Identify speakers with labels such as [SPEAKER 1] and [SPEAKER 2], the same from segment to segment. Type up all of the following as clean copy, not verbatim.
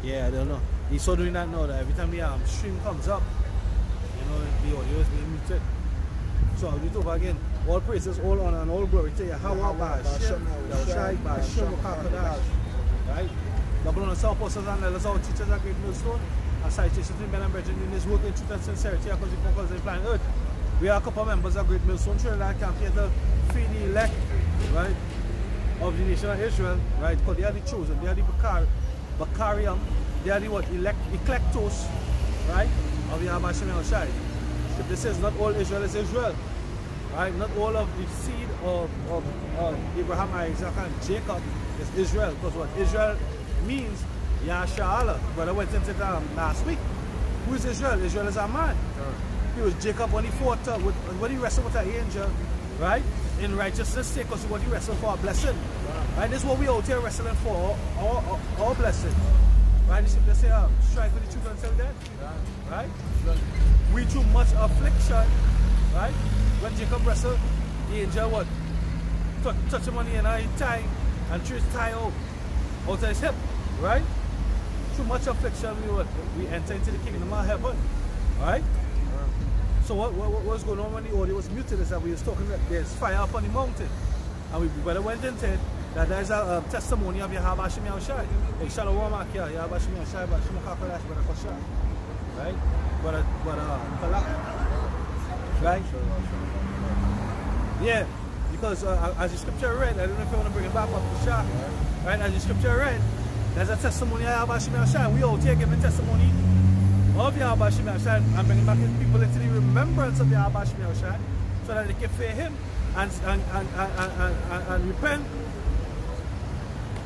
[SPEAKER 1] Yeah, I don't know. He's so doing that now that every time the stream comes up, you know, the audio is being muted. So I'll do it over again. All praises, all honor, and all glory to Yahweh, Hashem, Yahushai, Hashem, Kakadash. Right? Double on the South Apostles and Elders, our teachers at Great Millstone, and citations to men and brethren in this work in truth and sincerity, because the focus in planet Earth. We are a couple of members of Great Millstone Trinidad camp here to feed the elect, right, of the nation of Israel, right? Because they are the chosen, they are the Bakarium, they are the what? Eclectos, right? Of Yahweh Hashem Yahushai. Scripture says not all Israel is Israel. Right? Not all of the seed of Abraham, Isaac, and Jacob is Israel. Because what Israel means, Yasha'Allah. Brother went into that last week. Who is Israel? Israel is a man. He was Jacob when he fought, when he wrestled with an angel, right? In righteousness, because what he wrestled for a blessing. Right? This is what we out here wrestling for, our blessing. Right? They say, strive for the truth until death. Right? We through much affliction, right? When Jacob wrestled, the angel what? Touch him on the end of his thigh and threw his thigh out of his hip, right? Through much affliction, we enter into the kingdom of heaven, right? So what was going on when the audio was muted is that we was talking that there's fire up on the mountain, and we better went into it that there's a testimony of Yahweh Hashem Yahushai. Hey, Shalom Akia, Yahweh Hashem Yahushai, Hashem Kakadash, right? Right? Yeah, because as the scripture read, I don't know if you want to bring it back up to Shah, right? As the scripture read, there's a testimony of Yahweh Hashem Yahushai. We all take giving testimony of Yahweh Hashem Yahushai and bringing back people into the remembrance of Yahweh Hashem Yahushai so that they can fear him and repent,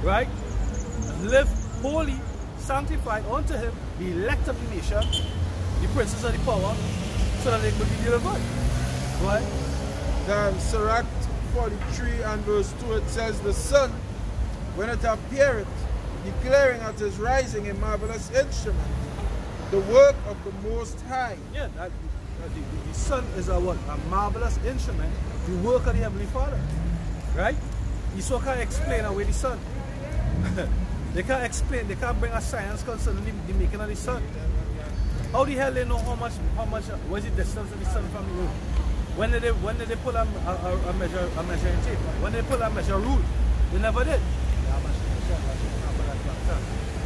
[SPEAKER 1] right? And live holy, sanctified unto him, the elect of the nation, the princes of the power, so that they will be deal God. Right?
[SPEAKER 2] Then Sirach 43 and verse 2, it says, the sun, when it appeareth, declaring at his rising a marvelous instrument, the work of the Most High.
[SPEAKER 1] Yeah, the sun is a what? A marvelous instrument, the work of the Heavenly Father. Right? You so can't explain away the sun. They can't explain, they can't bring a science concerning the making of the sun. How the hell they know how much what is the distance of the sun from the moon? When did they put a measuring tape? When they put a measure rule? They never did.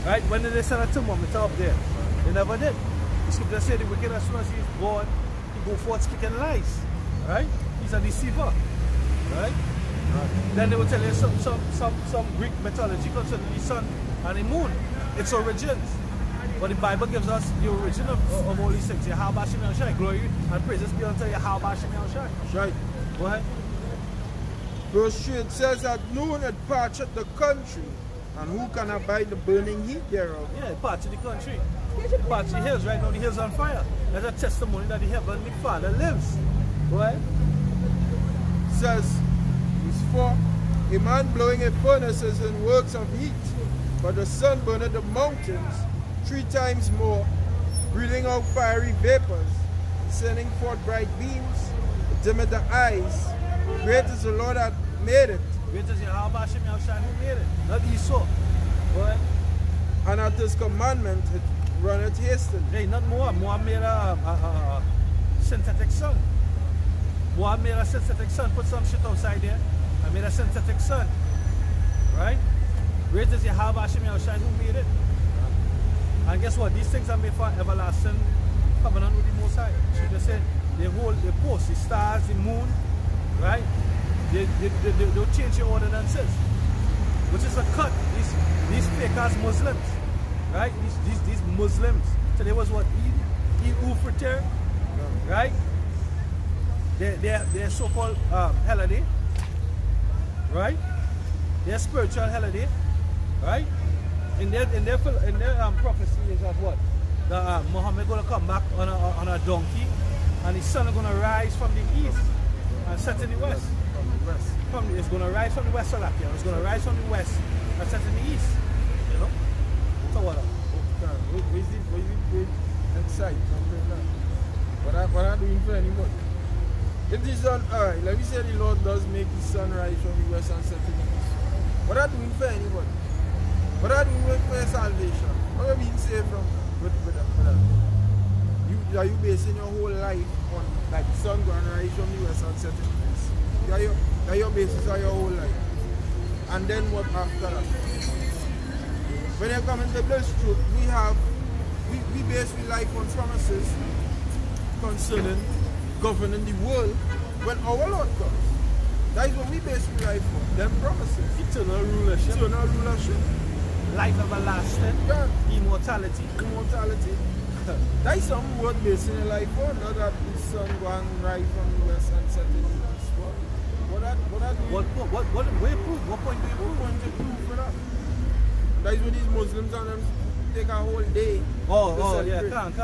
[SPEAKER 1] Right? When did they send a thermometer up there? They never did. The scripture said the wicked as soon as he is born, he go forth speaking lies. Right? He's a deceiver. Right? Then they will tell you some Greek mythology concerning the sun and the moon. Its origins. But the Bible gives us the origin of all these things. Yahweh Hashem Yahushai. Glory and praises be unto Yahweh Hashem Yahushai.
[SPEAKER 2] That's right.
[SPEAKER 1] Go ahead.
[SPEAKER 2] Verse 3, it says, at noon it parcheth the country, and who can abide the burning heat thereof?
[SPEAKER 1] Yeah, it parched the country. It parched the hills. Right now the hills on fire. That's a testimony that the Heavenly Father lives. Go ahead.
[SPEAKER 2] It says, verse 4, a man blowing a furnace is in works of heat, but the sun burneth the mountains 3 times more, breathing out fiery vapors, sending forth bright beams, dimmeth the eyes. Great is the Lord that made it.
[SPEAKER 1] Great is Yahweh Hashem Yahushai who made it. Not Esau. What?
[SPEAKER 2] And at his commandment it runneth hastily.
[SPEAKER 1] Hey, not Moab. Moab made a synthetic sun. Moab made a synthetic sun. Put some shit outside there. I made a synthetic sun. Right? Great is Yahweh Hashem Yahushai who made it. And guess what? These things are made for everlasting covenant with the Most High. So they say they post the stars, the moon, right? They'll change your ordinances, which is a cut. These fake ass Muslims, right? These Muslims. Today was what? Eid al-Fitr, right? They're so-called holiday, right? Their spiritual holiday, right? In their prophecy is that what? That Muhammad gonna come back on a donkey, and his sun is gonna rise from the east and set in the west.
[SPEAKER 2] From the west.
[SPEAKER 1] It's gonna rise from the west, Salakia. It's gonna rise from the west and set in the east. You know? So what?
[SPEAKER 2] What is it inside? What are doing for anybody? If the sun, alright, let me say the Lord does make the sun rise from the west and set in the east. What are doing for anybody? But that do work for your salvation. What have you been saved from with that? Are you basing your whole life on like the sun going to rise from the west and set in the east? That your basis of your whole life. And then what after that? When you come into this truth, we base our life on promises concerning governing the world when our Lord comes. That is what we base our life on, them promises.
[SPEAKER 1] Eternal rulership.
[SPEAKER 2] Eternal rulership.
[SPEAKER 1] Life everlasting.
[SPEAKER 2] Yeah.
[SPEAKER 1] Immortality.
[SPEAKER 2] Immortality. That is something worth basing your life on, not that the sun going right from the west and set in the east. What point do you prove for that? That is what these Muslims and them take a whole day.
[SPEAKER 1] Oh, yeah, can't.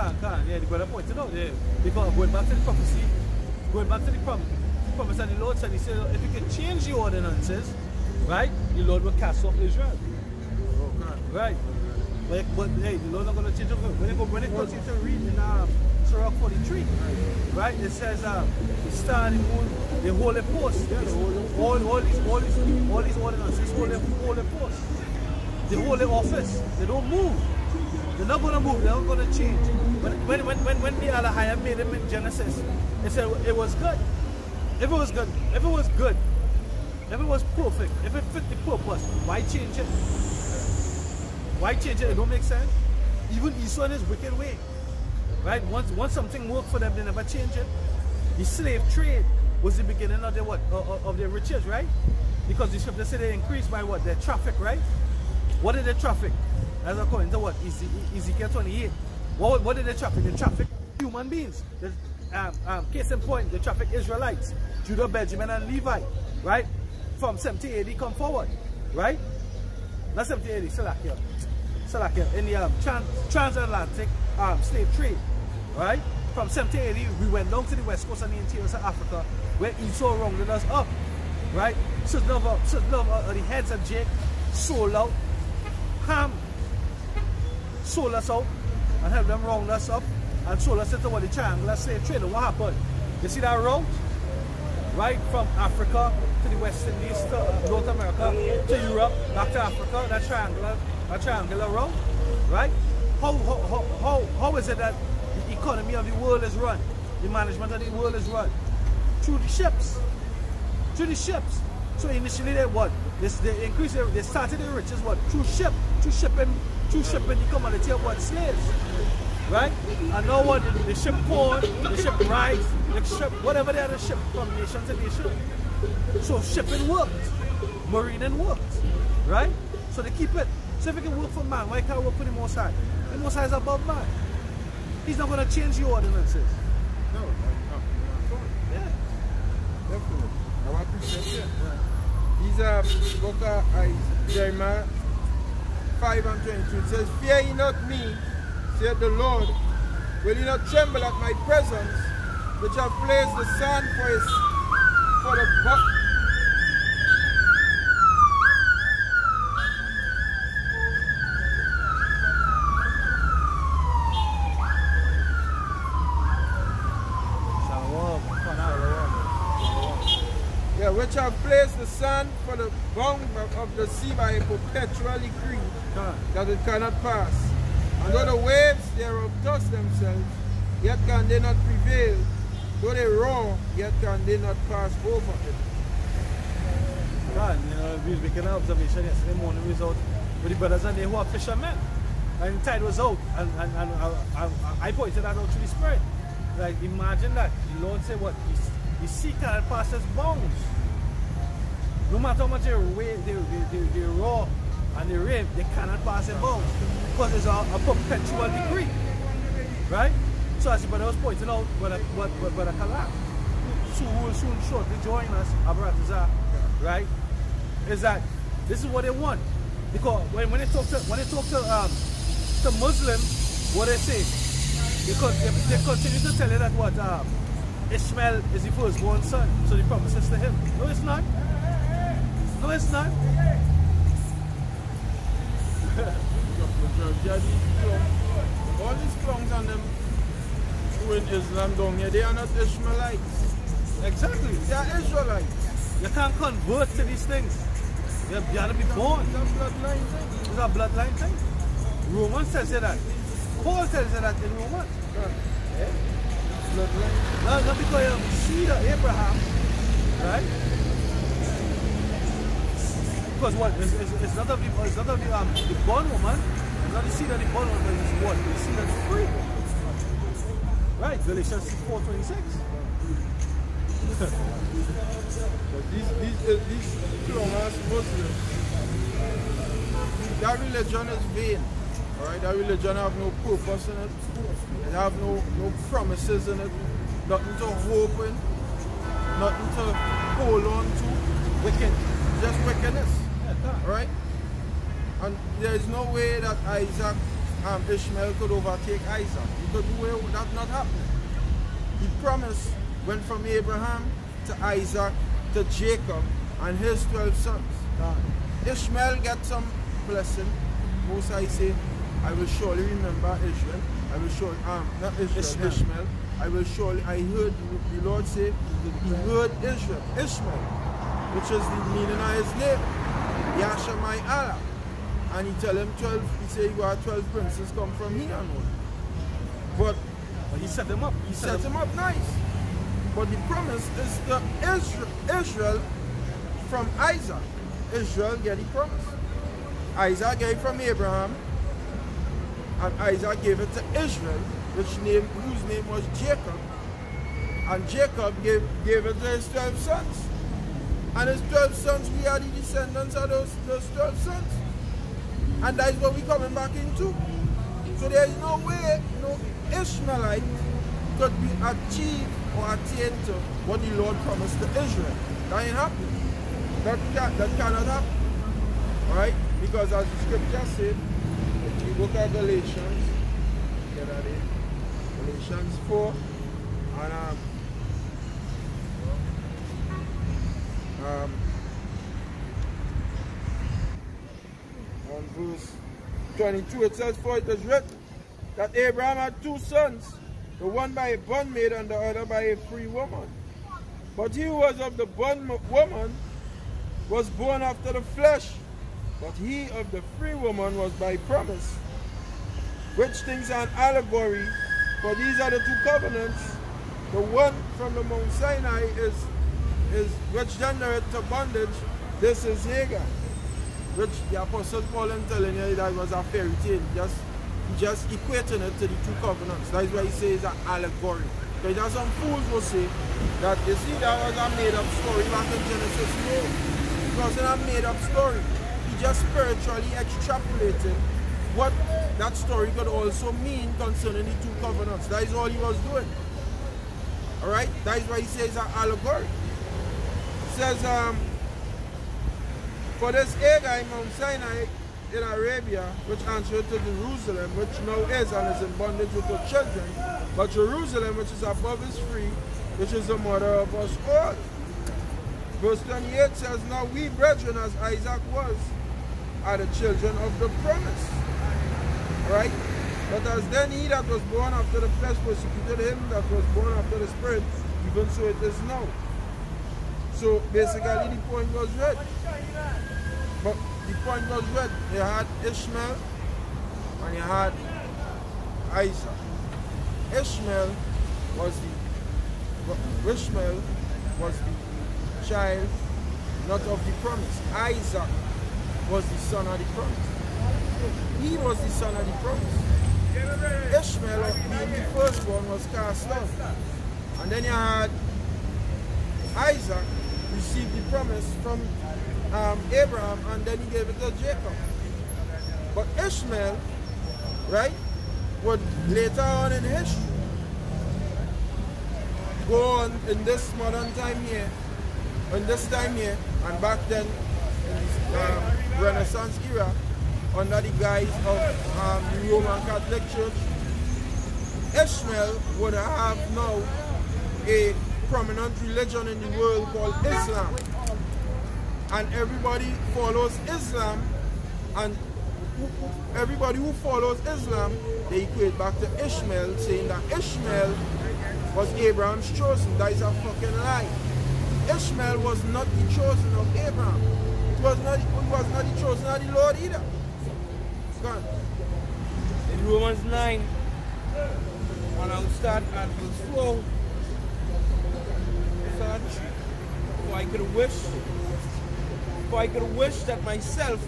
[SPEAKER 1] Yeah, the brother pointed out there. Because going back to the prophecy, going back to the promise that the Lord said, he said, if you can change the ordinances, right, the Lord will cast off Israel.
[SPEAKER 2] Oh, God.
[SPEAKER 1] Right. But hey, the Lord not going to change it. When it continues to read in Surah 43, right, it says, star, the moon, the holy post, yes, all these ordinances, holy post, the holy office, they don't move. They're not going to move, they're not going to change. When the Allahaya made them in Genesis, it said it was good. If it was good, if it was perfect, if it fit the purpose, why change it? Why change it? It don't make sense. Even Esau in his wicked way. Right? Once something worked for them, they never change it. The slave trade was the beginning of their what? Of their riches, right? Because the scripture said they increased by what? Their traffic, right? What did they traffic? As according to what? Ezekiel 28. What did they traffic? They traffic human beings. Case in point, they traffic Israelites, Judah, Benjamin, and Levi, right? From 70 AD come forward, right? Not 70 AD, Salakia, in the transatlantic slave trade, right? From 70 AD, we went down to the west coast and the interior of Africa, where Esau rounded us up, right? Certain of the heads of Jake sold out, Ham sold us out, and helped them round us up, and sold us into what the triangular slave trade. And what happened? You see that route? Right from Africa to the West Indies, to North America, to Europe, back to Africa, that triangular route, right? How is it that the economy of the world is run, the management of the world is run? Through the ships. Through the ships. So initially they what? They increased, they started the riches what? Through shipping the commodity of what? Slaves. Right? And now what? They ship corn, they ship rice, they ship whatever they had to ship from nation to nation. So shipping worked, marining worked, right? So they keep it. So if it can work for man, why can't it work for the Most High? The Most High is above man. He's not going to change the ordinances.
[SPEAKER 2] No.
[SPEAKER 1] Yeah.
[SPEAKER 2] Definitely. I want to say that. These book of Jeremiah 5 and 22. It says, fear ye not me, saith the Lord, will ye not tremble at my presence, which have placed the sun for the buck. Yeah, which have placed the sun for the bound of the sea by a perpetual decree, that it cannot pass. And though the waves thereof toss themselves, yet can they not prevail. Though they roar, yet can they not pass over it.
[SPEAKER 1] God, we was making an observation yesterday morning. We was out with the brothers and they who are fishermen. And the tide was out. And I pointed that out to the Spirit. Like, imagine that. The Lord said what? The sea cannot pass its bounds. No matter how much they roar and they rave, they cannot pass its bounds. Because it's a perpetual decree. Right? So as the brother was pointing out, Brother Kalak, who will soon shortly join us, Abaratazar, right? Is that this is what they want. Because when they talk to Muslims, what they say? Because they continue to tell you that what Ishmael is the firstborn son, so the promise is to him. No, it's not. No, it's not.
[SPEAKER 2] All these clowns and them who in Islam down here, they are not Ishmaelites.
[SPEAKER 1] Exactly.
[SPEAKER 2] They are Israelites.
[SPEAKER 1] You can't convert to these things. You have to be born.
[SPEAKER 2] It's a bloodline thing. It's
[SPEAKER 1] a bloodline thing. Romans tells you that. Paul tells you that in Romans. Yeah? Bloodline. No, not because you're the seed of Abraham, right? Because what? It's not of the born woman. It's not the seed of the born woman, but it's what? The seed of the free woman. Right, Galatians 4:26.
[SPEAKER 2] But these Clomas Muslims, that religion is vain. Alright, that religion have no purpose in it. It have no promises in it. Nothing to hope in. Nothing to hold on to.
[SPEAKER 1] Wicked.
[SPEAKER 2] Just wickedness.
[SPEAKER 1] Yeah,
[SPEAKER 2] alright? And there is no way that Ishmael could overtake Isaac. He could do that not happening. The promise went from Abraham to Isaac to Jacob and his 12 sons. Ishmael got some blessing. Most I say, I will surely remember Israel. I will surely, not Israel, Ishmael. I will surely, I heard the Lord say, he heard Israel, Ishmael, which is the meaning of his name, Yasha my Allah. And he tell him 12, he say you got 12 princes come from here and all. But
[SPEAKER 1] he set them up.
[SPEAKER 2] He set them up nice. But the promise is to Israel from Isaac. Israel get the promise. Isaac gave it from Abraham, and Isaac gave it to Israel, whose name was Jacob. And Jacob gave it to his 12 sons. And his 12 sons, we are the descendants of those 12 sons. And that is what we're coming back into. So there is no way, no Ishmaelite could be achieved or attain to what the Lord promised to Israel. That ain't happening. That cannot happen. Alright? Because as the scripture said, if you look at Galatians, get that in. Galatians 4 and on verse 22 it says, for it is written that Abraham had 2 sons, the one by a bondmaid and the other by a free woman. But he who was of the bondwoman was born after the flesh, but he of the free woman was by promise. Which things are an allegory, for these are the 2 covenants. The one from the Mount Sinai is which gendereth to bondage. This is Hagar, which the Apostle Paul is telling you that was a fairy tale. Just equating it to the 2 covenants. That is why he says an allegory. Because there are some fools who say that you see that was a made-up story back in Genesis. No, it wasn't a made-up story. He just spiritually extrapolated what that story could also mean concerning the 2 covenants. That is all he was doing. Alright? That is why he says an allegory. It says, for this Hagar in Mount Sinai in Arabia, which answered to Jerusalem, which now is and is in bondage with her children, but Jerusalem, which is above, is free, which is the mother of us all. Verse 28 says, now we brethren, as Isaac was, are the children of the promise. Right? But as then he that was born after the flesh persecuted him that was born after the spirit, even so it is now. So basically the point was read. But the point was read. You had Ishmael and you had Isaac. Ishmael was the child not of the promise. Isaac was the son of the promise. He was the son of the promise. Ishmael, being the firstborn, was cast out. And then you had Isaac received the promise from Abraham, and then he gave it to Jacob. But Ishmael, right, would later on in history go on in this modern time here, in this time here, and back then in the Renaissance era, under the guise of the Roman Catholic Church, Ishmael would have now a prominent religion in the world called Islam. And everybody follows Islam, and everybody who follows Islam, they equate back to Ishmael, saying that Ishmael was Abraham's chosen. That is a fucking lie. Ishmael was not the chosen of Abraham. He was not the chosen of the Lord either. Go on.
[SPEAKER 3] In Romans 9, and I'll start at verse 4. For I could wish that myself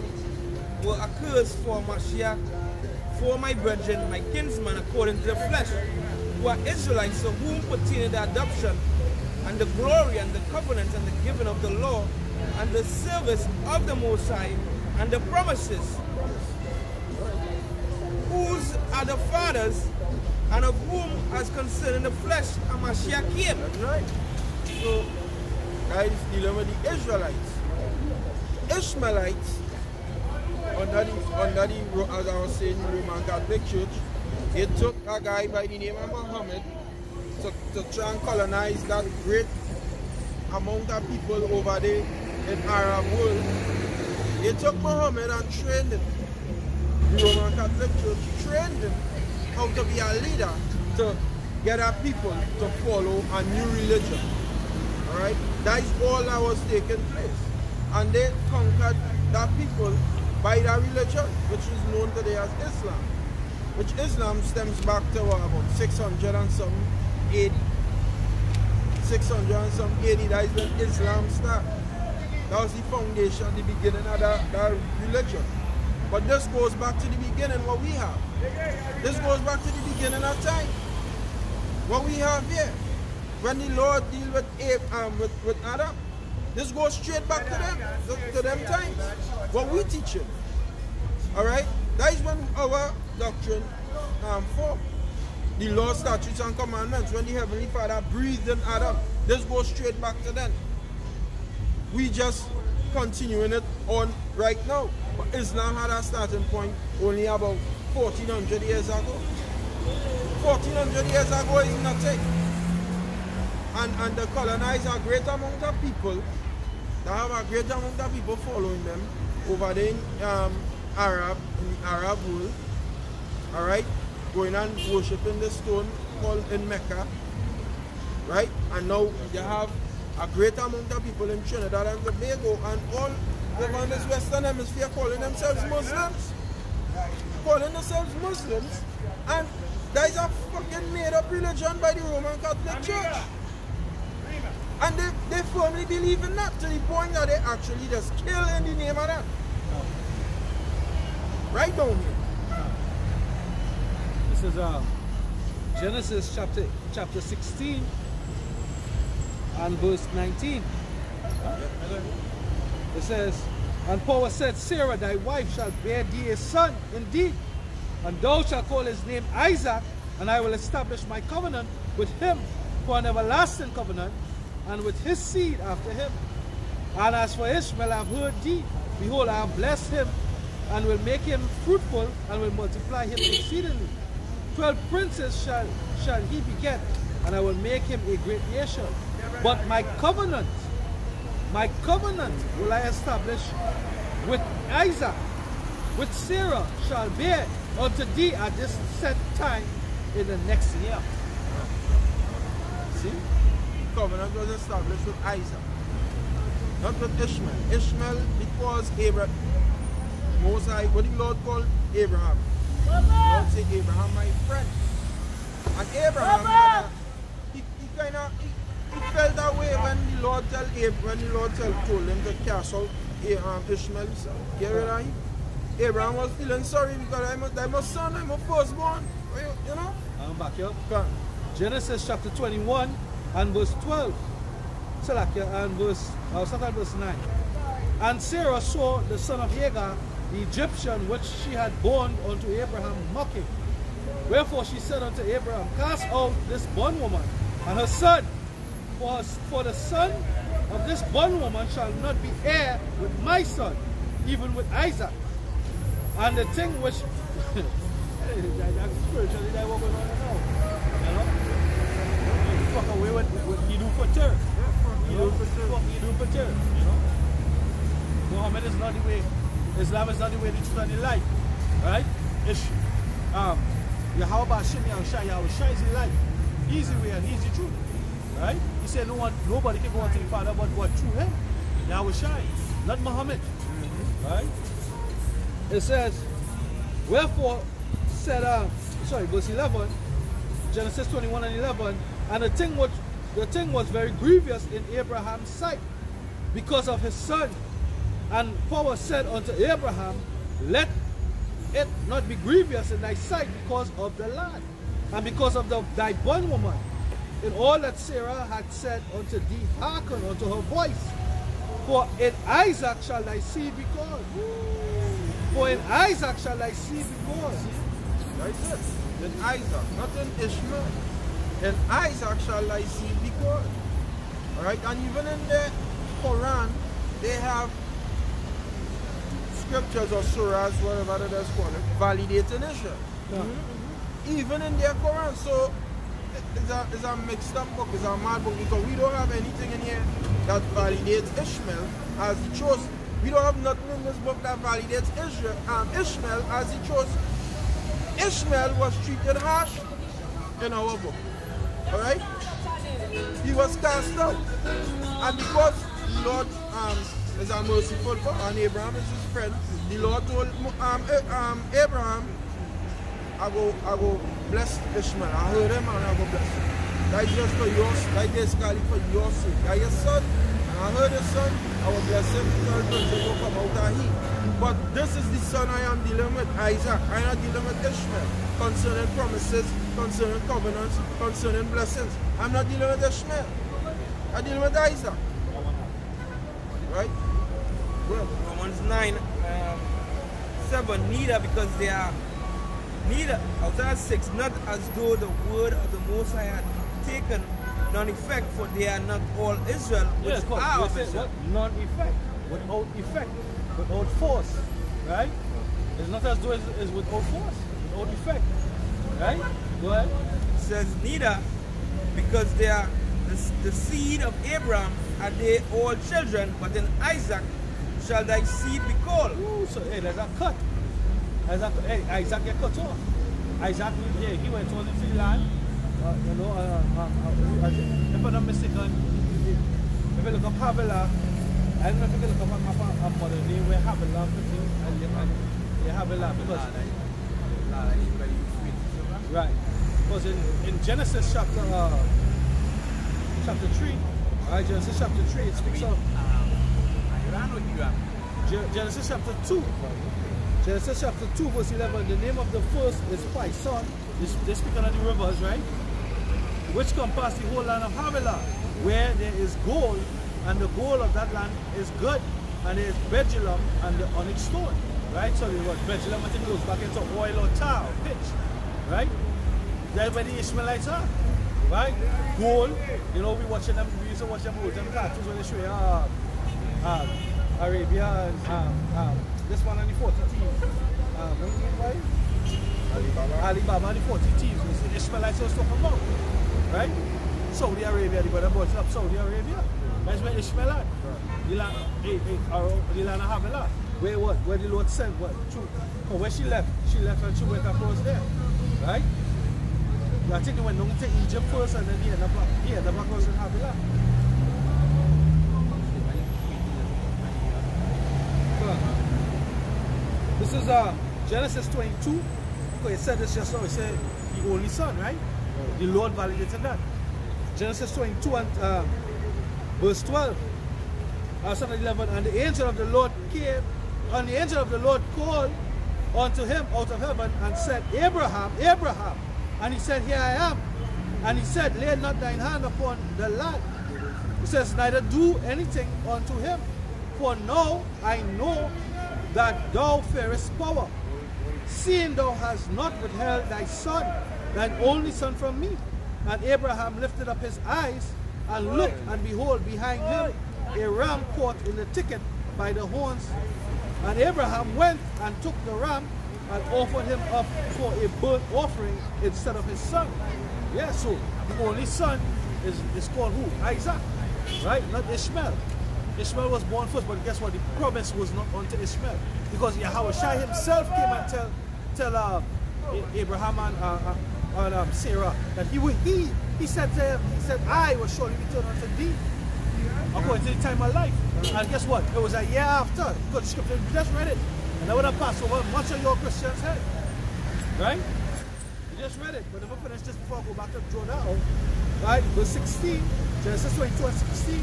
[SPEAKER 3] were accursed for Mashiach, for my brethren, my kinsmen, according to the flesh, who are Israelites, to whom pertain the adoption, and the glory, and the covenant, and the giving of the law, and the service of the Most High, and the promises, whose are the fathers, and of whom, as concerning the flesh, a Mashiach came.
[SPEAKER 2] That's right. So, guys, dealing with the Israelites. Ishmaelites, under the, as I was saying, Roman Catholic Church, it took a guy by the name of Muhammad to try and colonize that great amount of people over there in Arab world. They took Muhammad and trained him. The Roman Catholic Church trained him how to be a leader, to get our people to follow a new religion. Alright? That is all that was taking place. And they conquered that people by that religion, which is known today as Islam. Which Islam stems back to what, about 600 and some AD. 600 and some AD, that is when Islam started. That was the foundation, the beginning of that religion. But this goes back to the beginning, what we have. This goes back to the beginning of time. What we have here. When the Lord deal with Adam, this goes straight back to them times. What we teach him. Alright? That is when our doctrine formed. The law, statutes, and commandments. When the Heavenly Father breathed in Adam, this goes straight back to then. We just continuing it on right now. But Islam had a starting point only about 1400 years ago. 1400 years ago is nothing. And they colonize a great amount of people. They have a great amount of people following them over there in the Arab world. Alright? Going and worshipping the stone called in Mecca. Right? And now they have a great amount of people in Trinidad and Tobago and all over this Western Hemisphere calling themselves Muslims. Calling themselves Muslims. And there is a fucking made up religion by the Roman Catholic Church. And they firmly believe in that to the point that they actually just kill in the name of that. Right down here.
[SPEAKER 1] This is Genesis chapter 16 and verse 19. It says, and Paul said, Sarah, thy wife, shall bear thee a son indeed, and thou shalt call his name Isaac, and I will establish my covenant with him for an everlasting covenant, and with his seed after him. And as for Ishmael, I have heard thee. Behold, I have blessed him, and will make him fruitful, and will multiply him exceedingly. 12 princes shall he beget, and I will make him a great nation. But my covenant will I establish with Isaac, with Sarah shall bear unto thee at this set time in the next year.
[SPEAKER 2] See? Covenant was established with Isaac, not with Ishmael. Ishmael, it was Abraham. Most High, what the Lord called Abraham. The Lord said, Abraham, my friend. And Abraham, he felt that way when the Lord told him to cast out Ishmael. Get rid of him. Abraham was feeling sorry because I'm a son, I'm a firstborn. You know?
[SPEAKER 1] I'm back here. Genesis chapter 21 and verse 12. I'll start at verse 9. And Sarah saw the son of Hagar, the Egyptian, which she had borne unto Abraham, mocking. Wherefore she said unto Abraham, cast out this bondwoman and her son, for the son of this bondwoman shall not be heir with my son, even with Isaac. And the thing which spiritually that we're going on now, you know, fuck away with you do for term. You do for term, you know. Muhammad is not the way, Islam is not the way, the truth and the light, right? It's Yahweh Hashem Yahweh Shai is the light, easy way and easy truth, right? He said nobody can go to the Father but what through him, Yahweh Shai, not Muhammad, right? It says, Wherefore said, verse 11, Genesis 21 and 11, and the thing was very grievous in Abraham's sight because of his son. And power said unto Abraham, let it not be grievous in thy sight because of the lad, and because of thy bondwoman. In all that Sarah had said unto thee, hearken unto her voice. For in Isaac shall thy seed be called. For in Isaac shall thy seed be called.
[SPEAKER 2] Right there. In Isaac, not in Ishmael. In Isaac shall thy seed be called. Alright, and even in the Quran, they have scriptures or surahs, whatever it is called, validating Israel. Even in their Quran. So it's a mixed up book, it's a mad book, because we don't have anything in here that validates Ishmael as the chosen. We don't have nothing in this book that validates Ishmael as the chosen. Ishmael was treated harsh in our book. Alright? He was cast out. And because the Lord is a merciful God and Abraham is his friend, the Lord told Abraham, I go bless Ishmael. I heard him and I go bless him. That is just for yours, that is for your sake. That is your son, and I heard his son, I will bless him, because he will come out of heat. But this is the son I am dealing with, Isaac. I am not dealing with Ishmael. Concerning promises, concerning covenants, concerning blessings. I'm not dealing with Ishmael. I'm dealing with Isaac. Right? Well,
[SPEAKER 3] Romans 9, 7, neither because they are neither, outside 6, not as though the word of the Most High had taken non-effect, for they are not all Israel, which are of Israel.
[SPEAKER 1] Non-effect, without effect, without force, right? It's not as though it's without force, without effect, right? Go ahead.
[SPEAKER 3] It says, neither because they are the seed of Abraham are they all children, but in Isaac shall thy seed be called.
[SPEAKER 1] Ooh, so hey, there's a cut. Isaac get cut off. Isaac, he went on into the land. If I'm not mistaken, if you look up Havilah, I don't know if you look up a map of modern day where Havilah and Havilah, because right, because in Genesis chapter 3, right, Genesis chapter 3, it speaks of Genesis chapter 2. Genesis chapter 2 verse 11, the name of the first is Pison. They're speaking of the rivers, right? Which compass the whole land of Havilah, where there is gold, and the gold of that land is good, and there is Bethlehem and the onyx stone, right? So what Bethlehem, I think, goes back into oil or tar, or pitch, right? That's where the Ishmaelites are, right? Gold, we watching them, we used to watch them movies and cartoons when they show you Arabia and this one and the 40 teams. Alibaba and the 40 teams. The Ishmaelites was talking about, right? Saudi Arabia, they got brought up Saudi Arabia. That's where Ishmael are. The land of Havilah. Where the Lord sent what? Where she left and she went across there, right? I think they went down to Egypt first and then he ended up across in Havilah. This is Genesis 22. Okay, it said this just now. It said the only son, right? The Lord validated that. Genesis 22 and verse 12. 11. And the angel of the Lord came, and the angel of the Lord called unto him out of heaven and said, Abraham, Abraham. And he said, Here I am. And he said, Lay not thine hand upon the lad. He says, Neither do anything unto him. For now I know that thou fearest power, seeing thou hast not withheld thy son, thine only son from me. And Abraham lifted up his eyes and looked, and behold, behind him a ram caught in the thicket by the horns. And Abraham went and took the ram and offered him up for a burnt offering instead of his son. Yeah, so the only son is called who? Isaac, right? Not Ishmael. Ishmael was born first, but guess what? The promise was not unto Ishmael, because Yahushua himself came and tell Abraham and Sarah that he said to him, I will surely return unto thee according to the time of life. And guess what? It was a year after, because the scripture, we just read it. And I want to pass over much of your Christians' head. Right? We just read it, but if I finish this before I go back to draw that out. Right? Verse 16, Genesis 22 and 16.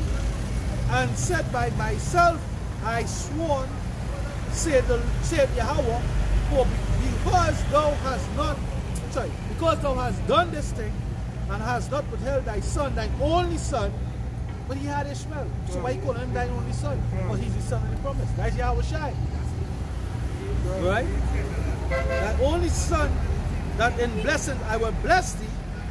[SPEAKER 1] And said, by myself I sworn, said Yahweh, for because thou hast done this thing, and hast not withheld thy son, thine only son, but he had Ishmael. So why you call him thine only son? Well, he's the son of the promise. That's Yahweh Shai. Right? Thy only son, that in blessing I will bless thee,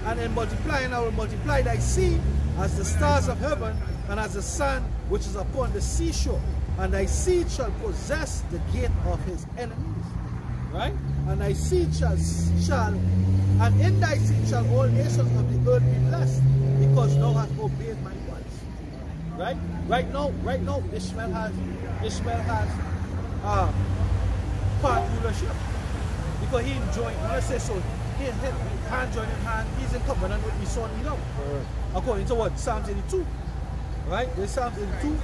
[SPEAKER 1] and in multiplying I will multiply thy seed as the stars of heaven, and as the sand which is upon the seashore. And thy seed shall possess the gate of his enemies. Right? And thy seed and in thy seed shall all nations of the earth be blessed, because thou hast obeyed my voice. Right? Right now, Ishmael has part rulership. Because he enjoyed, when I say so, hand joining hand, he's in covenant with Esau and Edom. According to what? Psalms 82. Right? There's Psalms 82.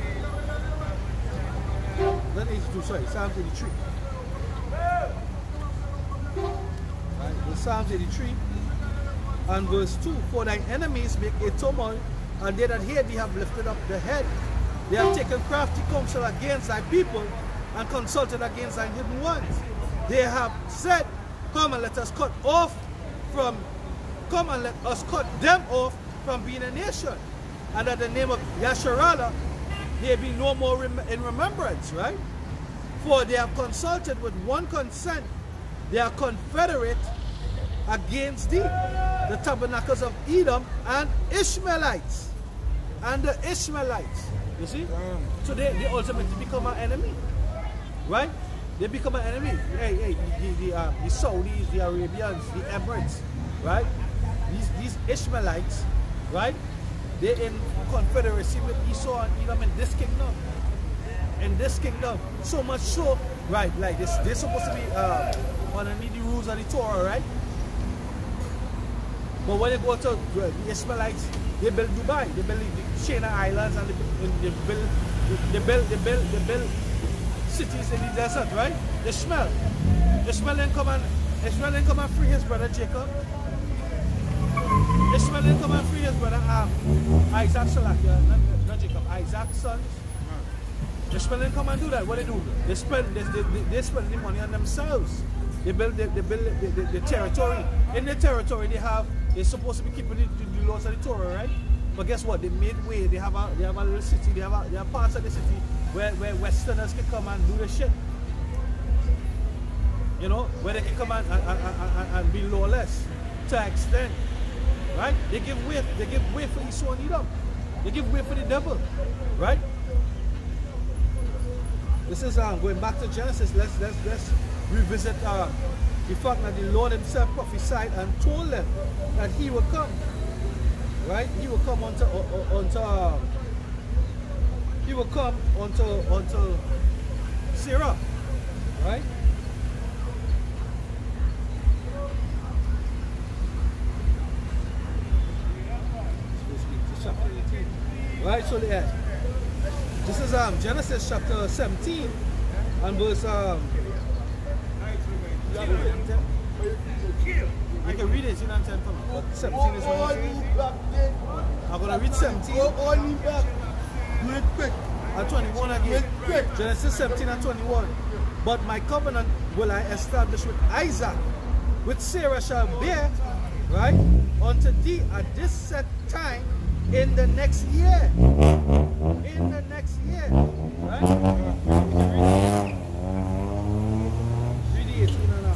[SPEAKER 1] Not 82, sorry, Psalms 83. Right? There's Psalms 83 and verse 2. For thine enemies make a turmoil, and they that hate thee have lifted up the head. They have taken crafty counsel against thy people, and consulted against thy hidden ones. They have said, come and let us cut them off from being a nation, and that the name of Yasharallah there be no more in remembrance, right? For they have consulted with one consent, they are confederate against thee, the tabernacles of Edom and Ishmaelites. And the Ishmaelites, you see? So they ultimately become an enemy, right? They become an enemy. Hey, the Saudis, the Arabians, the Emirates, right? These Ishmaelites, right? They're in confederacy with Esau and Edom in this kingdom. In this kingdom. So much so, right, like this, they're supposed to be underneath the rules of the Torah, right? But when you go to the Ishmaelites, they build Dubai, they build the China Islands, and they build cities in the desert, right? Ishmael didn't come and free his brother Jacob. Ishmael didn't come and free his brother Isaac, not Jacob, Isaac's sons. Ishmael didn't come and do that. What they do? They spend the money on themselves. They build the territory. In the territory they're supposed to be keeping the laws of the Torah, right? But guess what? They made way. They have a little city. They have parts of the city where Westerners can come and do the shit. You know, where they can come and be lawless to an extent. Right? They give way for Esau and Edom. They give way for the devil. Right? This is going back to Genesis. Let's revisit the fact that the Lord himself prophesied and told them that he will come. Right? He will come onto Sarah. Right? Right, so this is Genesis chapter 17 and verse you can read it, you know, 10 for me. But 17 is what I'm going to read 17 and 21 again. Genesis 17 and 21. But my covenant will I establish with Isaac, which Sarah shall bear, right, unto thee at this set time in the next year. In the next year. Right? Read the 18 and a half.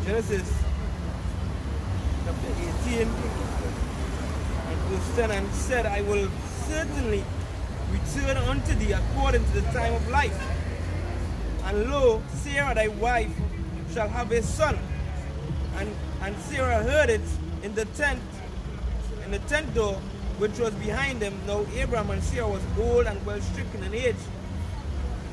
[SPEAKER 3] Genesis chapter 18 and verse 10, and said, I will certainly return unto thee according to the time of life. And lo, Sarah thy wife shall have a son, and And Sarah heard it in the tent door, which was behind them. Now Abraham and Sarah was old and well stricken in age.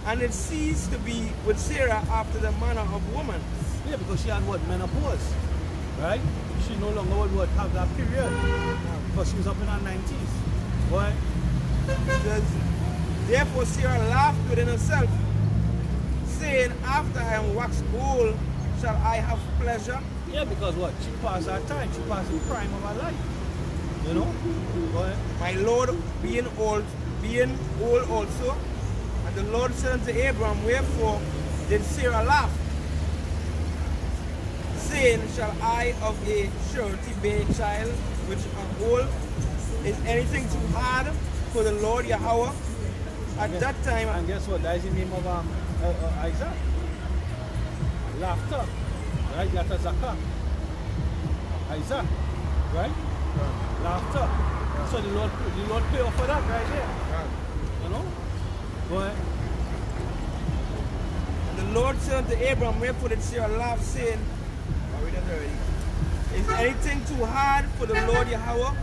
[SPEAKER 3] And it ceased to be with Sarah after the manner of woman.
[SPEAKER 1] Yeah, because she had what? Menopause. Right? She no longer would have that period. Because she was up in her 90s. What?
[SPEAKER 3] Says, therefore Sarah laughed within herself, saying, after I am waxed old, shall I have pleasure?
[SPEAKER 1] Yeah, because what? She passed her time. She passed the prime of her life. You know? What?
[SPEAKER 3] My Lord being old also. And the Lord said unto Abraham, wherefore did Sarah laugh? Saying, shall I of a surety bear a child which am old? Is anything too hard for the Lord Yahweh? At that time,
[SPEAKER 1] and guess what? That is the name of Isaac. Laughter. Right? That's a zakah. Isaac. Right? Laughter. So the Lord pay off for that right there. You know? Go ahead.
[SPEAKER 3] And the Lord said unto Abraham, wherefore did Sarah laugh, saying, is anything too hard for the Lord Yahweh?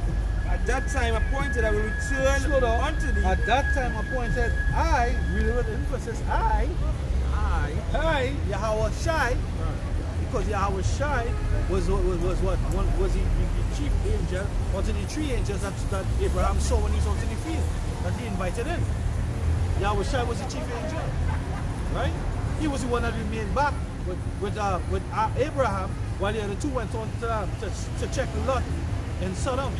[SPEAKER 3] At that time appointed I will return unto thee.
[SPEAKER 1] At that time appointed I, really with emphasis, I, Yahweh Shai, because Yahweh Shai was what? Was the chief angel, one of the three angels that Abraham saw when he was out in the field, that he invited in. Yahweh Shai was the chief angel, right? He was the one that remained back with Abraham while the other two went on to check Lot in Sodom.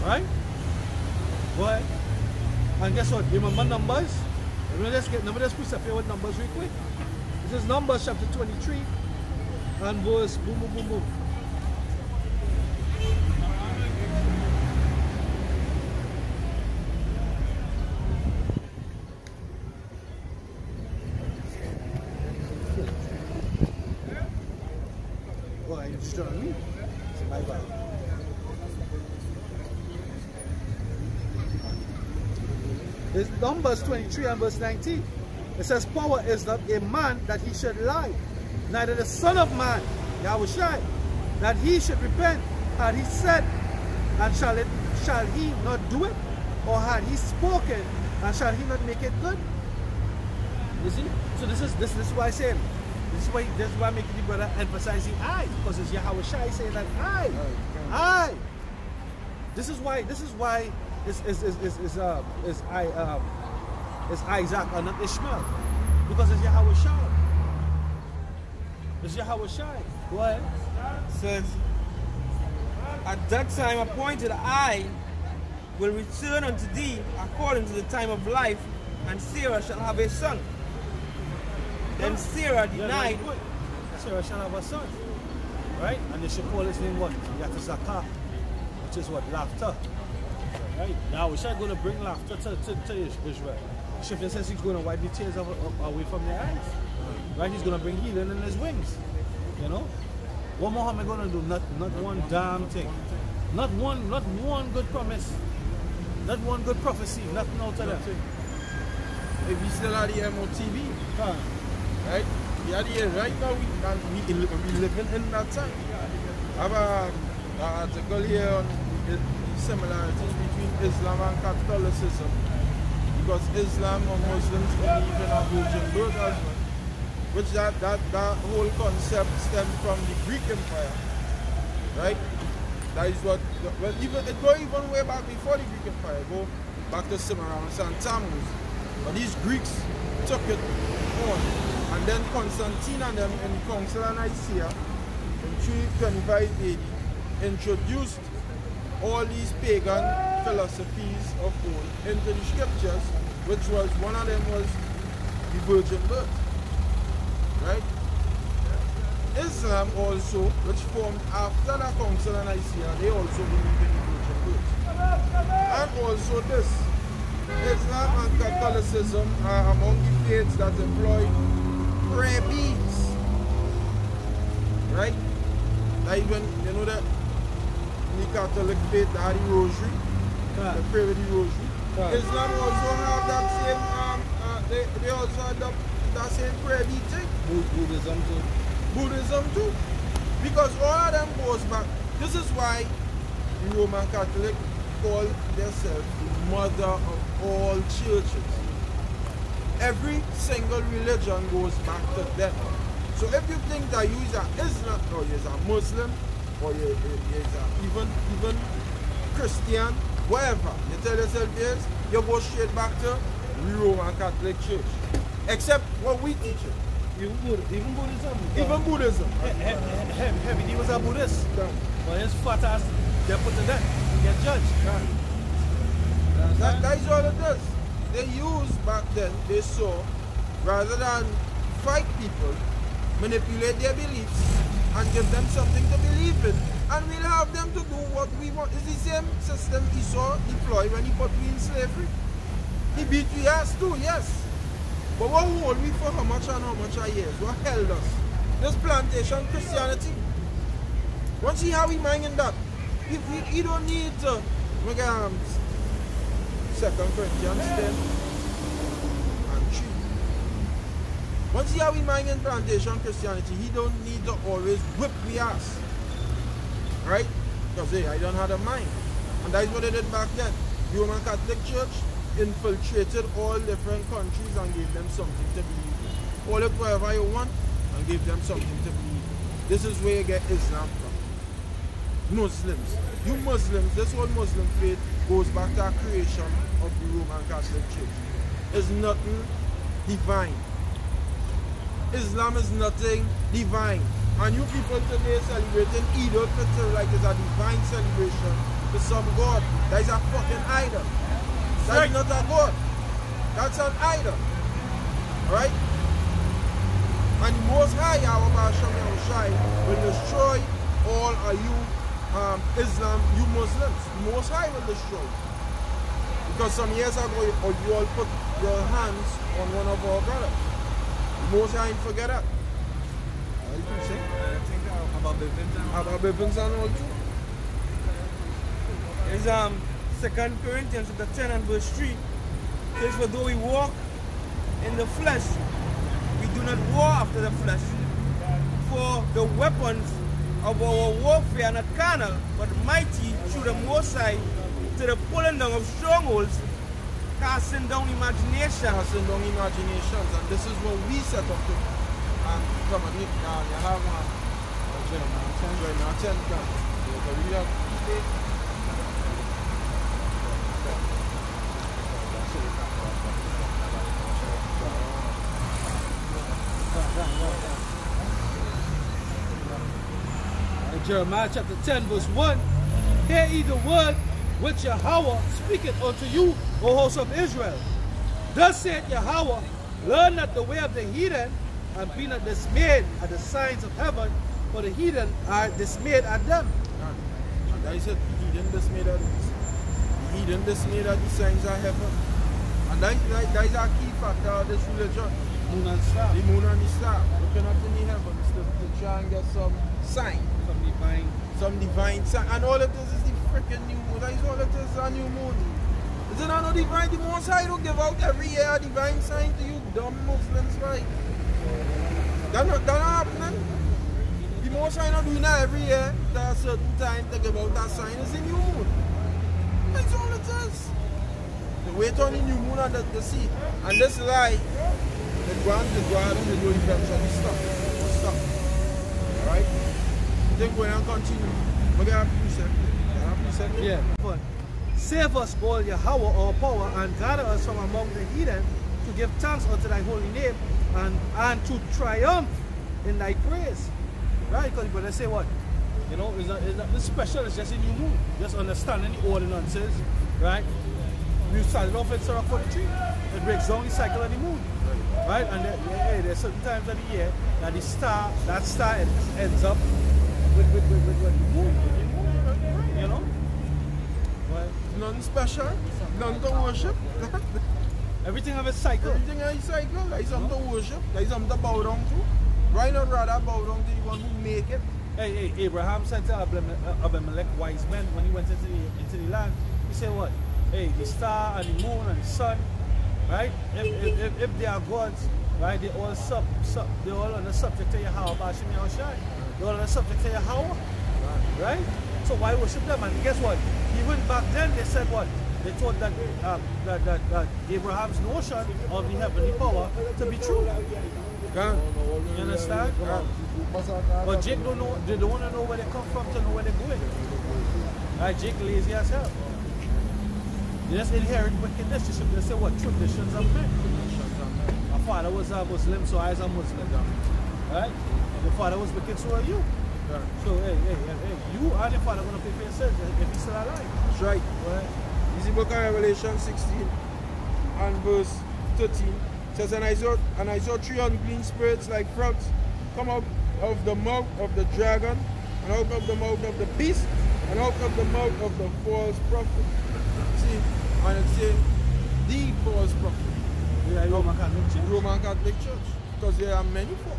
[SPEAKER 1] Right? Go ahead. And guess what? Remember Numbers? Remember this precept here with Numbers real quick? This is Numbers chapter 23 and verse boom, boom, boom, boom. Oh, you just don't me? Bye-bye. It's Numbers 23 and verse 19. It says, power is not a man that he should lie, neither the son of man, Yahweh Shai, that he should repent. Had he said, and shall he not do it? Or had he spoken, and shall he not make it good? You see? So this is why I say, this is why I'm making the brother emphasize the I, because it's Yahweh Shai saying that I. This is why is Isaac and not Ishmael, because it's Yahweh Shai. It's Yahweh Shai. Go ahead.
[SPEAKER 3] Says, at that time appointed I will return unto thee according to the time of life, and Sarah shall have a son. Then Sarah denied.
[SPEAKER 1] Sarah shall have a son. Right? And they should call his name what? Yatazakah, which is what? Laughter. Right? Now we are going to bring laughter to Israel. Shifting says he's going to wipe the tears away from their eyes. Right? He's going to bring healing in his wings. You know? What Muhammad going to do? Not one damn thing. Not one good promise. Not one good prophecy. Nothing out of that.
[SPEAKER 2] If we still are the MOTV, right? We are here right now. We living in that time. I have an article here on the similarities between Islam and Catholicism, because Islam or Muslims believe in a virgin birth as well, which that whole concept stems from the Greek Empire, right? That is what, well, it go even way back before the Greek Empire, go back to Semiramis and Tammuz. But these Greeks took it on, and then Constantine and them in the Council of Nicaea in 325 AD introduced all these pagan philosophies of old into the scriptures, which was, one of them was the virgin birth, right? Islam also, which formed after the Council of Nicaea, they also believe in the virgin birth. And also this, Islam and Catholicism are among the faiths that employ prayer beads, right? Like even, you know that the Catholic faith are the rosary, they pray with the rosary. Islam also have that same, they also adopt that same prayer bead thing.
[SPEAKER 1] Buddhism too.
[SPEAKER 2] Buddhism too. Because all of them goes back. This is why the Roman Catholic call themselves the mother of all churches. Every single religion goes back to them. So if you think that you is an Islam or you is a Muslim or you is even Christian, whatever, you tell yourself yes, you go straight back to the Roman Catholic Church. Except what we teach it.
[SPEAKER 1] Even Buddhism.
[SPEAKER 2] Even Buddhism.
[SPEAKER 1] He was a Buddhist. But his fat ass, they put to death. Get judged.
[SPEAKER 2] That's all it is. They used back then, they saw, rather than fight people, manipulate their beliefs and give them something to believe in. And we'll have them to do what we want. It's the same system Esau deployed when he put me in slavery. He beat we ass too, yes. But what hold we for how much and how much a years? What held us? This plantation Christianity. Once you see how we mind in that, you don't need to make 2 Corinthians 10 and 3. Once you see how we mind in plantation Christianity, he don't need to always whip the ass. Right? Because hey, I don't have a mind. And that's what they did back then. The Roman Catholic Church infiltrated all different countries and gave them something to believe in. Call it whatever you want and give them something to believe in. This is where you get Islam from. Muslims. You Muslims, this whole Muslim faith goes back to the creation of the Roman Catholic Church. It's nothing divine. Islam is nothing divine. And you people today celebrating Eid al-Fitr like it's a divine celebration to some God. That is a fucking idol. That's not a God. That's an idol. Right? And the Most High, our Basham Yahushai, will destroy all of you Islam, you Muslims. The Most High will destroy you. Because some years ago, you all put your hands on one of our brothers. The Most High didn't forget that. You can say?
[SPEAKER 3] I think
[SPEAKER 2] about Bivens and all too.
[SPEAKER 3] It's 2 Corinthians 10 and verse 3. Says, for though we walk in the flesh, we do not war after the flesh. For the weapons of our warfare are not carnal, but mighty through the Most High to the pulling down of strongholds, casting down imaginations.
[SPEAKER 2] Casting down imaginations, and this is what we set up to. And come on, you have one. Jeremiah 10. You read up.
[SPEAKER 1] Jeremiah chapter 10 verse 1. Hear ye the word which Yahweh speaketh unto you, O host of Israel. Thus saith Yahweh, learn not the way of the heathen, and be not dismayed at the signs of heaven, for the heathen are dismayed at them.
[SPEAKER 2] And that is it, the heathen dismayed at this. The heathen dismayed at the signs of heaven. And that is our key factor of this religion.
[SPEAKER 1] Moon and star.
[SPEAKER 2] The moon and the star. Looking up in the heavens to try and get some sign. Some divine sign. And all it is the freaking new moon. That is all it is, a new moon. Is it not no divine? The Most High don't give out every year a divine sign to you dumb Muslims, right? That not happening. The Most High not doing that every year at a certain time to give out that sign. It's a new moon. That's all it is. They wait on the new moon and the sea. And this lie, the ground and the glory eventually stop. Alright? I think we're going to continue. We're going to have precept.
[SPEAKER 1] Yeah. But save us, all Yahweh, our power, and gather us from among the heathen to give thanks unto thy holy name and to triumph in thy praise. Right? Because but they say what? You know, is that this special is just a new moon. Just understanding the ordinances, right? You started off at Surah 43. It breaks down the cycle of the moon. Right? And there's certain times of the year that that star ends up with the moon. You know? Well,
[SPEAKER 2] nothing special, nothing to worship.
[SPEAKER 1] Everything have a cycle.
[SPEAKER 2] Everything has a cycle. There is something to worship. There is something to bow down to. Why not rather bow down to the one who make it?
[SPEAKER 1] Hey, Abraham said to Abimelech, wise men, when he went into the land, he said what? Hey, the star and the moon and the sun, right? If they are gods, right, they all on the subject to Yahweh Bashim Yahushai. They're all subject to Yahweh. Right? So why worship them? And guess what? Even back then they said what? They thought that that Abraham's notion of the heavenly power to be true. You understand? But Jake don't know, they don't want to know where they come from to know where they're going. Right? Jake lazy as hell. They just inherit wickedness. They say what? Traditions of men. My father was a Muslim, so I was a Muslim. Right? Your father was wicked, so are you. Yeah. So hey, you and your father are going to pay for your sins if he's still alive.
[SPEAKER 2] That's right.
[SPEAKER 1] Right?
[SPEAKER 2] This is the book of Revelation 16 and verse 13. It says, and I saw 3 unclean spirits like frogs come out of the mouth of the dragon, and out of the mouth of the beast, and out of the mouth of the false prophet. See, and it says the false prophet.
[SPEAKER 1] Yeah, Roman Catholic Church.
[SPEAKER 2] Roman Catholic Church. Because there are many false.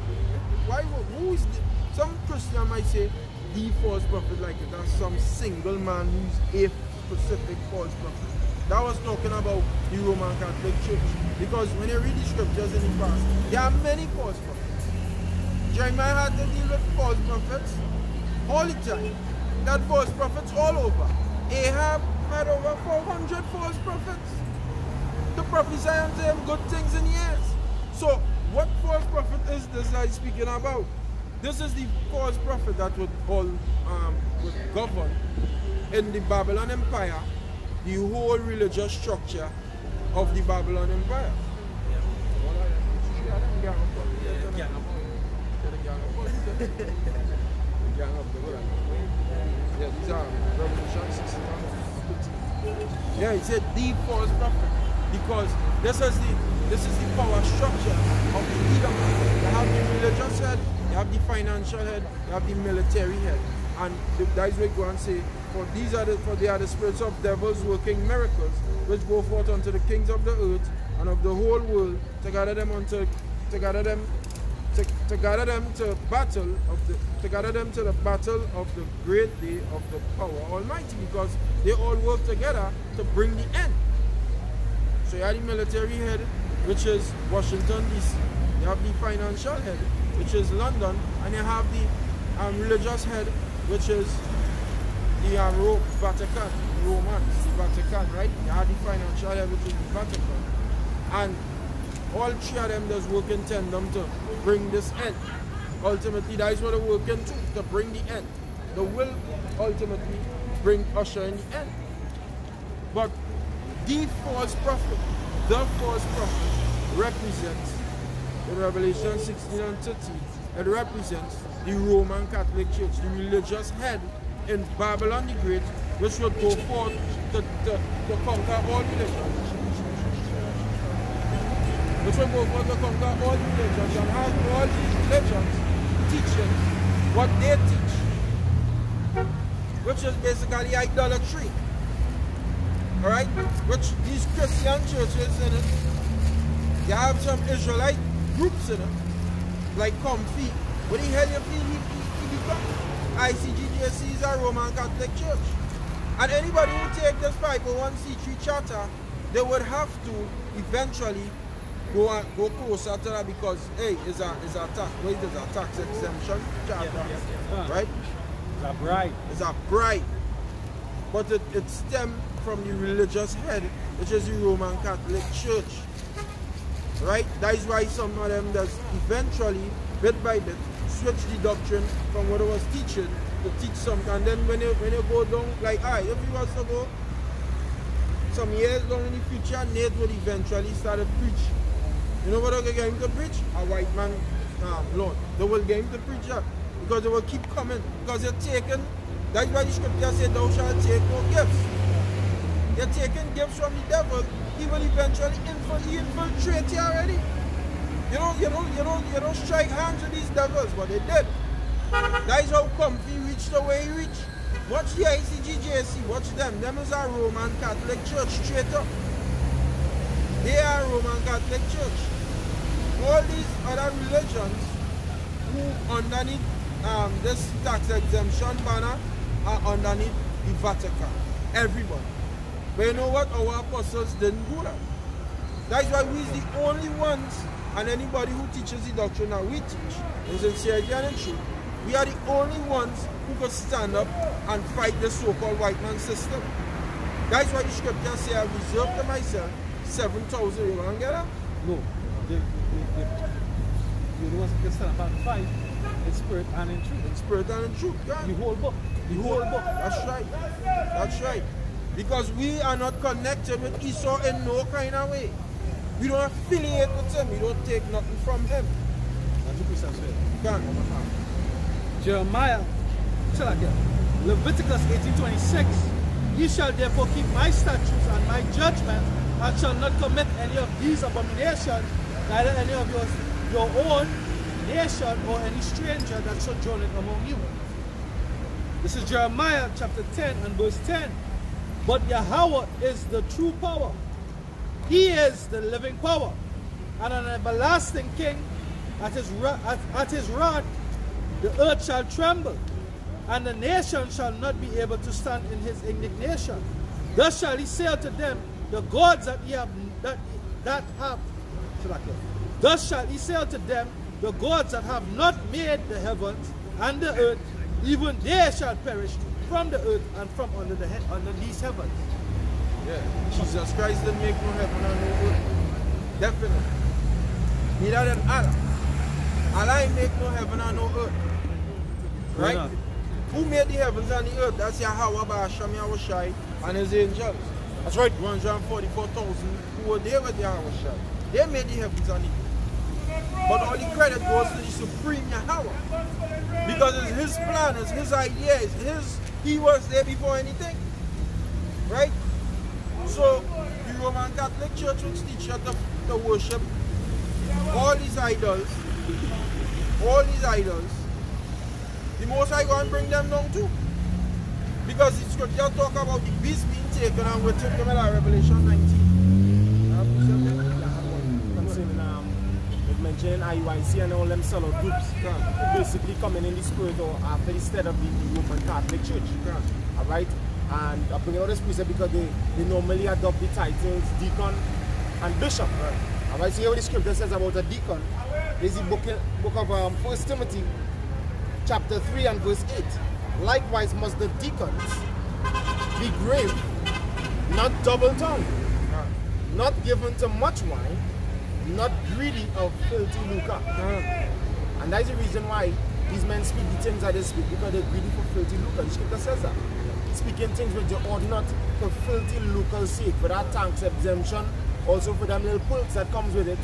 [SPEAKER 2] Why? Who is the, some Christian might say the false prophet, like it as some single man who's a specific false prophet. That was talking about the Roman Catholic Church. Because when you read the scriptures in the past, there are many false prophets. Jeremiah had to deal with false prophets all the time. That false prophets all over. Ahab had over 400 false prophets to prophesy unto him good things in years. So what false prophet is this that he's speaking about? This is the false prophet that would govern in the Babylon Empire the whole religious structure of the Babylon Empire. Yeah, he said the false prophet, because this is the power structure of the kingdom. You have the religious head, you have the financial head, you have the military head, and that is what go and say, for they are the spirits of devils working miracles, which go forth unto the kings of the earth and of the whole world to gather them to the battle of the great day of the power Almighty, because they all work together to bring the end. So you have the military head, which is Washington DC. You have the financial head, which is London, and you have the religious head, which is the Vatican, Romans, the Vatican, right? You have the financial head, which is the Vatican, and all 3 of them does work in tandem to bring this end. Ultimately, that is what they're working to bring the end. They will ultimately usher in the end. But the false prophet represents, in Revelation 16 and 13, it represents the Roman Catholic Church, the religious head in Babylon the Great, which would go forth to conquer all religions. Which will go forth to conquer all religions and have all these religions teaching what they teach, which is basically idolatry. Alright? Which these Christian churches in it, they have some Israelite groups in it, like Comfy. What the hell you feel he become? ICGJC is a Roman Catholic Church. And anybody who take this 501c3 charter, they would have to eventually go closer to that, because hey, it's a tax exemption charter, right?
[SPEAKER 1] It's a bribe.
[SPEAKER 2] It's a bribe. But it stems from the religious head, which is the Roman Catholic Church. Right? That is why some of them does eventually, bit by bit, switch the doctrine from what I was teaching to teach something. And then when you go down, like if you was to go some years down in the future, Nate would eventually start to preach. You know what they're going to get him to preach? A white man Lord. They will get him to preach that, because they will keep coming. Because they're taking, that's why the scripture said, thou shalt take no gifts. They're taking gifts from the devil. He will eventually infiltrate you already. You don't strike hands with these devils, but they did. That is how Comfy reached the way he reached. Watch the ICGJC, watch them. Them is a Roman Catholic Church, straight up. They are Roman Catholic Church. All these other religions who underneath this tax exemption banner are underneath the Vatican. Everybody. But you know what? Our apostles didn't do that. That's why we're the only ones, and anybody who teaches the doctrine that we teach in sincerity and in truth, We are the only ones who could stand up and fight the so-called white man system. That's why the scripture says, I reserve to myself 7,000. You want to get that?
[SPEAKER 1] No. You're the ones who can stand up and fight in spirit and in truth.
[SPEAKER 2] In spirit and in truth, yeah.
[SPEAKER 1] The whole book. The whole book.
[SPEAKER 2] That's right. That's right. Because we are not connected with Esau in no kind of way. We don't affiliate with him. We don't take nothing from him.
[SPEAKER 1] Jeremiah, Leviticus 18:26. Ye shall therefore keep my statutes and my judgments, and shall not commit any of these abominations, neither any of your own nation or any stranger that sojourneth among you. This is Jeremiah chapter 10 and verse 10. But Yahweh is the true power. He is the living power, and an everlasting king. At his rod the earth shall tremble, and the nation shall not be able to stand in his indignation. Thus shall he say unto them, the gods that ye have Thus shall he say unto them, the gods that have not made the heavens and the earth, even they shall perish from the earth and from under these heavens.
[SPEAKER 2] Yeah, Jesus Christ didn't make no heaven and no earth. Definitely. Neither than Allah. Allah ain't make no heaven and no earth. Right? Who made the heavens and the earth? That's Yahweh Ba'asham Yahushai and his angels. That's right, 144,000 who were there with Yahushai. They made the heavens and the earth. But all the credit goes to the supreme Yahweh. Because it's his plan, it's his idea, it's his, he was there before anything. Right? So the Roman Catholic Church which teach you to worship all these idols, the Most High God bring them down too. Because the scripture talk about the beast being taken and we took them in Revelation 19.
[SPEAKER 4] It mentioned IUIC and all them solo groups basically coming in the spirit or after instead of the Roman Catholic Church. Alright? And I bring out this precept because they normally adopt the titles deacon and bishop. Alright, so here what the scripture says about a deacon. There's the book of 1 Timothy chapter 3 and verse 8. Likewise must the deacons be grave, not double-tongued, not given to much wine, not greedy of filthy lucre. And that's the reason why these men speak the things that they speak, because they're greedy for filthy lucre. The scripture says that. Speaking things which they ought not for filthy lucre's sake, for that tax exemption, also for them little perks that comes with it,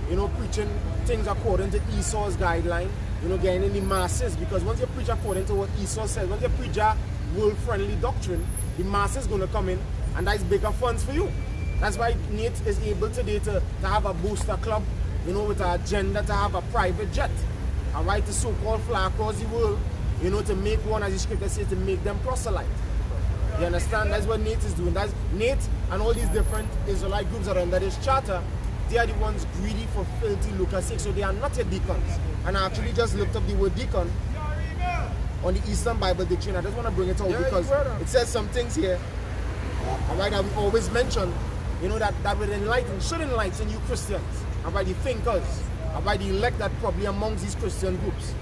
[SPEAKER 4] you know, preaching things according to Esau's guideline, you know, getting in the masses, because once you preach according to what Esau says, once you preach a world-friendly doctrine, the masses going to come in, and that's bigger funds for you. That's why Nate is able today to have a booster club, you know, with an agenda to have a private jet, all right, to so-called fly across the world, you know, to make one, as the scripture says, to make them proselyte. You understand? That's what Nate is doing. That's Nate and all these different Israelite groups that are under this charter. They are the ones greedy for filthy lucre's sake, so they are not yet deacons. And I actually just looked up the word deacon on the Eastern Bible Dictionary. I just want to bring it out because it says some things here, alright, that we always mention, you know, that would enlighten, should enlighten you Christians, alright, the thinkers, alright, the elect that probably amongst these Christian groups.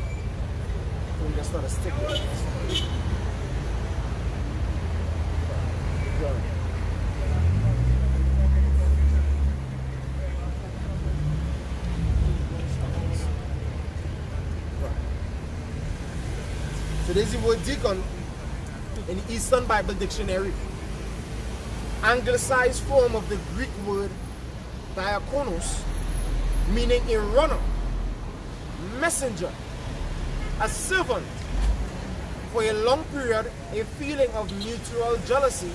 [SPEAKER 4] So we just start to stick with this. So there's the word deacon in the Eastern Bible Dictionary. Anglicized form of the Greek word diakonos, meaning a runner, messenger, a servant. For a long period, a feeling of mutual jealousy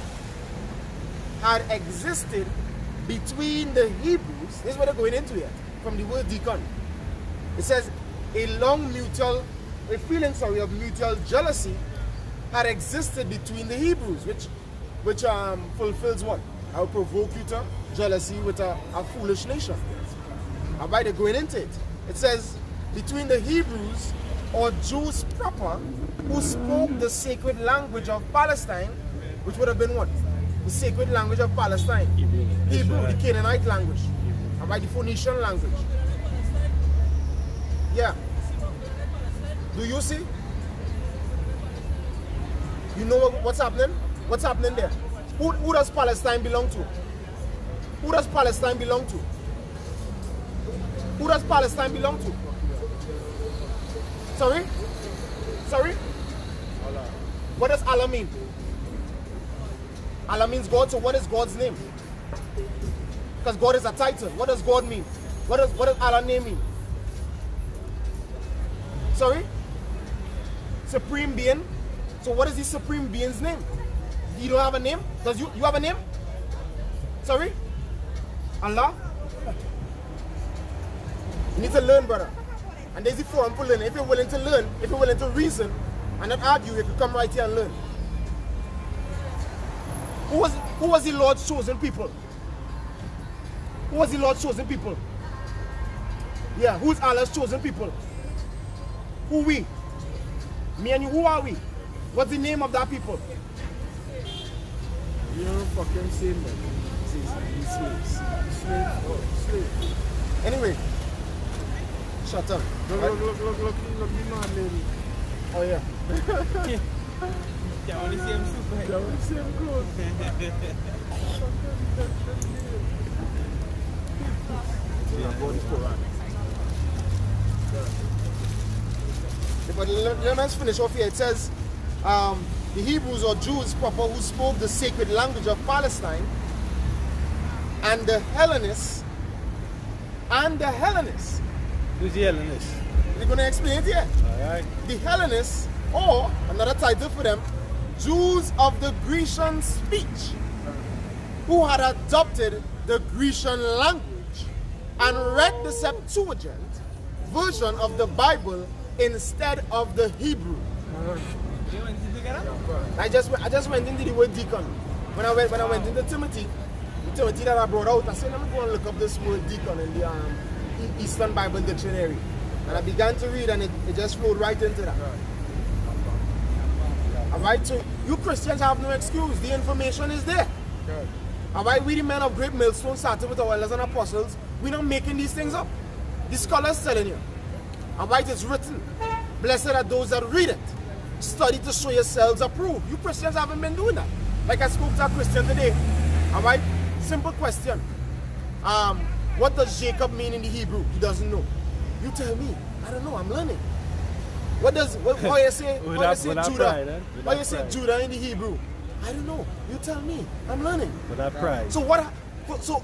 [SPEAKER 4] had existed between the Hebrews. This is what they're going into here, from the word deacon. It says a feeling of mutual jealousy had existed between the Hebrews, which fulfills what? I will provoke you to jealousy with a foolish nation. Alright, they're going into it. It says between the Hebrews or Jews proper who spoke the sacred language of Palestine, which would have been what? The sacred language of Palestine. Hebrew, the Canaanite language. Alright, the Phoenician language. Yeah. Do you see? You know what's happening? What's happening there? Who does Palestine belong to? Who does Palestine belong to? Who does Palestine belong to? Sorry? Sorry?
[SPEAKER 2] Allah.
[SPEAKER 4] What does Allah mean? Allah means God, so what is God's name? Because God is a title. What does God mean? What does Allah's name mean? Sorry? Supreme being. So what is the supreme being's name? You don't have a name? Does you have a name? Sorry? Allah? You need to learn, brother. And there's the forum for learning. If you're willing to learn, if you're willing to reason and not argue, you can come right here and learn. Who was the Lord's chosen people? Who was the Lord's chosen people? Yeah, who's Allah's chosen people? Who we? Me and you, who are we? What's the name of that people?
[SPEAKER 2] You don't fucking say man. Slaves. Slave.
[SPEAKER 4] Anyway, shut up.
[SPEAKER 2] Look, the man lady.
[SPEAKER 4] Oh yeah.
[SPEAKER 3] Yeah, I want to see him super.
[SPEAKER 2] That was the same clothes.
[SPEAKER 4] Yeah, God is Quran. But let's finish off here. It says the Hebrews or Jews proper who spoke the sacred language of Palestine and the Hellenists
[SPEAKER 1] Who's the Hellenists?
[SPEAKER 4] They're going to explain it here.
[SPEAKER 1] Alright.
[SPEAKER 4] The Hellenists, or another title for them, Jews of the Grecian speech, who had adopted the Grecian language and read the Septuagint version of the Bible instead of the Hebrew.
[SPEAKER 3] You went together?
[SPEAKER 4] I just went into the word deacon. When I went into Timothy, the Timothy that I brought out, I said, let me go and look up this word deacon in the Eastern Bible Dictionary. And I began to read, and it just flowed right into that. Alright, so you Christians have no excuse. The information is there. Alright, we the men of Great Millstone, started with our elders and apostles. We're not making these things up. The scholars telling you. Alright, it's written. Blessed are those that read it. Study to show yourselves approved. You Christians haven't been doing that. Like I spoke to a Christian today. Alright, simple question. What does Jacob mean in the Hebrew? He doesn't know. You tell me. I don't know. I'm learning. How you say Judah? How you say Judah in the Hebrew? I don't know. You tell me. I'm learning.
[SPEAKER 1] Without pride.
[SPEAKER 4] So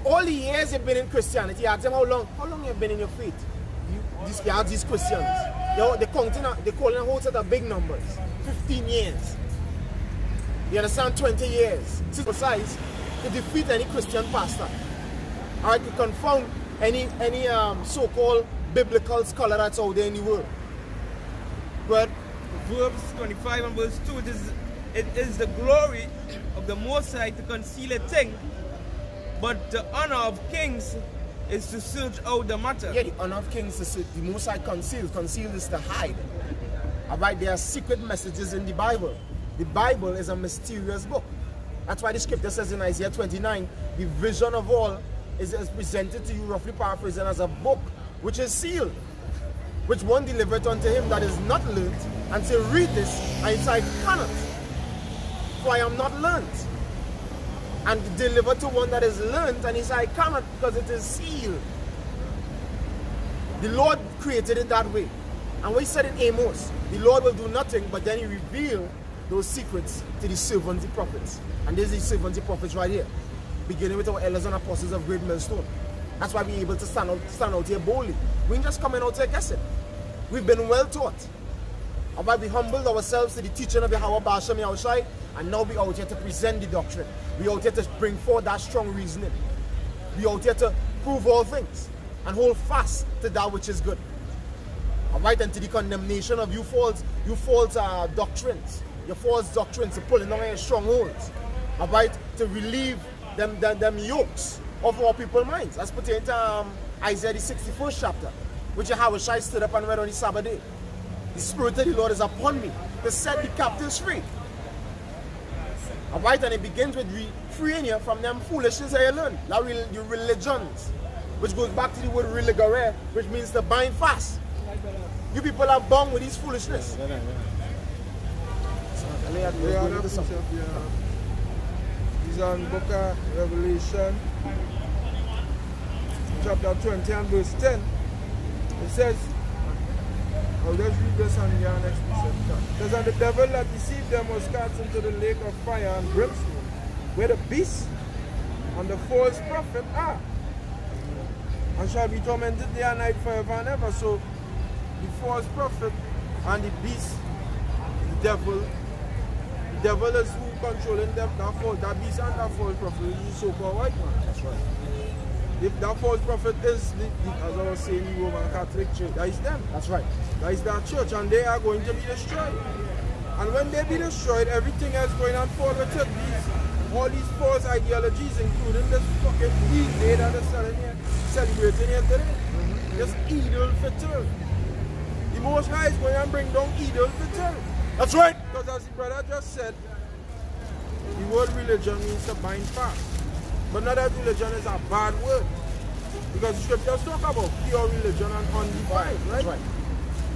[SPEAKER 4] all the years you've been in Christianity, ask them how long you've been in your faith. You ask these Christians. They're calling a whole set of big numbers. 15 years. You understand? 20 years. Besides, to defeat any Christian pastor. Alright, to confound any so-called biblical scholar that's out there in the world. But
[SPEAKER 3] Verbs 25 and verse 2, it is the glory of the Most High to conceal a thing, but the honor of kings is to search out the matter.
[SPEAKER 4] Yeah, the honor of kings is the Most High conceals. Conceal is to hide. Alright, there are secret messages in the Bible. The Bible is a mysterious book. That's why the scripture says in Isaiah 29, the vision of all is presented to you, roughly paraphrasing, as a book which is sealed, which one delivered unto him that is not learned, and say, read this, and he said, I cannot, for I am not learned. And delivered to one that is learned, and he said, I cannot, because it is sealed. The Lord created it that way. And what he said in Amos, the Lord will do nothing, but then he revealed those secrets to the servants, the prophets. And there's the servants, the prophets right here, beginning with our elders and apostles of Great Millstone. That's why we're able to stand out here boldly. We ain't just coming out here guessing. We've been well taught. And why we humbled ourselves to the teaching of Yahweh Basham Yahushai, and now we're out here to present the doctrine. We're out here to bring forth that strong reasoning. We're out here to prove all things and hold fast to that which is good. Alright, and to the condemnation of you false doctrines. Your false doctrines are pulling down your strongholds. Alright, to relieve them yokes of our people's minds. That's pertaining to Isaiah the 61st chapter, which Yahushai stood up and read on the Sabbath day. The Spirit of the Lord is upon me to set the captives free. Alright, and it begins with freeing you from them foolishness that you learn. The religions, which goes back to the word religare, which means to bind fast. You people are bound with this foolishness. lay out
[SPEAKER 2] Yeah,
[SPEAKER 4] going into something.
[SPEAKER 2] He's on book of Revelation, chapter 20 and verse 10. It says, I'll just read this and your next precept. It says, and the devil that deceived them was cast into the lake of fire and brimstone, where the beast and the false prophet are, and shall be tormented day and night forever and ever. So the false prophet and the beast, the devil is who controlling them, that beast and that false prophet is the so-called white man.
[SPEAKER 4] That's right.
[SPEAKER 2] If that false prophet is, as I was saying, the Roman Catholic Church, that is them.
[SPEAKER 4] That's right.
[SPEAKER 2] That is their church, and they are going to be destroyed. And when they be destroyed, everything else going on forward with it. All these false ideologies, including this fucking Eid day that they're celebrating here today. This Eid al-Fitr. The Most High is going to bring down Eid al-Fitr.
[SPEAKER 4] That's right.
[SPEAKER 2] Because as the brother just said, the word religion means to bind fast. But not that religion is a bad word. Because the scriptures talk about pure religion and undefiled, right?
[SPEAKER 4] That's right.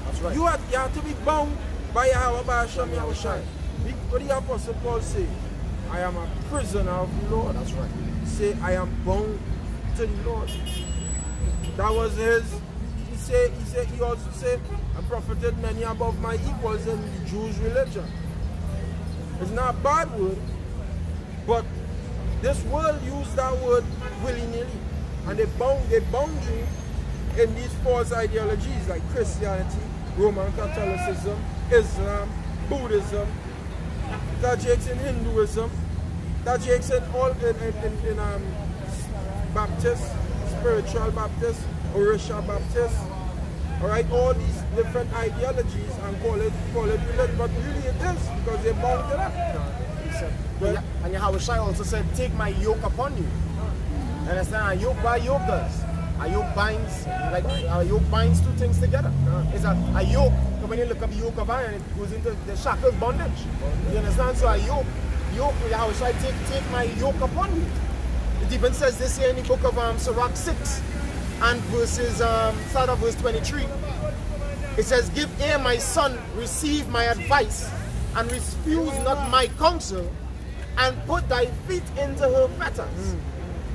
[SPEAKER 4] That's right.
[SPEAKER 2] You have to be bound by Yahweh, by Hashem, Yahushai. What did the Apostle Paul say? I am a prisoner of the Lord.
[SPEAKER 4] That's right.
[SPEAKER 2] Say, I am bound to the Lord. That was his. He also said, I profited many above my equals in the Jews' religion. It's not a bad word, but this world used that word willy-nilly. And they bound you in these false ideologies like Christianity, Roman Catholicism, Islam, Buddhism, that jakes in Hinduism, that jakes in all in Baptist, spiritual Baptist, Orisha Baptist. Alright, all these different ideologies and call it religion, but really it is because they're bound to that.
[SPEAKER 4] And Yahushua also said, take my yoke upon you. Understand? A yoke by yoke does. A yoke binds two things together. It's a yoke. When you look up the yoke of iron, it goes into the shackles bondage. You understand? So a yoke, Yahushua take my yoke upon you. It even says this here in the book of Sirach 6 and start of verse 23. It says, give ear, my son, receive my advice, and refuse not my counsel, and put thy feet into her fetters,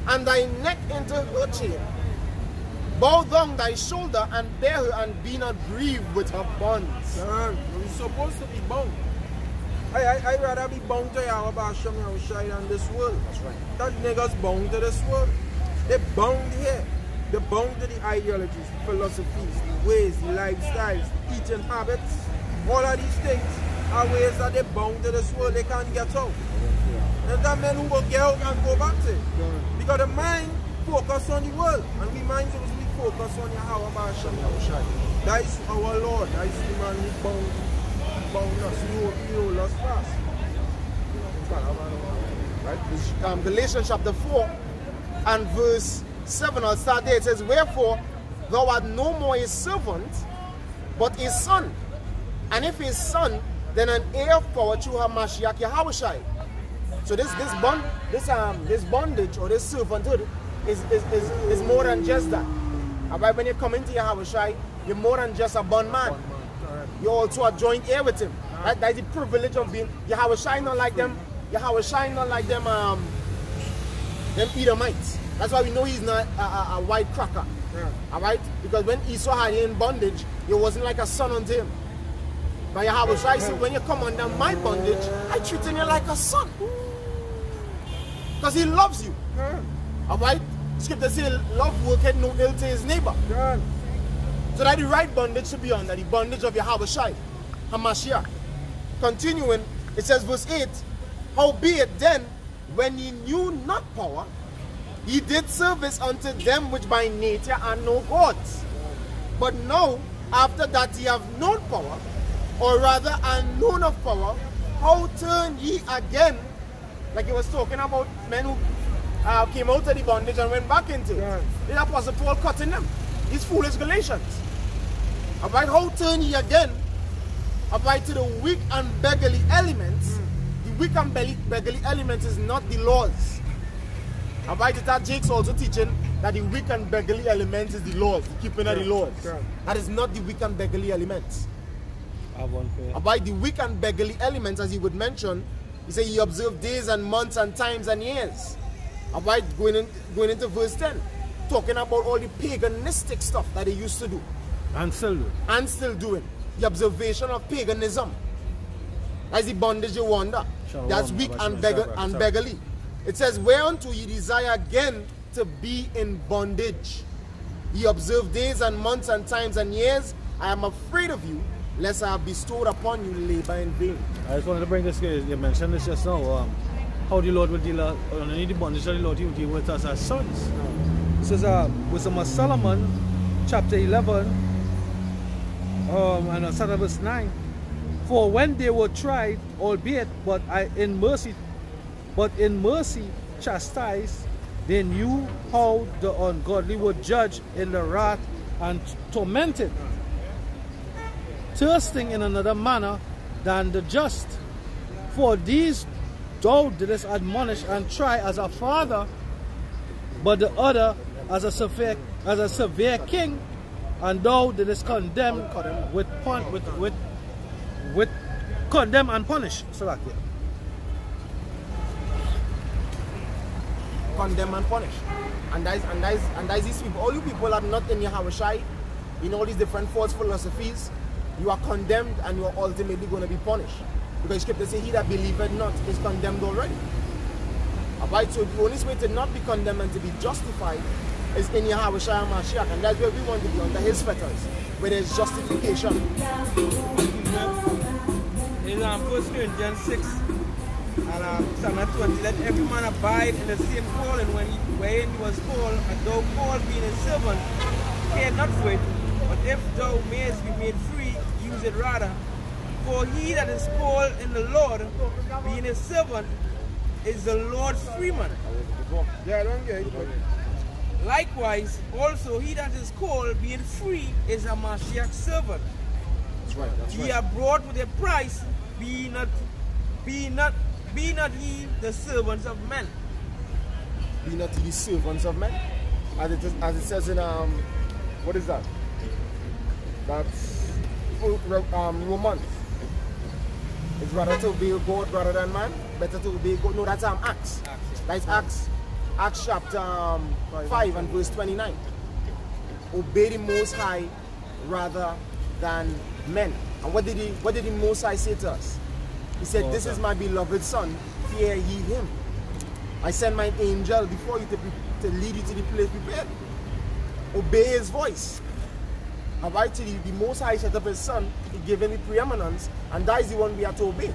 [SPEAKER 4] and thy neck into her chain. Bow down thy shoulder and bear her, and be not grieved with her bonds.
[SPEAKER 2] You're supposed to be bound. I'd rather be bound to Yahweh Hashem Yahushai than this world.
[SPEAKER 4] That's right.
[SPEAKER 2] That niggas bound to this world. They're bound here. They're bound to the ideologies, philosophies, the ways, the lifestyles, eating habits. All of these things are ways that they're bound to this world. They can't get out. There's that men who will get out and go back to it. Because the mind focus on the world, and we mind supposed to be focused on Yahweh Hashem Yahushai. That is our Lord. That is the man who bound us. He hold us fast.
[SPEAKER 4] Right? Galatians chapter 4 and verse 7, I'll start there. It says, wherefore thou art no more a servant, but a son. And if a son, then an heir of power through Hamashiach Yahushai. So this bondage or this servanthood is more than just that. Alright, when you come into Yahushai, you're more than just a bondman. You're also a joint heir with him. Right? That's the privilege of being Yahushai, not like them. Yahushai, not like them Edomites. That's why we know he's not a white cracker. Alright? Because when Esau had him in bondage, he wasn't like a son unto him. But Yahushua said, when you come under my bondage, I treat you like a son. Because he loves you. Alright? Scripture says, love worketh no ill to his neighbor. So that the right bondage should be under the bondage of Yahushua, Hamashiach. Continuing, it says verse 8, howbeit then, when ye knew not power, ye did service unto them which by nature are no gods. But now, after that ye have known power, or rather are known of power, how turn ye again, like he was talking about men who came out of the bondage and went back into it. The Apostle Paul cutting them, these foolish Galatians. Alright, how turn ye again, alright, to the weak and beggarly elements. The weak and beggarly elements is not the laws. Alright, that Jake's also teaching that the weak and beggarly elements is the laws, the keeping of the laws. That is not the weak and beggarly elements.
[SPEAKER 1] Have one prayer.
[SPEAKER 4] About the weak and beggarly elements, as he would mention, he said he observed days and months and times and years. About going into verse 10, talking about all the paganistic stuff that they used to do.
[SPEAKER 1] And still do.
[SPEAKER 4] And still doing. The observation of paganism. That's the bondage you wonder. That's weak and beggarly. It says, whereunto ye desire again to be in bondage. Ye observe days and months and times and years. I am afraid of you, lest I have bestowed upon you labor in vain.
[SPEAKER 1] I just wanted to bring this, you mentioned this just now, how the Lord will deal with the bondage of the Lord, he will deal with us as sons. It says, Wisdom of Solomon, chapter 11, and start at verse 9. For when they were tried, albeit, but in mercy chastised, they knew how the ungodly were judged in the wrath and tormented, thirsting in another manner than the just. For these thou didst admonish and try as a father, but the other as a severe king, and thou didst condemn with condemn and punish.
[SPEAKER 4] Condemn and punish. And that's these people. All you people are not in Yahushai, in all these different false philosophies. You are condemned and you are ultimately going to be punished. Because Scripture says, he that believeth not is condemned already. Alright, so the only way to not be condemned and to be justified is in Yahushai and Mashiach. And that's where we want to be, under his fetters, where there's justification.
[SPEAKER 3] In 1 Corinthians 6 and Psalm 20, let every man abide in the same calling wherein he was called, and thou Paul being a servant, care not for it, but if thou mayest be made free, use it rather. For he that is called in the Lord, being a servant, is the Lord's freeman.
[SPEAKER 2] Yeah, I don't get it.
[SPEAKER 3] Likewise, also he that is called, being free, is a Mashiach servant.
[SPEAKER 4] That's right.
[SPEAKER 3] Ye are bought with a price, be not ye the servants of men.
[SPEAKER 4] Be not ye servants of men. As it says in what is that? That's Romans. It's rather to obey God rather than man. Better to obey God. No, that's Acts. That's Acts chapter 5 and verse 29. Obey the Most High rather than men. And what did the Most High say to us? He said, this is my beloved son, fear ye him. I send my angel before you to lead you to the place prepared. Obey his voice. And right to the Most High set up his son, he gave him the preeminence, and that is the one we have to obey.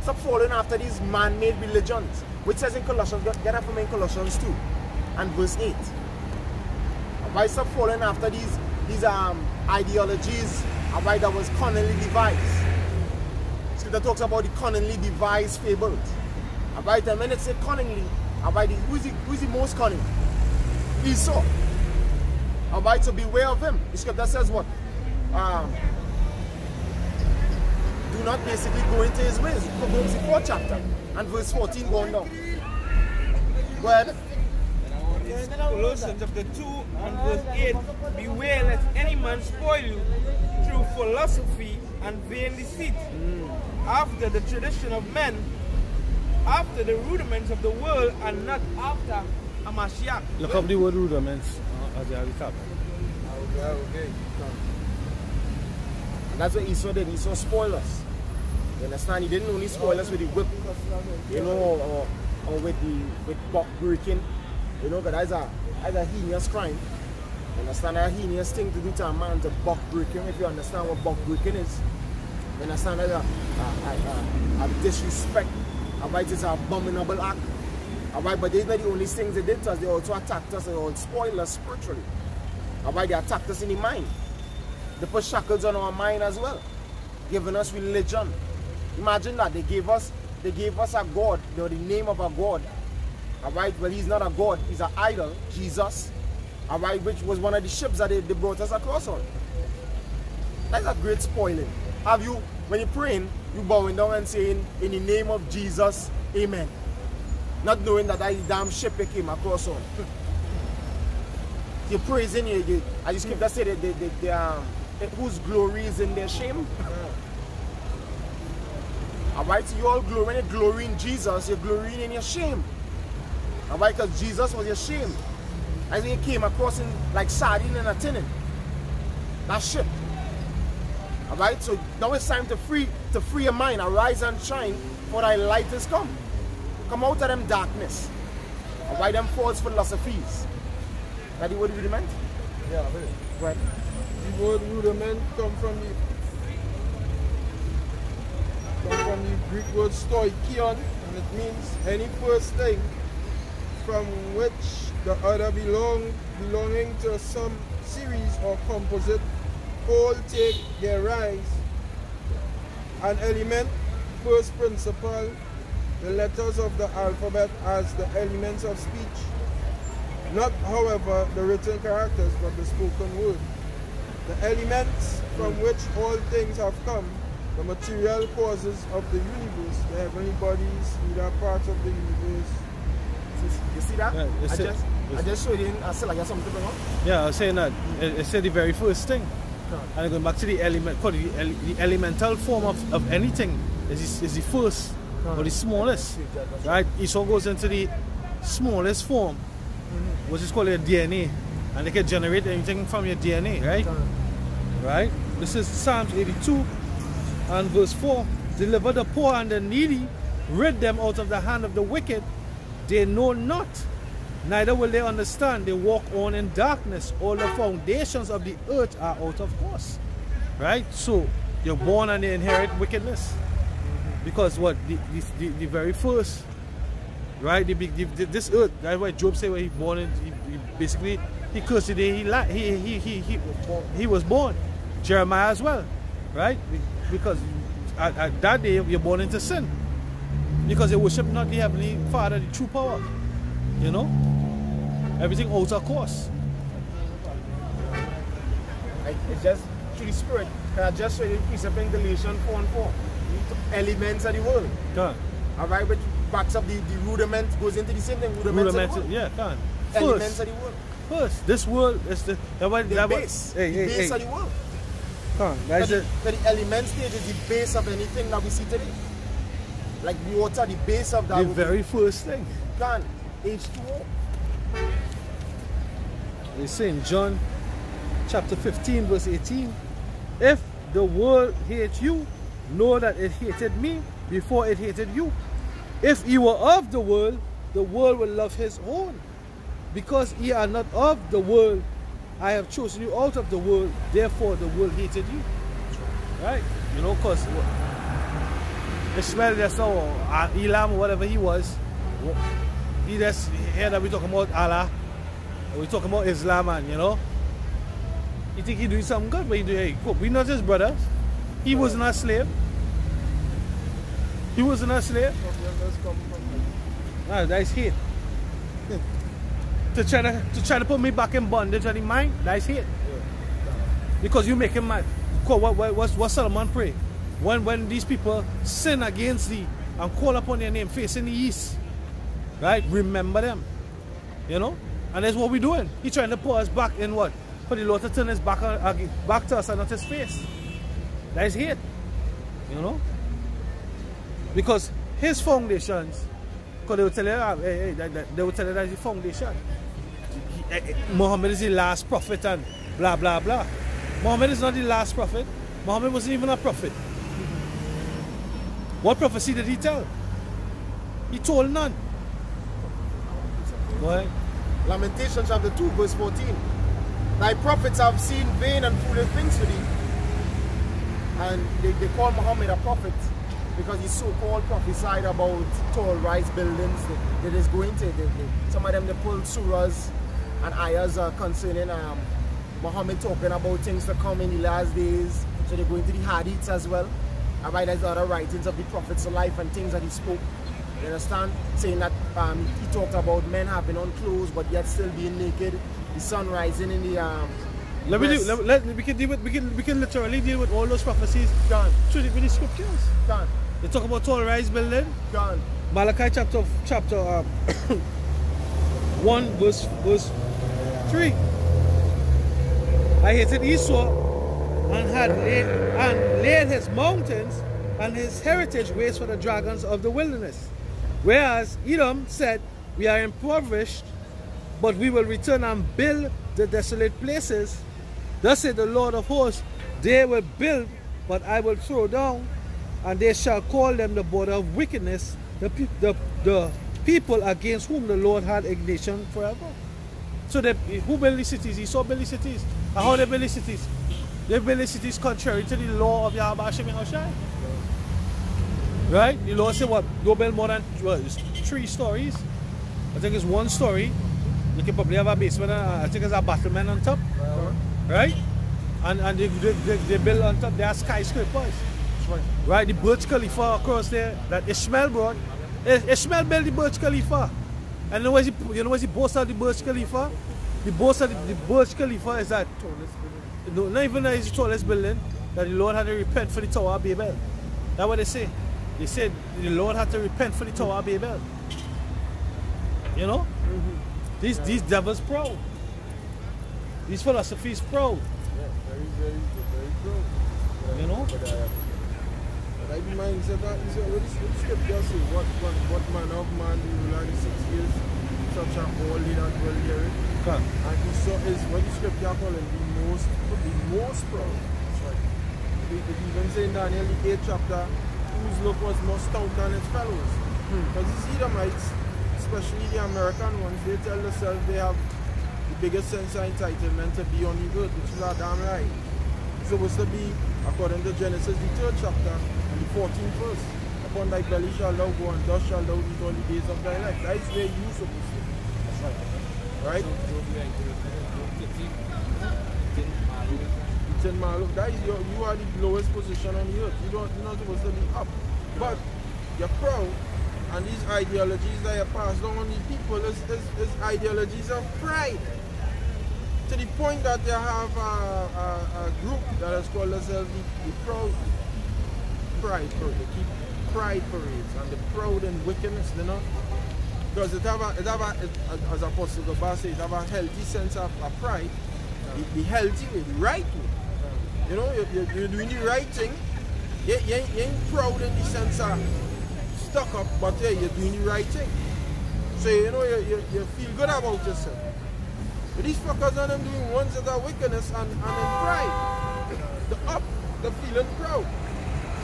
[SPEAKER 4] Stop following after these man-made religions, which says in Colossians, get that from in Colossians 2 and verse 8. Right, stop following after these ideologies, right, that was cunningly devised. Scripture talks about the cunningly devised fables. Right, and when it says cunningly, right, who's the most cunning? Esau. Alright, so beware of him. The scripture says what? Do not basically go into his ways. Go to the 4th chapter and verse 14 going down. Go ahead.
[SPEAKER 3] Colossians chapter 2 and verse 8. Beware lest any man spoil you through philosophy and vain deceit, after the tradition of men, after the rudiments of the world, and not after a Mashiach.
[SPEAKER 1] Look up the word rudiments.
[SPEAKER 2] Okay.
[SPEAKER 4] And that's what Esau did. Esau spoiled us. You understand? He didn't only spoil us with the whip, you know, or with buck breaking. You know, because that's a heinous crime. You understand? That's a heinous thing to do to a man, to buck breaking. If you understand what buck breaking is, you understand that's a disrespect. Alright, it's an abominable act. Alright, but these are not the only things they did to us. They also attacked us. They also spoiled us spiritually. Alright, they attacked us in the mind. They put shackles on our mind as well, giving us religion. Imagine that. They gave us a God, the name of a God. Alright, well, he's not a God, he's an idol, Jesus. Alright, which was one of the ships that they brought us across on. That's a great spoiling. Have you, when you're praying, you bowing down and saying, in the name of Jesus, amen. Not knowing that that damn ship you came across on. You're praising, as you scripture said, whose glory is in their shame. Alright, so you all glory. When you glory in Jesus, you're glorying in your shame. Alright, because Jesus was your shame. As he came across in like sardine and a tinning. That ship. Alright, so now it's time to free your mind. Arise and shine, for thy light is come. Come out of them darkness. Alright, them false philosophies. That the word rudiment?
[SPEAKER 2] Yeah,
[SPEAKER 4] right.
[SPEAKER 2] The word rudiment come from the Greek word stoichion, and it means any first thing from which the other belonging to some series or composite all take their rise. An element, first principle, the letters of the alphabet as the elements of speech. Not, however, the written characters, but the spoken word. The elements from which all things have come, the material causes of the universe, the heavenly bodies, either parts of the universe.
[SPEAKER 4] You see that?
[SPEAKER 1] Yeah,
[SPEAKER 4] I just showed you, I said like I got something to bring up.
[SPEAKER 1] Yeah, I was saying that. It said the very first thing. And going back to the element, the elemental form of anything is the first or the smallest. Right? Esau goes into the smallest form, which is called your DNA. And they can generate anything from your DNA, right? Right? This is Psalms 82 and verse 4. Deliver the poor and the needy, rid them out of the hand of the wicked. They know not, neither will they understand. They walk on in darkness. All the foundations of the earth are out of course. Right? So you're born and you inherit wickedness. Because what? The very first, right? This earth, that's why Job said when he born in, he basically he cursed the day he was born. Jeremiah as well. Right? Because at that day you're born into sin. Because they worship not the Heavenly Father, the true power. You know? Everything out of course.
[SPEAKER 4] It's just through the Spirit. I just read in precept in Galatians 4 and 4. Elements of the world.
[SPEAKER 1] Can.
[SPEAKER 4] Alright, which backs up the rudiment, goes into the same thing. Rudiments of the world.
[SPEAKER 1] Yeah, can.
[SPEAKER 4] Elements of the world.
[SPEAKER 1] First, this world is the
[SPEAKER 4] base. The base of the world.
[SPEAKER 1] Can. That's it.
[SPEAKER 4] The element stage is the base of anything that we see today. Like water, the base of that.
[SPEAKER 1] The very first thing.
[SPEAKER 4] Can. H2O.
[SPEAKER 1] They say in John chapter 15 verse 18, if the world hates you, know that it hated me before it hated you. If you were of the world will love his own. Because ye are not of the world, I have chosen you out of the world, therefore the world hated you. Right? You know, because Ishmael just now, Elam or whatever he was, he just heard that we talking about Allah, we talking about Islam, and you know, you think he doing something good, but he do, hey, we not his brothers. He wasn't a slave. He wasn't a slave. Nah, that's hate. to try to put me back in bondage of the mind, that's hate. Because you make him mad. What Solomon pray? When these people sin against thee and call upon their name facing the east, right? Remember them. You know? And that's what we're doing. He's trying to put us back in what? For the Lord to turn his back to us and not his face. That is hate. You know? Because his foundations, because they will tell you, they will tell you that's the foundation. Muhammad is the last prophet and blah blah blah. Muhammad is not the last prophet. Muhammad wasn't even a prophet. What prophecy did he tell? He told none. Go ahead.
[SPEAKER 4] Lamentations chapter 2 verse 14. Thy prophets have seen vain and foolish things to thee. And they call Muhammad a prophet because he so-called prophesied about tall rise buildings that is going to, some of them they pulled surahs and ayahs concerning Muhammad talking about things to come in the last days. So they're going to the hadiths as well. Alright, there's other writings of the prophet's life and things that he spoke. You understand? Saying that he talked about men having on clothes but yet still being naked. The sun rising in the
[SPEAKER 1] we can literally deal with all those prophecies through the scriptures. They talk about tall rise building. Malachi chapter 1 verse 3. I hated Esau and laid his mountains and his heritage waits for the dragons of the wilderness. Whereas Edom said, we are impoverished, but we will return and build the desolate places. Thus said the Lord of hosts, they will build, but I will throw down, and they shall call them the border of wickedness, the people against whom the Lord had indignation forever. So who built these cities? Esau built these cities. And how they build these cities? They build these cities contrary to the law of Yahweh Hashem Yahushai. Right? The law said what? Don't build more than 3 stories. I think it's 1 story. You can probably have a basement and I think it's a battlement on top. Right? And they build on top, they are skyscrapers. Right? The Burj Khalifa across there that Ishmael brought. Ishmael built the Burj Khalifa. And you know what's the boast of the Burj Khalifa? The boast of the Burj Khalifa is that, no, not even that it's the tallest building, that the Lord had to repent for the Tower of Babel. That's what they say. They said the Lord had to repent for the Tower of Babel. You know? These devils proud. These philosophies proud.
[SPEAKER 2] Yeah, very proud.
[SPEAKER 1] You know?
[SPEAKER 2] But I be mindset that is what the scripture say, what manner of man will rule 6 years, such a holy and well hearing.
[SPEAKER 1] Okay.
[SPEAKER 2] And he saw is what the scripture call him the most proud. That's right. It even say in Daniel the 8th chapter, whose look was more stout than its fellows. Because these Edomites, especially the American ones, they tell themselves they have the biggest sense of entitlement to be on the earth, which is a damn right. It's supposed to be, according to Genesis, the 3rd chapter and the 14th verse. Upon thy belly shall thou go, and thus shall thou eat all the days of thy life. That is where you supposed to be. That's right. Right? That is you are the lowest position on the earth. You're not supposed to be up. But you're proud, and these ideologies that you pass down on the people is ideologies of pride. To the point that they have a group that is called themselves the Proud Pride Parade. They keep pride parades and the proud and wickedness, you know. Because it have as Apostle Gabba says, it have a healthy sense of pride, the healthy way, the right way. You know, you're doing the right thing. You ain't proud in the sense of stuck up, but yeah, you're doing the right thing. So you know you feel good about yourself. But these fuckers are them doing ones that are wickedness and in pride. The feeling proud.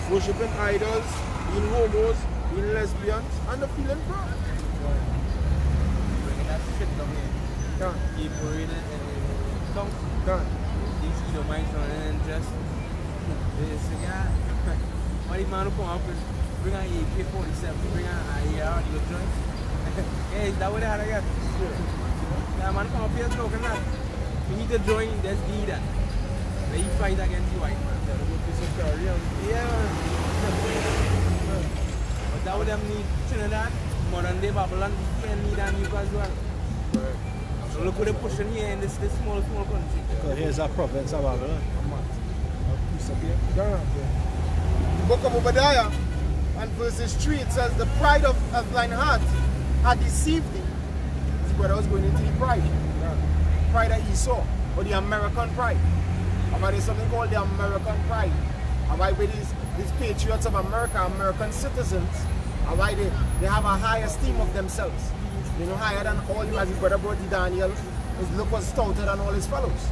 [SPEAKER 2] Worshipping idols, being homos, being lesbians, and the feeling proud.
[SPEAKER 3] That shit down here.
[SPEAKER 2] Can't.
[SPEAKER 3] Keep reading and don't.
[SPEAKER 2] Can't.
[SPEAKER 3] These Edomites running and just this guy. When the man who come up and bring an AK-47, bring an AR, you join. Yeah, is that what they had again? The man come up here talking that. You need to join, let's do that. Then you fight against the white man. Yeah. But that would them need Trinidad, modern day Babylon, and need and you as well.
[SPEAKER 2] Right.
[SPEAKER 3] So look what they're pushing here in this small country.
[SPEAKER 1] So here's our province of Babylon.
[SPEAKER 4] The book of Obadiah and verses 3, it says, the pride of thine heart had deceived thee. This brother was going into the pride. Pride of Esau, or the American pride. About there's something called the American pride. Alright, with these patriots of America, American citizens, alright, they have a high esteem of themselves. You know, higher than all you, as his brother brought Daniel, his look was stouter than all his fellows.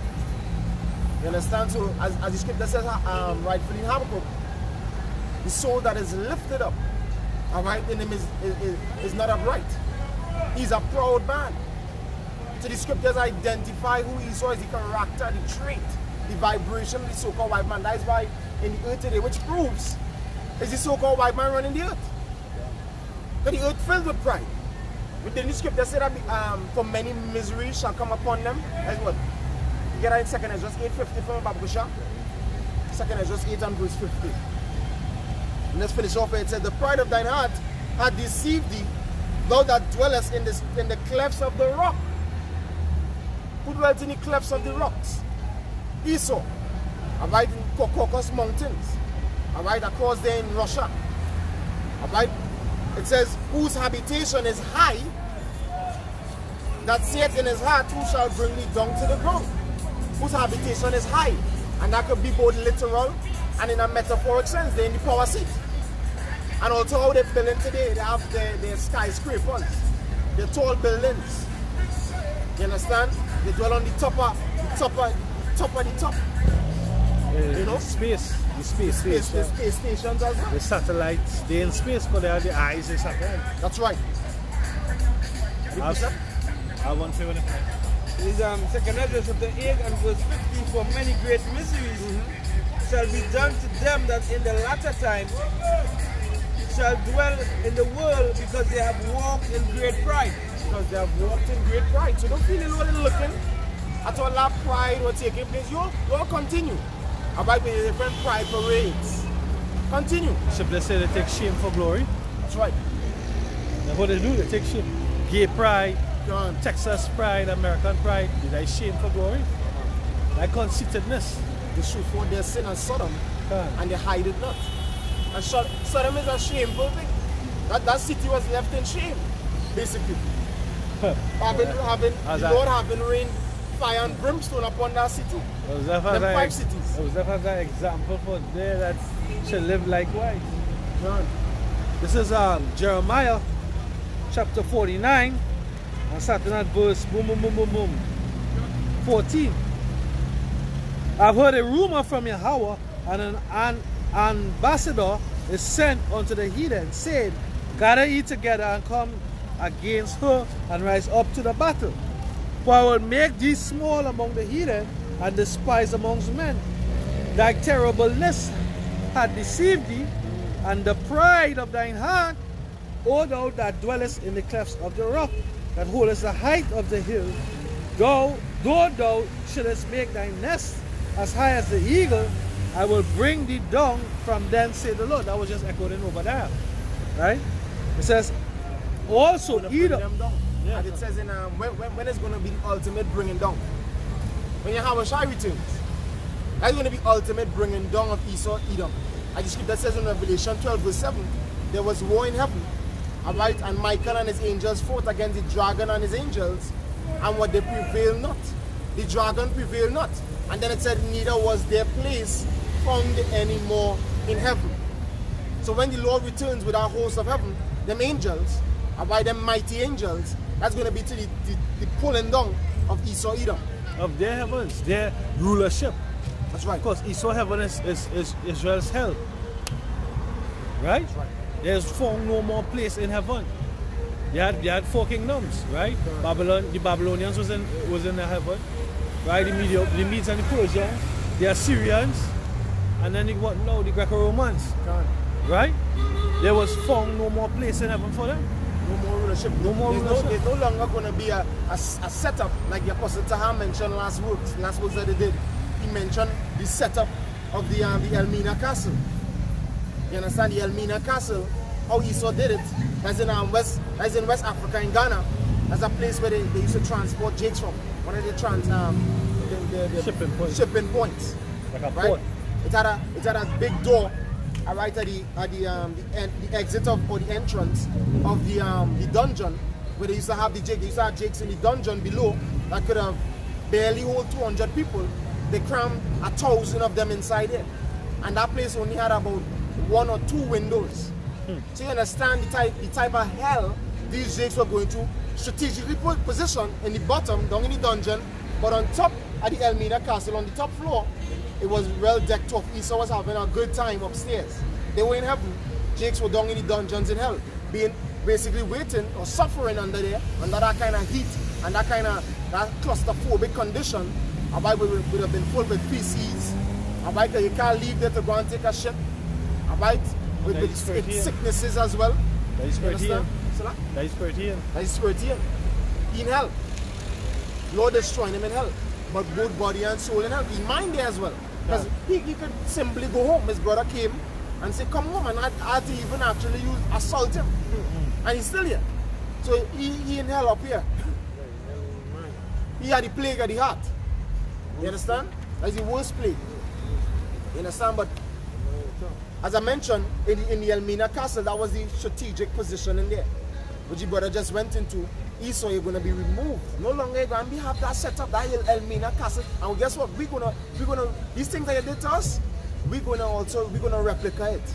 [SPEAKER 4] You understand? So, as the scripture says, rightfully in Habakkuk, the soul that is lifted up, alright, in him is not upright. He's a proud man. So the scriptures identify who Esau is, the character, the trait, the vibration of the so-called white man. That is why in the earth today, which proves is the so-called white man running the earth. Because the earth filled with pride. Within the scripture said that for many miseries shall come upon them. That's what? You get that in 2nd Ezra 8:50 from Babusha. 2nd Ezra 8 and verse 50. And let's finish off where it said, the pride of thine heart hath deceived thee, thou that dwellest in the clefts of the rock. Who dwelt in the clefts of the rocks? Esau. Alright, in Caucasus Mountains. Alright, across there in Russia. Alright, it says, whose habitation is high, that saith in his heart, who shall bring thee down to the ground? Whose habitation is high. And that could be both literal and in a metaphoric sense. They're in the power seat. And also how they're building today, they have their skyscrapers, their tall buildings. You understand? They dwell on the top of the top. You know?
[SPEAKER 1] Space. The space
[SPEAKER 4] stations as well.
[SPEAKER 1] The satellites, they're in space because they have the eyes in satellite.
[SPEAKER 4] That's right.
[SPEAKER 1] I want to say one
[SPEAKER 3] Is 2nd Ezra chapter 8 and verse 15, for many great miseries shall be done to them that in the latter time shall dwell in the world, because they have walked in great pride.
[SPEAKER 4] Because they have walked in great pride. So don't feel alone looking at all that pride or taking place. You'll continue. About the different pride parades. Continue.
[SPEAKER 1] Simply say they take shame for glory.
[SPEAKER 4] That's right.
[SPEAKER 1] That's what they do, they take shame. Gay pride, Texas pride, American pride, they shame for glory. Like conceitedness.
[SPEAKER 4] They show forth their sin as Sodom, and they hide it not. And Sodom is a shameful thing. That city was left in shame, basically. The Lord having rained fire and brimstone upon that city. Them 5 cities.
[SPEAKER 1] Was that an example for there that should live likewise? This is Jeremiah chapter 49, and starting at verse 14. I've heard a rumor from Yahweh, and an ambassador is sent unto the heathen, saying, gather ye together and come against her and rise up to the battle. For I will make thee small among the heathen and despised amongst men. Thy terribleness hath deceived thee, and the pride of thine heart, O thou that dwellest in the clefts of the rock, that holdest the height of the hill, though thou shouldest make thy nest as high as the eagle, I will bring thee down from thence, saith the Lord. That was just echoing over there. Right? It says, also Edom.
[SPEAKER 4] Yeah. And it says in when it's going to be the ultimate bringing down. When Yahweh returns, that's going to be ultimate bringing down of Esau, Edom. Like the scripture says in Revelation 12 verse 7, there was war in heaven. Alright, and Michael and his angels fought against the dragon and his angels, and what they prevailed not. The dragon prevailed not. And then it said, neither was their place found any more in heaven. So when the Lord returns with our host of heaven, them angels, alright, them mighty angels, that's going to be to the pulling down of Esau, Edom.
[SPEAKER 1] Of their heavens, their rulership.
[SPEAKER 4] That's right.
[SPEAKER 1] Because Esau heaven is Israel's hell. Right?
[SPEAKER 4] That's right.
[SPEAKER 1] There's found no more place in heaven. They had 4 kingdoms, right? Babylon, the Babylonians was in the heaven, right? The Medes and the Persians, the Assyrians, and then the Greco-Romans, right? There was found no more place in heaven for them.
[SPEAKER 4] No more rulership. There's no longer going to be a setup like the Apostle Taha mentioned last works that they did. He mentioned the setup of the Elmina Castle. You understand? The Elmina Castle, how Esau did it, as in West Africa in Ghana, as a place where they used to transport jakes from. One of the shipping points.
[SPEAKER 1] Like a
[SPEAKER 4] right?
[SPEAKER 1] port.
[SPEAKER 4] It had a big door right at the exit of, or the entrance of the dungeon, where they used to have the jakes. They used to have jakes in the dungeon below that could have barely hold 200 people. They crammed 1,000 of them inside it, and that place only had about 1 or 2 windows. So you understand the type of hell these jakes were going to. Strategically positioned in the bottom, down in the dungeon, but on top at the Elmina Castle, on the top floor, it was well decked up. Esau was having a good time upstairs. They were in heaven. Jakes were down in the dungeons in hell, being basically waiting or suffering under that kind of heat and that claustrophobic condition. A Bible would have been full with feces. A Bible, you can't leave there to go and take a shit. A Bible with sicknesses as well.
[SPEAKER 1] That is Squirtian.
[SPEAKER 4] That is Squirtian. In hell. Lord destroying him in hell. But both body and soul in hell. In mind there as well. Because he could simply go home. His brother came and said, come home, and I had to even actually assault him. And he's still here. So he in hell up here. He had the plague of the heart. You understand? That's the worst plague. You understand? But as I mentioned, in the Elmina Castle, that was the strategic position in there, which your brother just went into. Esau, you're going to be removed. No longer you're going to have that setup, that Elmina Castle. And guess what? We're gonna these things that you did to us, we're gonna replicate it.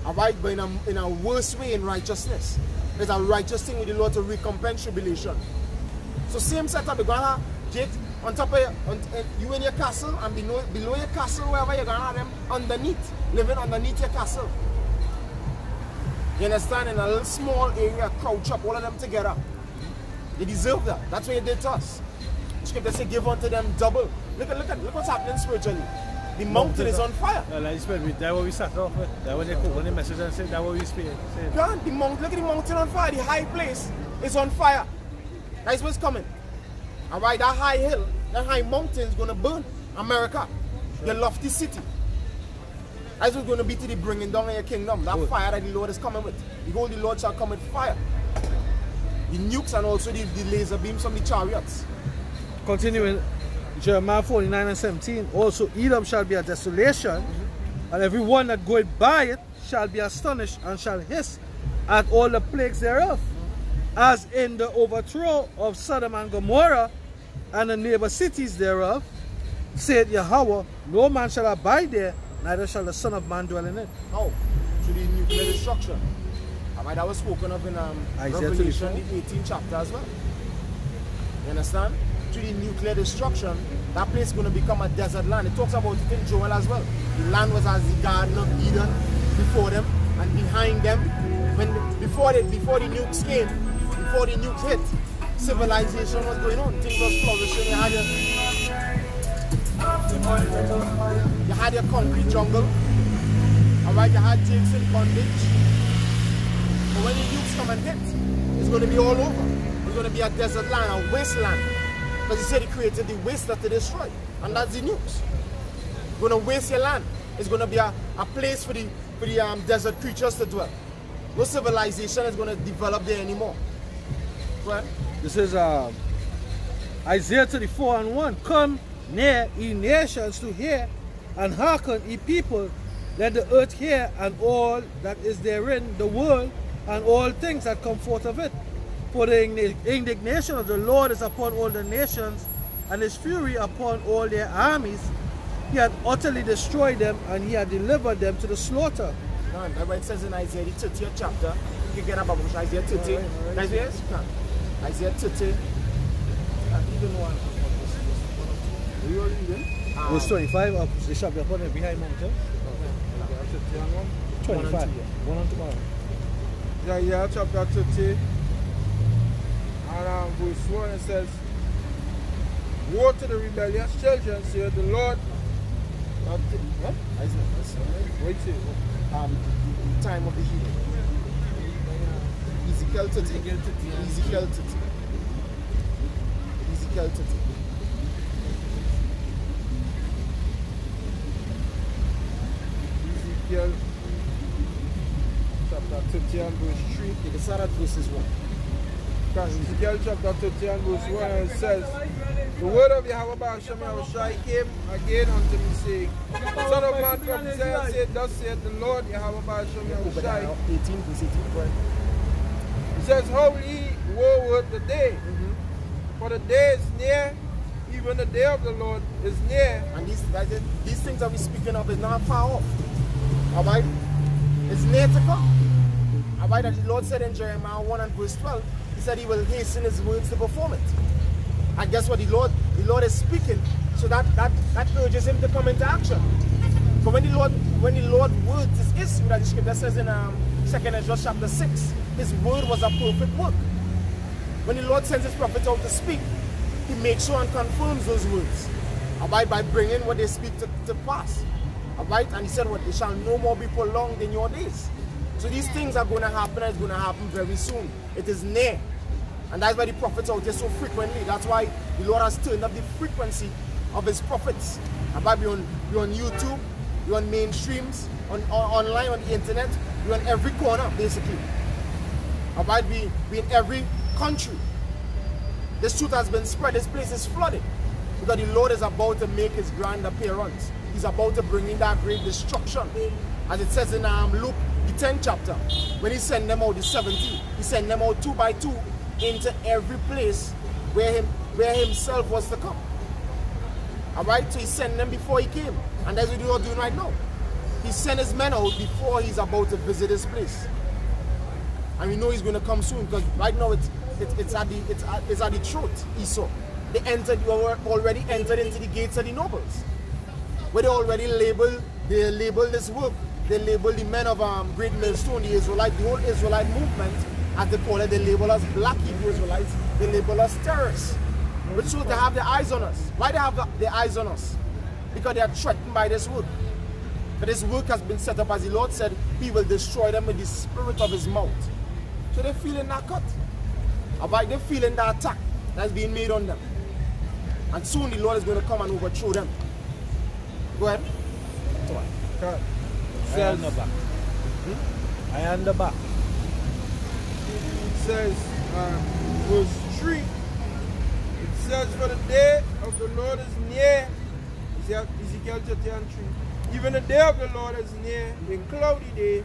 [SPEAKER 4] Alright, but in a worse way in righteousness. There's a righteous thing with the Lord to recompense tribulation. So same setup, you're gonna have Jake on top of you in your castle, and below your castle, wherever you're gonna have them underneath, living underneath your castle. You understand? In a little small area, crouch up, all of them together. They deserve that. That's what he did to us. The scripture says, give unto them double. Look what's happening spiritually. The mountain is on fire.
[SPEAKER 1] That's what we start off with. That's what they call when the message and say, that's what we speak.
[SPEAKER 4] God, look at the mountain on fire. The high place is on fire. That's what's coming. Alright, that high hill, that high mountain is going to burn America. Your lofty city. That's what's going to be to the bringing down of your kingdom. That fire that the Lord is coming with. Behold, the Lord shall come with fire. The nukes and also the laser beams from the chariots.
[SPEAKER 1] Continuing, Jeremiah 49 and 17. Also, Edom shall be a desolation, and everyone that goeth by it shall be astonished and shall hiss at all the plagues thereof. As in the overthrow of Sodom and Gomorrah and the neighbor cities thereof, saith Yahweh, no man shall abide there, neither shall the Son of Man dwell in it.
[SPEAKER 4] How? To the nuclear destruction. Alright, that was spoken of in Revelation, the 18th chapter as well. You understand? To the nuclear destruction, that place is going to become a desert land. It talks about it in Joel as well. The land was as the Garden of Eden before them, and behind them, before the nukes came, before the nukes hit, civilization was going on. Things was flourishing. You had your concrete jungle. Alright, you had Jakes in bondage. But when the nukes come and hit, it's going to be all over. It's going to be a desert land, a wasteland. Because he said he created the waste that to destroy. And that's the nukes. It's going to waste your land. It's going to be a place for the desert creatures to dwell. No civilization is going to develop there anymore. Right?
[SPEAKER 1] This is Isaiah 34 and 1. Come near, ye nations, to hear, and hearken, ye people. Let the earth hear, and all that is therein, the world, and all things that come forth of it. For the indignation of the Lord is upon all the nations, and his fury upon all their armies. He had utterly destroyed them, and he had delivered them to the slaughter.
[SPEAKER 4] Man, that's what it says in Isaiah the 30th chapter. You can get about Isaiah 30. Isaiah 30. Even one. Are you reading?
[SPEAKER 1] Verse 25 of the chapter upon it behind mountain. 25. One on tomorrow.
[SPEAKER 2] Isaiah chapter 30. And verse 1 it says, woe to the rebellious children, saith the Lord.
[SPEAKER 4] What?
[SPEAKER 2] Wait till
[SPEAKER 4] the time of the healing. Ezekiel 30. Ezekiel 30. Ezekiel 30.
[SPEAKER 2] Ezekiel chapter 30 and verse 3.
[SPEAKER 4] You can start at verses 1.
[SPEAKER 2] Ezekiel chapter 30 and verse 1, and it says, the word of Yahweh Ba'ashem Yahushai came again unto me, saying, Son of man, prophesy and say, thus saith the Lord Yahweh Ba'ashem Yahushai.
[SPEAKER 4] 18 verse 18.
[SPEAKER 2] He says, how ye woe worth the day, for the day is near, even the day of the Lord is near.
[SPEAKER 4] And these things that we're speaking of is not far off. Alright? It's near to come. Alright, as the Lord said in Jeremiah 1 and verse 12, he said he will hasten his words to perform it. And guess what? The Lord is speaking, so that urges him to come into action. But when the Lord words his issue, that the scripture says in 2 Ezra chapter 6, his word was a perfect work. When the Lord sends his prophet out to speak, he makes sure and confirms those words. Alright, by bringing what they speak to pass. Alright, and he said what? They shall no more be prolonged in your days. So these things are going to happen, and it's going to happen very soon. It is near. And that's why the prophets are out there so frequently. That's why the Lord has turned up the frequency of his prophets. About you're on YouTube, you're on mainstreams, online, on the internet, you're on every corner, basically. About we in every country. This truth has been spread. This place is flooded. Because the Lord is about to make his grand appearance. He's about to bring in that great destruction. As it says in Luke, the 10th chapter, when he sent them out, the 70, he sent them out 2 by 2 into every place where himself was to come. Alright, so he sent them before he came. And that's what you are doing right now. he sent his men out before he's about to visit his place. And we know he's going to come soon, because right now it's at the throat, Esau. You already entered into the gates of the nobles, where they already label this work. They label the men of Great Millstone, the whole Israelite movement, as they call it. They label us black Hebrew Israelites. They label us terrorists. Which shows they have their eyes on us. Why they have their eyes on us? Because they are threatened by this work. But this work has been set up, as the Lord said, He will destroy them with the spirit of His mouth. So they're feeling that cut. They're feeling that attack that's being made on them. And soon the Lord is going to come and overthrow them. Go ahead.
[SPEAKER 1] I am the back. I am the back.
[SPEAKER 2] It says, verse 3, it says, for the day of the Lord is near. Ezekiel 33. Even the day of the Lord is near, the cloudy day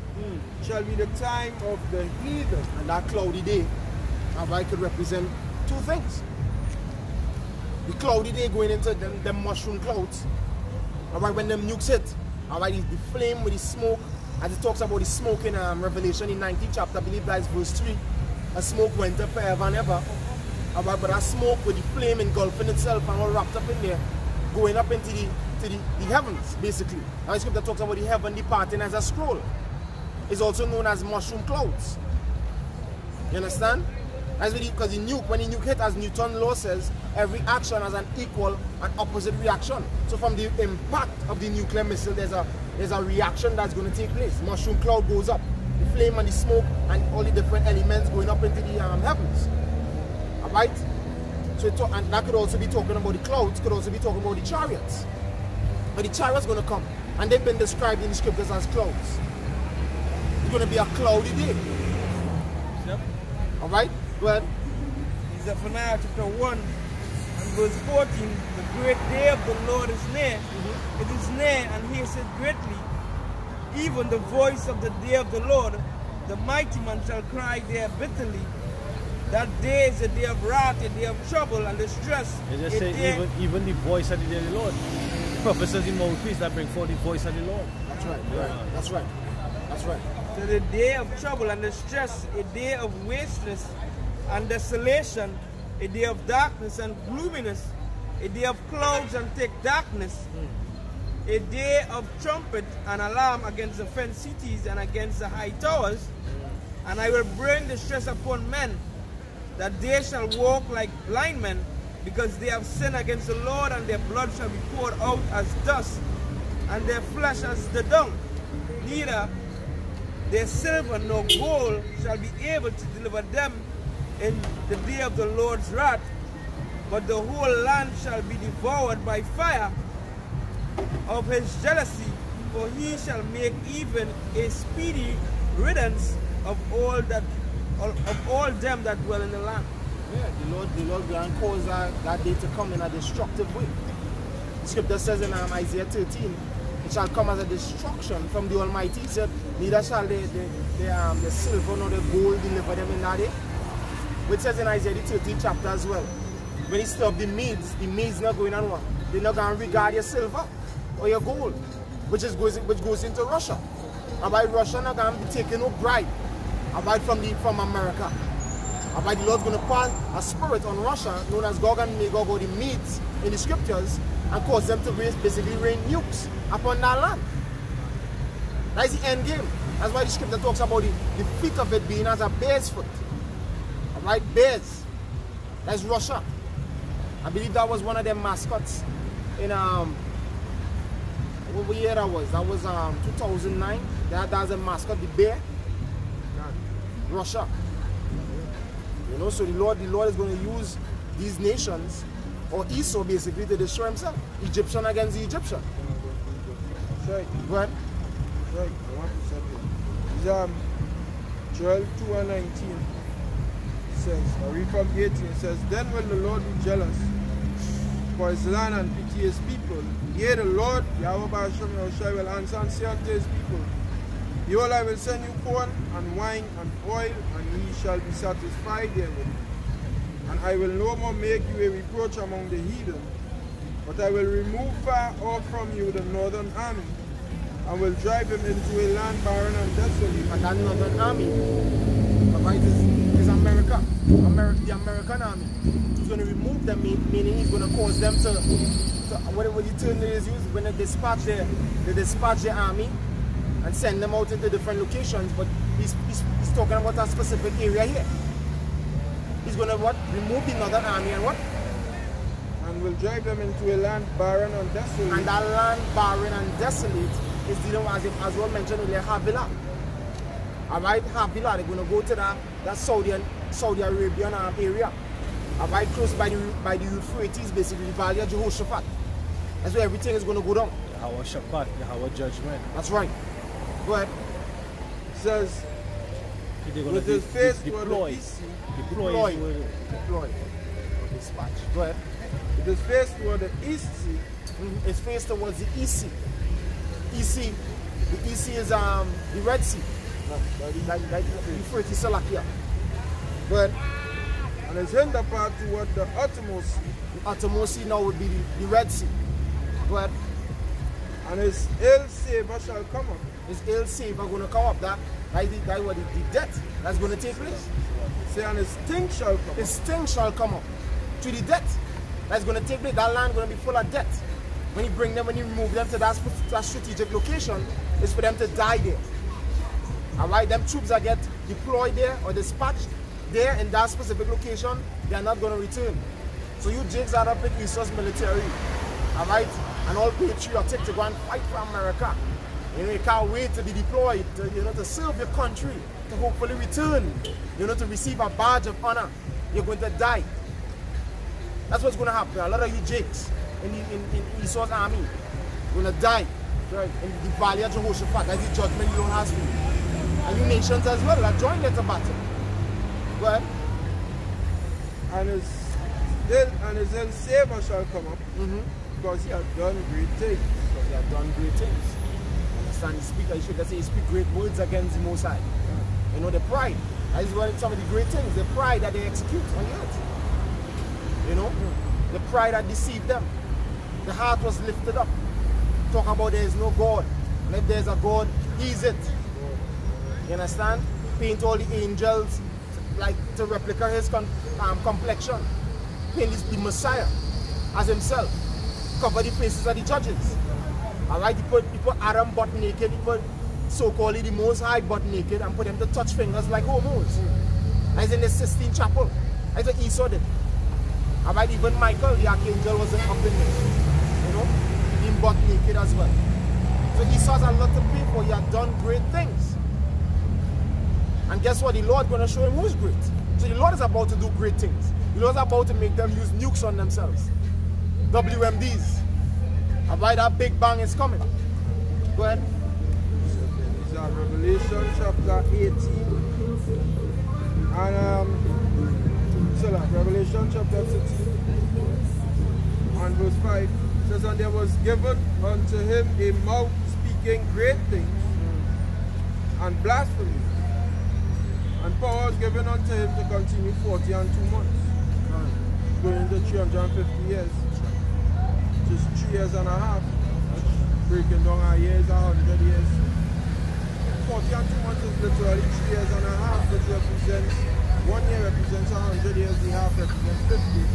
[SPEAKER 2] shall be the time of the heathen.
[SPEAKER 4] And that cloudy day, could represent two things. The cloudy day going into them mushroom clouds. When them nukes hit, the flame with the smoke, as it talks about the smoke in Revelation in 19th chapter, I believe that is verse 3. A smoke went up forever and ever. But that smoke with the flame engulfing itself and all wrapped up in there, going up into the heavens, basically. Now the scripture talks about the heaven departing as a scroll. It's also known as mushroom clouds. You understand? That's because when the nuke hit, as Newton's law says, every action has an equal and opposite reaction. So from the impact of the nuclear missile, there's a reaction that's going to take place. Mushroom cloud goes up. The flame and the smoke and all the different elements going up into the heavens. Alright? So and that could also be talking about the clouds, could also be talking about the chariots. But the chariots going to come. And they've been described in the scriptures as clouds. It's going to be a cloudy day.
[SPEAKER 3] Yep.
[SPEAKER 4] Alright? Go ahead.
[SPEAKER 3] Zephaniah chapter 1 and verse 14. The great day of the Lord is near. It is near and hastened greatly. Even the voice of the day of the Lord, the mighty man shall cry there bitterly. That day is a day of wrath, a day of trouble and distress.
[SPEAKER 1] They just say even the voice of the day of the Lord. The prophet says in mouthpiece that bring forth the voice of the Lord.
[SPEAKER 4] That's right. Right. That's right. That's right.
[SPEAKER 3] So the day of trouble and distress, a day of wasteness and desolation, a day of darkness and gloominess, a day of clouds and thick darkness, a day of trumpet and alarm against the fenced cities and against the high towers. And I will bring distress upon men, that they shall walk like blind men, because they have sinned against the Lord, and their blood shall be poured out as dust, and their flesh as the dung. Neither their silver nor gold shall be able to deliver them in the day of the Lord's wrath, but the whole land shall be devoured by fire of his jealousy, for he shall make even a speedy riddance of all them that dwell in the land.
[SPEAKER 4] Yeah, the Lord grant cause that day to come in a destructive way. The scripture says in Isaiah 13, it shall come as a destruction from the Almighty. He said, neither shall the silver nor the gold deliver them in that day. Which says in Isaiah 13th chapter as well, when he stopped the Medes not going on what? They're not going to regard your silver or your gold, which goes into Russia. About Russia not going to be taking no bribe about from America. About the Lord's going to pour a spirit on Russia known as Gog and Magog, or the Medes in the scriptures, and cause them to basically rain nukes upon that land. That is the end game. That's why the scripture talks about the feet of it being as a bear's foot. Alright, bears. That's Russia. I believe that was one of their mascots in what year that was? That was 2009. That was a mascot, the bear. Russia. You know, so the Lord is going to use these nations, or Esau basically, to destroy himself. Egyptian against the Egyptian.
[SPEAKER 2] Right.
[SPEAKER 4] Go ahead.
[SPEAKER 2] Right. I want to say it. Joel 2 and 19 says, I read from 18, it says, then will the Lord be jealous for his land and pity his people. Yea, the Lord, Yahweh Ba'ashem Yahushua, will answer and say unto his people, behold, I will send you corn and wine and oil, and ye shall be satisfied therewith. And I will no more make you a reproach among the heathen, but I will remove far off from you the northern army, and will drive him into a land barren and desolate.
[SPEAKER 4] And that northern army, right, is America. The American army. He's going to remove them, meaning he's going to cause them to whatever the term they use, when they dispatch their army and send them out into different locations, but he's talking about a specific area here. He's going to what? Remove the northern army and what?
[SPEAKER 2] And will drive them into a land barren and desolate.
[SPEAKER 4] And that land barren and desolate is dealing with, as well mentioned earlier, Havilah. Alright, Havilah, they're going to go to that Saudi Arabian area. Alright, close by the Euphrates, basically the Valley of Jehoshaphat. That's where everything is going to go down.
[SPEAKER 1] Our Shabbat, our judgment.
[SPEAKER 4] That's right. Go ahead.
[SPEAKER 2] It says, with his face toward the east sea.
[SPEAKER 4] Deploy. Dispatch. Go ahead.
[SPEAKER 2] With his face toward the east sea.
[SPEAKER 4] His face towards the east sea. The east sea is the Red Sea. Like Euphrates Salakia. Go ahead.
[SPEAKER 2] And his hinder part toward the uttermost sea.
[SPEAKER 4] The uttermost sea now would be the Red Sea. Go ahead.
[SPEAKER 2] And his ill savor shall come up.
[SPEAKER 4] His ill savor going to come up. That what the death that's going to take place.
[SPEAKER 2] Say, and his stink shall come.
[SPEAKER 4] His stink shall come up to the death that's going to take place. That land going to be full of death. When you remove them to that strategic location, it's for them to die there. Alright, them troops that get deployed there or dispatched there in that specific location, they are not going to return. So you jigs are up in Esau's military, alright, and all patriotic to go and fight for America. You know, you can't wait to be deployed, to serve your country, to hopefully return, to receive a badge of honor. You're going to die. That's what's going to happen. A lot of you jigs in Esau's army going to die, right, in the Valley of Jehoshaphat. That's the judgment you don't have for you. And you nations as well that joined into battle. Go ahead.
[SPEAKER 2] And his ill savor shall come up, because he has done great things.
[SPEAKER 4] Because he has done great things. Understand? He speak great words against the Most High. You know, the pride. That is one of some of the great things. The pride that they execute on the earth. You know? The pride that deceived them. The heart was lifted up. Talk about there is no God. And if there's a God, He's it. You understand? Paint all the angels like to replicate his complexion. Paint the Messiah as himself. Cover the faces of the judges. Alright, he put Adam butt naked, he put so-called the Most High butt naked and put them to touch fingers like homos. As in the Sistine Chapel. That's what Esau did. Alright, even Michael, the archangel, wasn't up in there. You know? Being butt naked as well. So Esau has a lot to pay for. He had done great things. And guess what? The Lord going to show him who's great. So the Lord is about to do great things. The Lord is about to make them use nukes on themselves. WMDs. And by that big bang is coming. Go ahead.
[SPEAKER 2] It's Revelation chapter 18. And Revelation chapter 16 and verse 5. It says, and there was given unto him a mouth speaking great things and blasphemy. And power was given unto him to continue 40 and 2 months. Going into 350 years. Just 3 years and a half. Breaking down our years, 100 years. 40 and 2 months is literally 3 years and a half, which represents, 1 year represents 100 years, the half represents 50.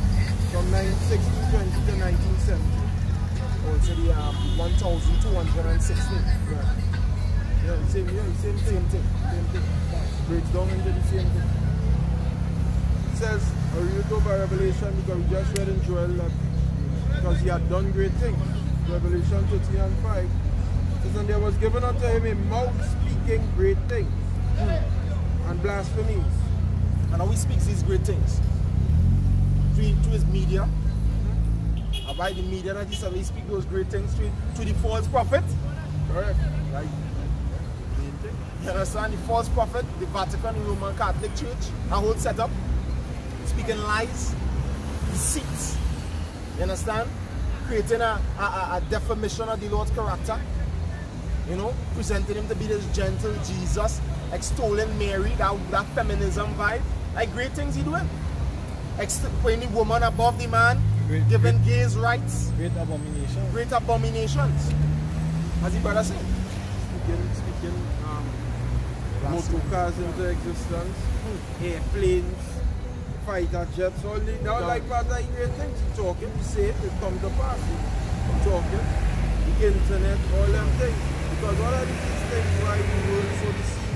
[SPEAKER 2] From 1620 to 1970.
[SPEAKER 4] Also the 1216.
[SPEAKER 2] Yeah, same thing. Breaks down into the same thing. It says, I read it over Revelation because we just read in Joel that because he had done great things. Revelation 13 and 5. It says, and there was given unto him a mouth speaking great things and blasphemies.
[SPEAKER 4] And how he speaks these great things? To his media. By the media that he speaks those great things to the false prophet.
[SPEAKER 2] Correct.
[SPEAKER 4] Right. You understand? The false prophet, the Vatican, the Roman Catholic Church, a whole setup, speaking lies, deceit. You understand? Creating a defamation of the Lord's character. You know, presenting him to be this gentle Jesus, extolling Mary, that feminism vibe. Like great things he doing. Putting the woman above the man, giving gays rights.
[SPEAKER 1] Great abominations.
[SPEAKER 4] Great abominations. As the brother said.
[SPEAKER 2] speaking motor cars into existence, airplanes, fighter jets, all the, now like part of the great things. You're talking, you say it come to pass. You're talking, the internet, all them things. Because all of these things why the world is so deceived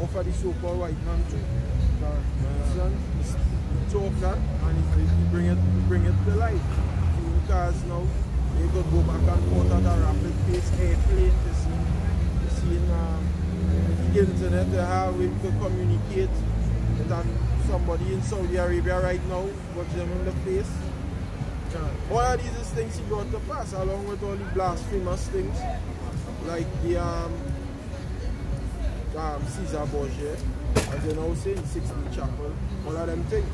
[SPEAKER 2] over the so-called white man too. You talk that and you bring it to life. In cars now, you could go back and forth at a rapid pace, airplane, you see the internet, how we could communicate with somebody in Saudi Arabia right now, watch them in the face. All of these things he brought to pass, along with all the blasphemous things, like the Caesar Borgia, as you know, say, 16th Chapel, all of them things.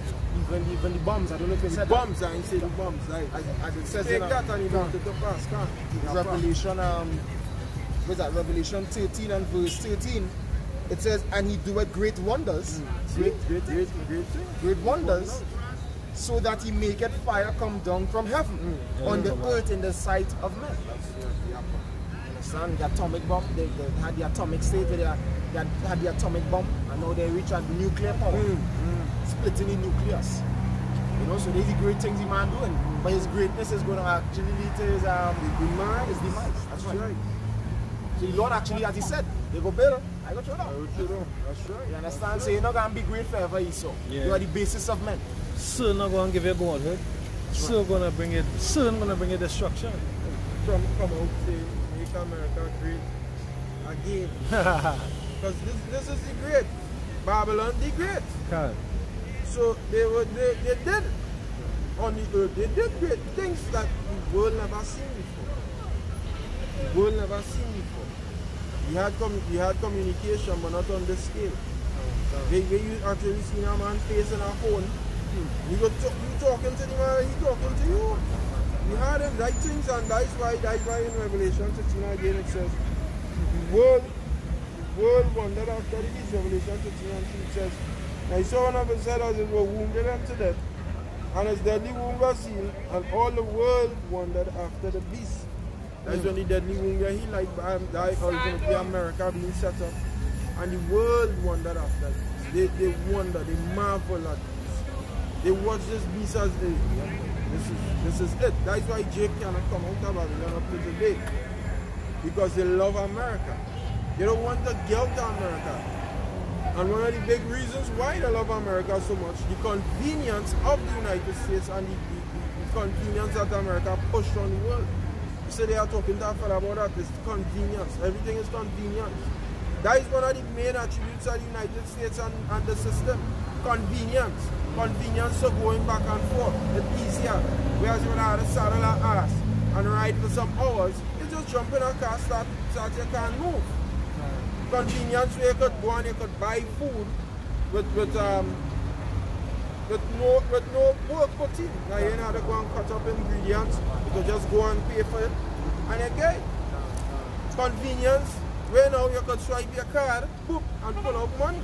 [SPEAKER 4] Even the bombs, I don't know if you said
[SPEAKER 2] bombs, I ain't say the bombs, like,
[SPEAKER 4] as it says
[SPEAKER 2] take
[SPEAKER 4] in
[SPEAKER 2] that and he brought it to pass, can't
[SPEAKER 4] Revelation, what's that, Revelation 13 and verse 13, it says, and he doeth great wonders, great wonders, so that he maketh fire come down from heaven on the earth in the sight of men. Understand? The atomic bomb, they had the atomic state where they had the atomic bomb, and now they reach at nuclear power, splitting the nucleus. You know, so these are the great things the man doing. But his greatness is going to actually lead to his demise. That's right. So the Lord actually, as he said, they go better. I got you down.
[SPEAKER 2] That's right.
[SPEAKER 4] You understand? So you're not going to be great forever, Esau.
[SPEAKER 1] Yeah.
[SPEAKER 4] You are the basis of men.
[SPEAKER 1] Soon not going to give you godhood. Soon going to bring it. Soon going to bring you destruction.
[SPEAKER 2] Trump come out saying, make America great again. Because this is the great. Babylon the great.
[SPEAKER 1] Okay.
[SPEAKER 2] So they did on the earth. They did great things that the world never seen before. The world never seen before. We had communication, but not on this scale. Where you actually see a man facing a phone, you talking to the man, he talking to you. We had him right things, and that's why in Revelation 16 again it says, the world wondered after the beast. Revelation 16 and 3 it says, now he saw one of his head as it were wounded unto death, and his deadly wound was healed, and all the world wondered after the beast. That's when the deadly wound were healed, like ultimately America being set up. And the world wondered after this. They wonder, they marvel at this. They watch this beast as this is it. That's why Jake cannot come out of Babylon up to today. Because they love America. They don't want to get out to America. And one of the big reasons why they love America so much, the convenience of the United States and the convenience that America pushed on the world. So they are talking to a fellow about that. It's convenience. Everything is convenience. That is one of the main attributes of the United States and the system. Convenience. Convenience of going back and forth. It's easier. Whereas you would have to saddle an ass and ride for some hours, you just jump in a car, start you can't move. Convenience where you could go and you could buy food with no work put in. Now you don't have to go and cut up ingredients. You could just go and pay for it and you get it. Convenience where now you could swipe your card, boop, and pull out money.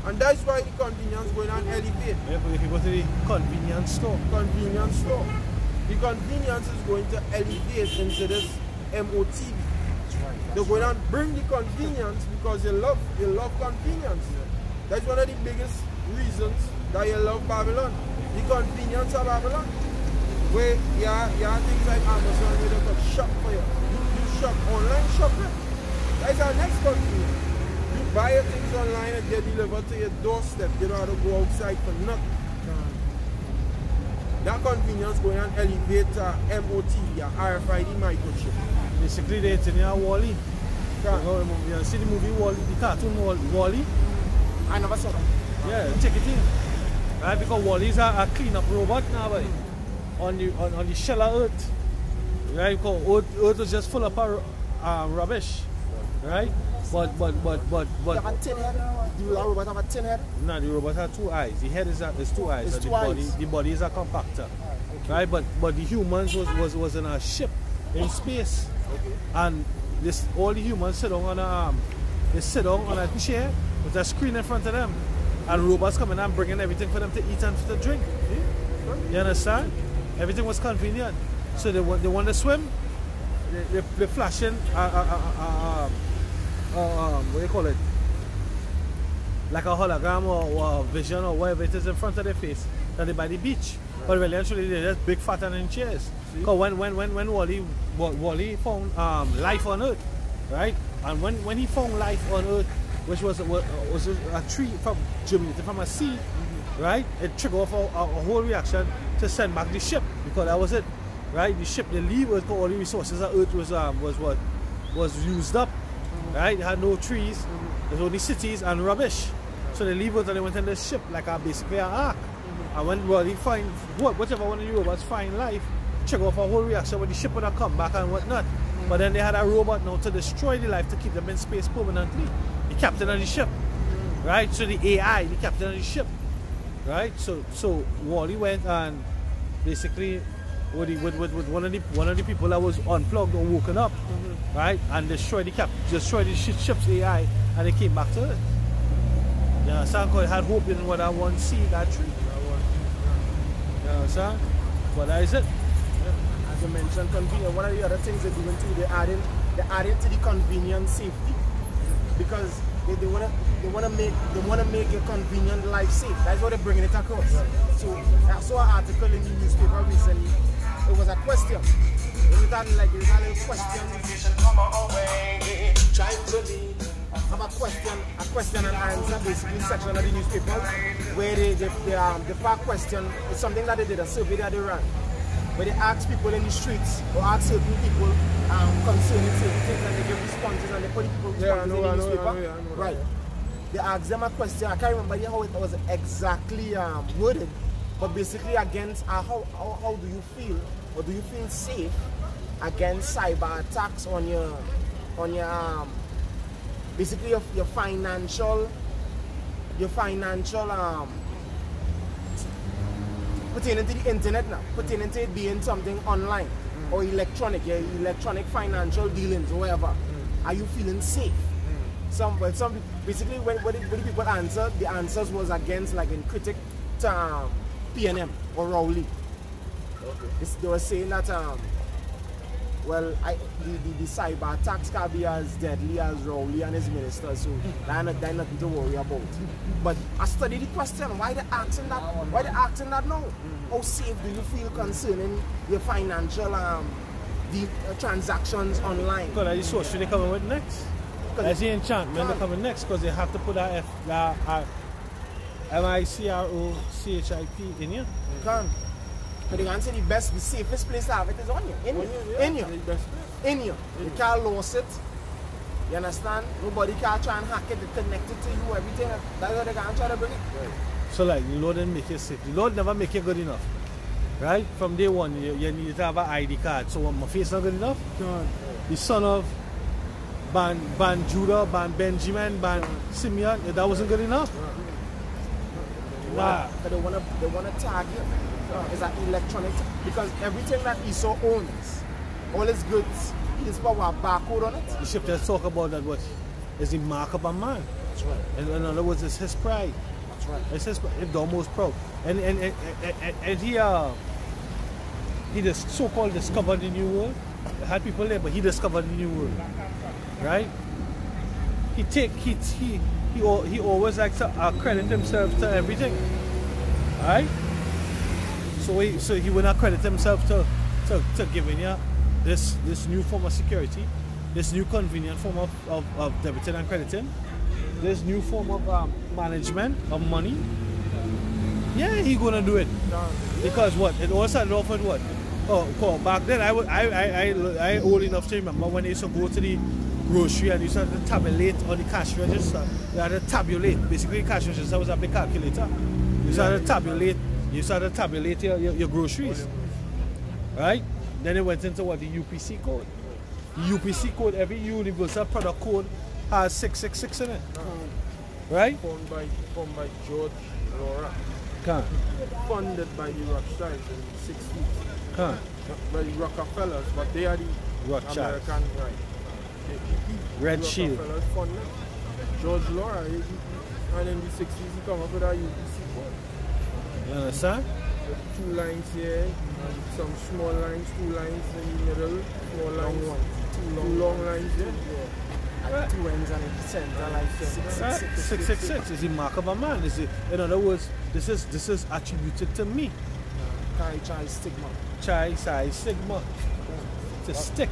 [SPEAKER 2] And that's why the convenience going on elevate.
[SPEAKER 1] Yeah, but if you go to the convenience store.
[SPEAKER 2] The convenience is going to elevate into this MOTV. They're going to bring the convenience because they love convenience. That's one of the biggest reasons that you love Babylon. The convenience of Babylon. Where you have things like Amazon where they could shop for you. You shop online shopping. That's our next convenience. You buy your things online and they deliver to your doorstep. You don't have to go outside for nothing. That convenience going on elevate MOTV, RFID microchip.
[SPEAKER 1] Basically, they're in your Wall-E. You see the movie Wall-E, the cartoon Wall-E?
[SPEAKER 4] I never saw that.
[SPEAKER 1] Yeah, check it in. Right, because Wall-E is a clean-up robot now, buddy. On the shell of Earth. Right, because Earth was just full of rubbish. Right? But
[SPEAKER 4] You have a tin head? Do the robot have a tin head?
[SPEAKER 1] No, the robot has two eyes. The head is two eyes.
[SPEAKER 4] It's two eyes.
[SPEAKER 1] The body is a compactor. Okay. Right? But the humans was in a ship in space.
[SPEAKER 4] Okay.
[SPEAKER 1] And all the humans sit down on a chair with a screen in front of them. And robots coming and bringing everything for them to eat and to drink. You understand? Everything was convenient. So they want to swim. They're flashing what do you call it? Like a hologram or a vision or whatever it is in front of their face that they by the beach. Right. But really actually they're just big fat and in chairs. Because when Wally found life on Earth, right? And when he found life on Earth, which was a tree from germinated from a seed, right? It triggered off a whole reaction to send back the ship, because that was it, right? The ship, they leave Earth, all the resources of Earth was used up, right? It had no trees, there's only cities and rubbish. So they leave Earth and they went in the ship like basically an ark. And when Wally finds whatever one of the robots find life, trigger off a whole reaction when the ship would have come back and whatnot. But then they had a robot now to destroy the life to keep them in space permanently. The captain of the ship, right? So the AI, the captain of the ship, right? So Wally went and basically with one of the people that was unplugged or woken up, right, and destroyed the ship's AI, and they came back to Earth. Yeah, Sanko had hope in what I want to see that tree. Yeah, sir. But that is it.
[SPEAKER 4] As you mentioned, convenience. One of the other things they're doing too, they're adding to the convenience safety, because they wanna make a convenient life safe. That's what they're bringing it across. So I saw an article in the newspaper recently. It was a question. It had a question. A question and answer, basically section of the newspaper, where the part question is something that they did, a survey that they ran, where they ask people in the streets or ask certain people concerning certain things, and they give responses, and they put the people responses in the newspaper. Right. They asked them a question. I can't remember how it was exactly worded, but basically against how do you feel, or do you feel safe against cyber attacks on your basically your financial pertaining to the internet now, pertaining to it being something online or electronic, your electronic financial dealings or whatever. Are you feeling safe? Some basically when the people answered, the answers was against, like in critic to PNM or Rowley. Okay. They were saying that well, the cyber attacks can be as deadly as Rowley and his ministers, so they're nothing to worry about. But I studied the question, why they asking that? Why they asking that now? How safe do you feel concerning your financial transactions online?
[SPEAKER 1] Because that's the social they're coming with next. That's the enchantment they're coming next, because they have to put that MICROCHIP in here.
[SPEAKER 4] But they can say the safest place to have it is on you. In you. You can't lose it. You understand? Nobody can try and hack it, connect it to you, everything. That's what they can try to bring it. Right.
[SPEAKER 1] So like, the Lord didn't make you safe. The Lord never make you good enough. Right? From day one, you need to have an ID card. So my face not good enough? The son of Ban Judah, Ban Benjamin, Ban Simeon, that wasn't good enough?
[SPEAKER 4] But they wanna target is an electronic, because everything that Esau owns, all his goods, he's got a barcode on it.
[SPEAKER 1] The scriptures talk about that, what is the mark of a man.
[SPEAKER 4] That's right.
[SPEAKER 1] In other words, it's his pride.
[SPEAKER 4] That's right.
[SPEAKER 1] It's his pride. It's the most proud. And he just so-called discovered the new world. He had people there, but he discovered the new world. Right? He always likes to accredit himself to everything. Right? So he will not credit himself to giving you this new form of security, this new convenient form of debiting and crediting, this new form of management of money. Yeah, he gonna do it. Because what? It all started off with what? Oh, back then I old enough to remember when they used to go to the grocery and you used to have to tabulate on the cash register. You had to tabulate. Basically, cash register was a big calculator. You used to have to tabulate. You started to tabulate your groceries, right? Then it went into what? The UPC code. The UPC code, every universal product code has 666 in it, right?
[SPEAKER 2] Formed by George Laura. Funded by the Rothschilds in the 60s. By the Rockefellers, but they are the
[SPEAKER 1] Rothschilds.
[SPEAKER 2] American, right?
[SPEAKER 1] Red Shield.
[SPEAKER 2] Funded. George Laura, and in the 60s he come up with a UPC code.
[SPEAKER 1] You understand?
[SPEAKER 2] 2 lines here, and some small lines, 2 lines in the middle, small lines, 2 long lines here.
[SPEAKER 4] at two ends and it center like 666.
[SPEAKER 1] 666 is the mark of a man. In other words, this is attributed to me.
[SPEAKER 4] Chai stigma.
[SPEAKER 1] Chai size sigma. It's a stick.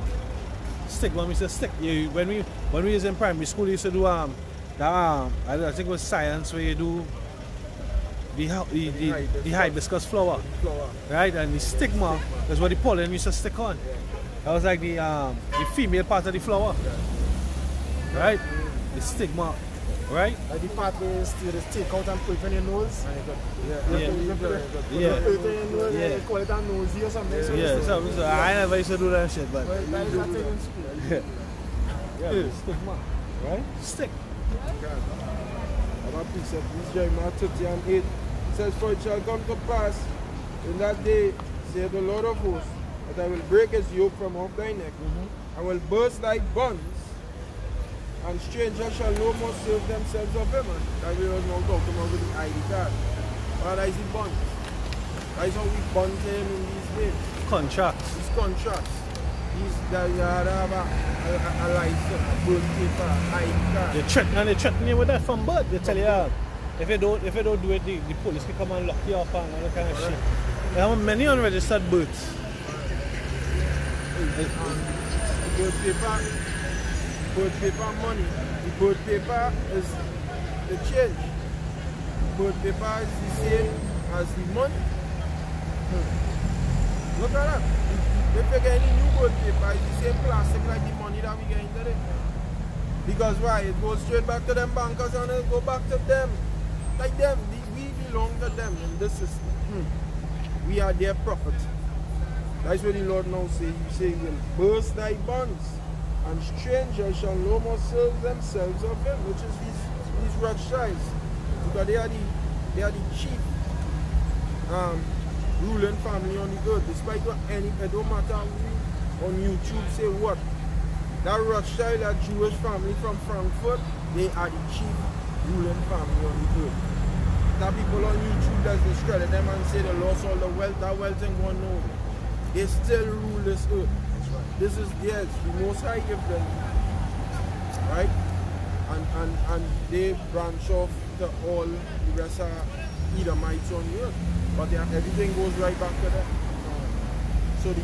[SPEAKER 1] Stigma means a stick. When we was in primary school, we used to do I think it was science where you do the hibiscus flower. Right? And the stigma is what the pollen used to stick on. That was like the female part of the flower. Right? The stigma. Right?
[SPEAKER 4] Like the part where you just take out and put it on your nose.
[SPEAKER 1] Yeah.
[SPEAKER 4] You call it a nosy or something.
[SPEAKER 1] So I never used to do that shit, but
[SPEAKER 4] That is a thing in school.
[SPEAKER 1] yeah, stigma. Right? Stick.
[SPEAKER 2] Our precept is Jeremiah 30 and 8. It says, "For it shall come to pass in that day, saith the Lord of hosts, that I will break his yoke from off thy neck, and will burst thy bonds, and strangers shall no more serve themselves of him." And that we was now talking about with the ID card. But that is the bonds. That is how we bond him in these days.
[SPEAKER 1] Contracts.
[SPEAKER 2] These contracts. That you had to have a license, a birth paper, ID card.
[SPEAKER 1] They threaten you with that from birth. They tell you, if you don't do it, the police can come and lock you up and all that kind of shit. There are many unregistered births.
[SPEAKER 2] The birth paper money. The birth paper is the change. The birth paper is the same as the money. Look at that. If you get any new birth paper, it's the same plastic like the money that we get today. Because why? It goes straight back to them bankers and it go back to them. Like them. We belong to them in this system. We are their property. That's what the Lord now says. He says, "He will burst thy bonds, and strangers shall no more serve themselves of him," which is these Rothschilds. Because they are the chief ruling family on the earth. Despite what it don't matter who on YouTube say what. That Rothschild, that Jewish family from Frankfurt, they are the chief ruling family on the earth. That people on YouTube that discredit them and say they lost all the wealth, that wealth ain't going nowhere. They still rule this earth. This is theirs. The Most High give them. Right? And they branch off to all the rest of Edomites on the earth. But everything goes right back to them. So the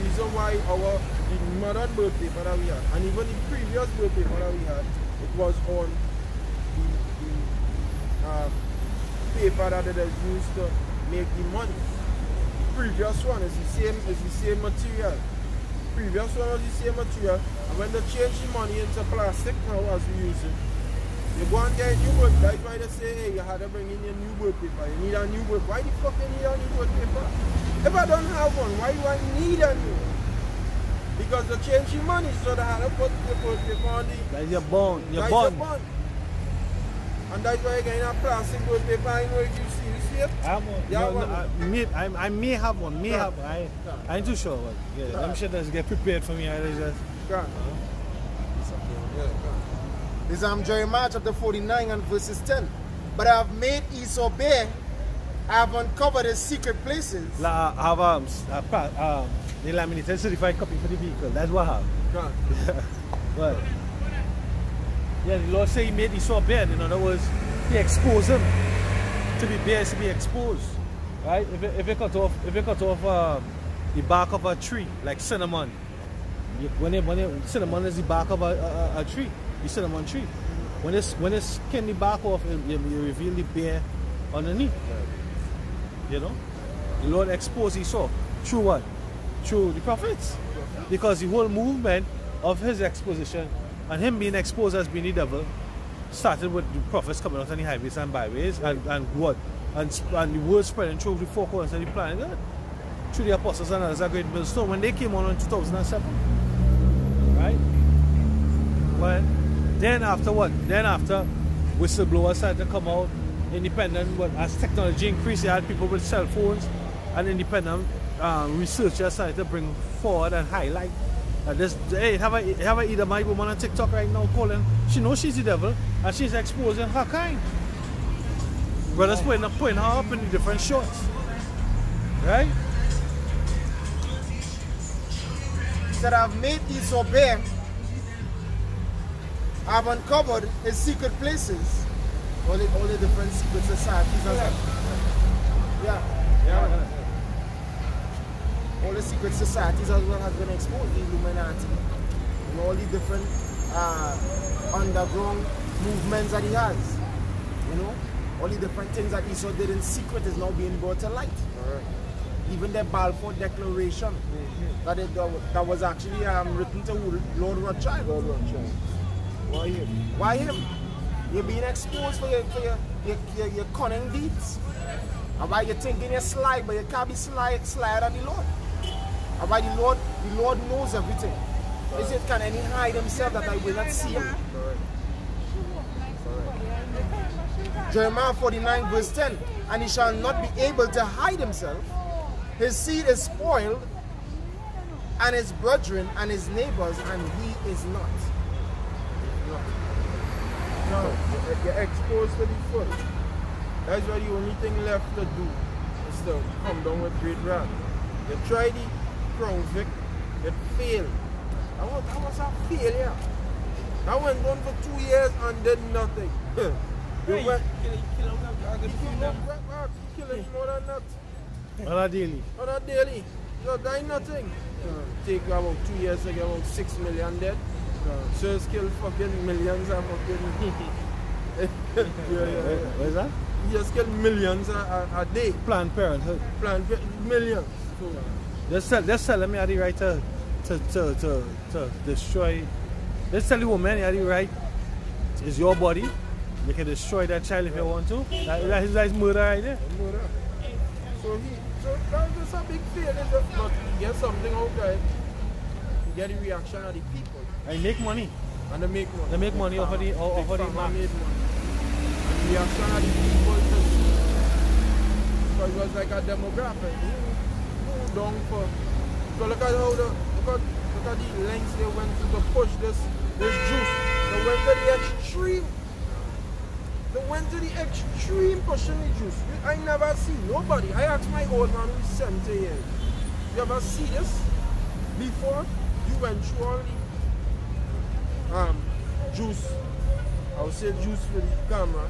[SPEAKER 2] reason why the modern birth paper that we had, and even the previous birth paper that we had, it was on the paper that it is used to make the money. The previous one is the same material. The previous one was the same material, and when they change the money into plastic now as we use it, you go and get a new birth. That's why they say, hey, you had to bring in your new birth paper. You need a new birth. Why the fuck you need a new birth paper? If I don't have one, why do I need a new one? Because they change the money, so they had to put the birth paper on the...
[SPEAKER 1] That's your bond. Your
[SPEAKER 2] that's
[SPEAKER 1] bond.
[SPEAKER 2] your bond. And that's why you're getting a plastic birth paper. I know if you see it.
[SPEAKER 1] I have one. I may have one. I ain't too sure. But yeah, them shit just get prepared for me. I just...
[SPEAKER 4] This is Jeremiah chapter 49 and verses 10. "But I have made Esau bare. I have uncovered his secret places."
[SPEAKER 1] I have the laminated certified copy for the vehicle. That's what I have. But yeah, the Lord say He made Esau bare. In other words, He exposed him. To be bare is to be exposed. Right? If you cut off the bark of a tree, like cinnamon, cinnamon is the bark of a tree. The cinnamon tree. When it's skin the bark off, you reveal the bear underneath. You know? The Lord exposed Esau. Through what? Through the prophets. Because the whole movement of his exposition and him being exposed as being the devil started with the prophets coming out on the highways and byways and what? And the word spreading through the four corners of the planet God. Through the apostles and others, a great millstone. When they came on in 2007. Right? Well, then after what? Then after whistleblowers started to come out, independent, but as technology increased, you had people with cell phones and independent researchers started to bring forward and highlight. Hey, have a Edomite woman on TikTok right now calling. She knows she's the devil and she's exposing her kind. Brothers putting her up in the different shots. Right?
[SPEAKER 4] That I've made Esau bare. I've uncovered his secret places, all the different secret societies and stuff. Yeah. All the secret societies as well has been exposed, the Illuminati, and all the different underground movements that he has. You know, all the different things that Esau did in secret is now being brought to light. Even the Balfour Declaration that was actually written to Lord Rothschild. Why him? Why him? You're being exposed for your cunning deeds. And why you're thinking you're sly, but you can't be sly than the Lord. And why the Lord knows everything. He said, can any hide himself that I will not see him? Jeremiah 49 verse 10, and he shall not be able to hide himself. His seed is spoiled, and his brethren and his neighbors, and he is not.
[SPEAKER 2] No, you're exposed to the full. That's why the only thing left to do is to come down with great wrath. You try the Crown Vic, it failed. That was a failure. I went on for 2 years and did nothing. You went, kill him more than that. On a daily. You die nothing. Take about 2 years to get about 6 million dead. So it's killed fucking millions of fucking.
[SPEAKER 1] What is that?
[SPEAKER 2] He just killed millions a day.
[SPEAKER 1] Planned Parenthood.
[SPEAKER 2] Millions. So,
[SPEAKER 1] Just tell me how the right to destroy. Let's tell the woman you have the right. It's your body. You can destroy that child if you want to. That's murder right there.
[SPEAKER 2] Murder. So that's just a big failure. But you get something out there. You get the reaction of the people.
[SPEAKER 1] And make money.
[SPEAKER 2] And they make money.
[SPEAKER 1] They make money off of the
[SPEAKER 2] mark.
[SPEAKER 1] mark.
[SPEAKER 2] And the reaction of the people because it was like a demographic. Who down for? So look at how look at the lengths they went to push this juice. They went to the extreme. They went to the extreme pushing the juice. I never see nobody. I asked my old man who's 70 years. You ever see this before? You went through all the juice. I would say juice for the camera.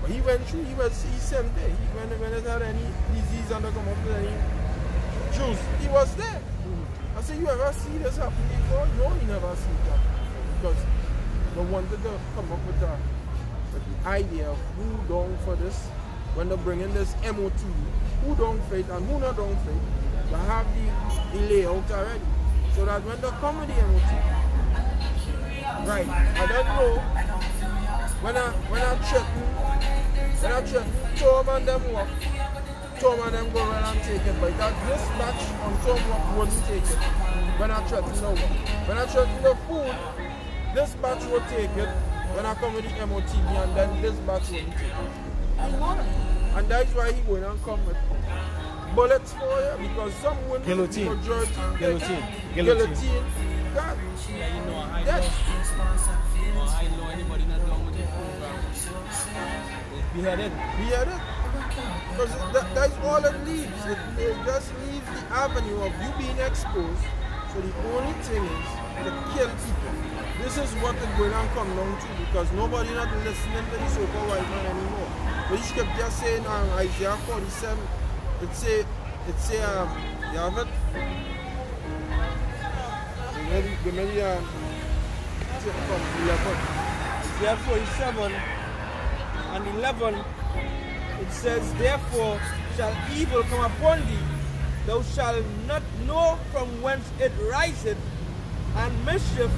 [SPEAKER 2] But he went through, he's 70. When it had any disease and come up with any juice, he was there. I said, you ever see this happen before? No, you never see that. Because they wanted to come up with the idea of who down for this when they bring in this MOT, who don't fit and who not don't fit. They have the layout already. So that when they come with the MOT, right, I don't know, when I threaten Tom and them walk, Tom and them go around and take it, but that this batch on Tom walk wouldn't take it. When I threaten no one. When I threaten the food, this batch will take it. When I come with the MOTV and then this batch wouldn't take it. And that's why he going and come with bullets for you because some women
[SPEAKER 1] guillotine.
[SPEAKER 2] Guillotine. God.
[SPEAKER 3] Yeah, you know, I know anybody not long with the program. Beheaded.
[SPEAKER 2] Because that's all it leaves. It just leaves the avenue of you being exposed. So the only thing is to kill people. This is what is going on come down to because nobody not listening to the so-called white man anymore. But the scripture saying Isaiah 47, it say you have it? The many from 11.
[SPEAKER 3] Isaiah 47 and 11, it says, therefore shall evil come upon thee, thou shalt not know from whence it riseth, and mischief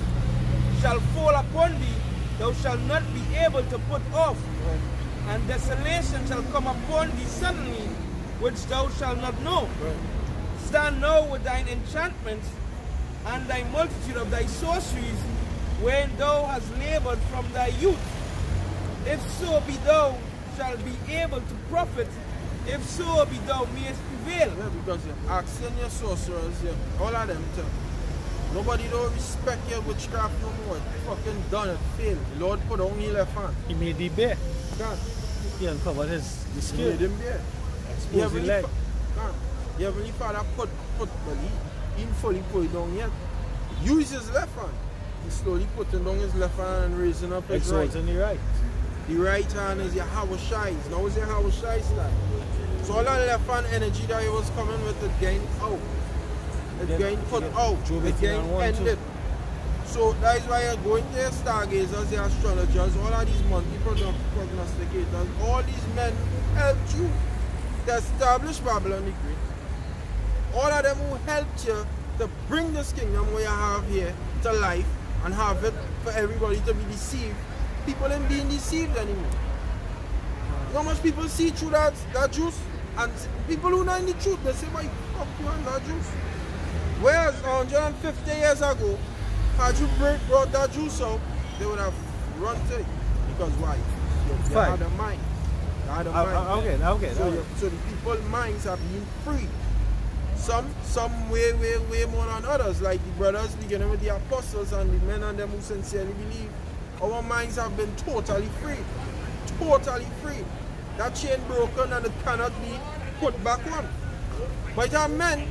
[SPEAKER 3] shall fall upon thee, thou shalt not be able to put off, and desolation shall come upon thee suddenly, which thou shalt not know. Stand now with thine enchantments, and thy multitude of thy sorceries, wherein thou hast labored from thy youth. If so be thou shalt be able to profit, if so be thou mayest prevail.
[SPEAKER 2] Yeah, because you're asking your sorcerers, all of them too. Nobody don't respect your witchcraft no more. Fucking done it, failed. The Lord put on his left hand.
[SPEAKER 1] He made the bear.
[SPEAKER 2] God.
[SPEAKER 1] He uncovered his skill.
[SPEAKER 2] He made him bear.
[SPEAKER 1] Exposed his leg.
[SPEAKER 2] The Heavenly Father put but he didn't fully put it down yet. Use his left hand. He's slowly putting down his left hand and raising up his right.
[SPEAKER 1] Exalting the right.
[SPEAKER 2] The right hand is your Hawashais. Now it's your Hawashai style. So all that left hand energy that he was coming with, it getting out. It's getting put out. It's getting ended. So that is why you're going to your stargazers, your astrologers, all of these monthly prognosticators, all these men helped you to establish Babylon the Great. All of them who helped you to bring this kingdom where you have here to life and have it for everybody to be deceived. People ain't being deceived anymore. You know how much people see through that juice? And people who know the truth, they say, why fuck you on that juice? Whereas 150 years ago, had you brought that juice out, they would have run to it. Because why? They had a mind. They had a mind.
[SPEAKER 1] Okay.
[SPEAKER 2] So the people's minds are being free. Some way more than others, like the brothers beginning with the apostles and the men and them who sincerely believe. Our minds have been totally free. Totally free. That chain broken and it cannot be put back on. But there are men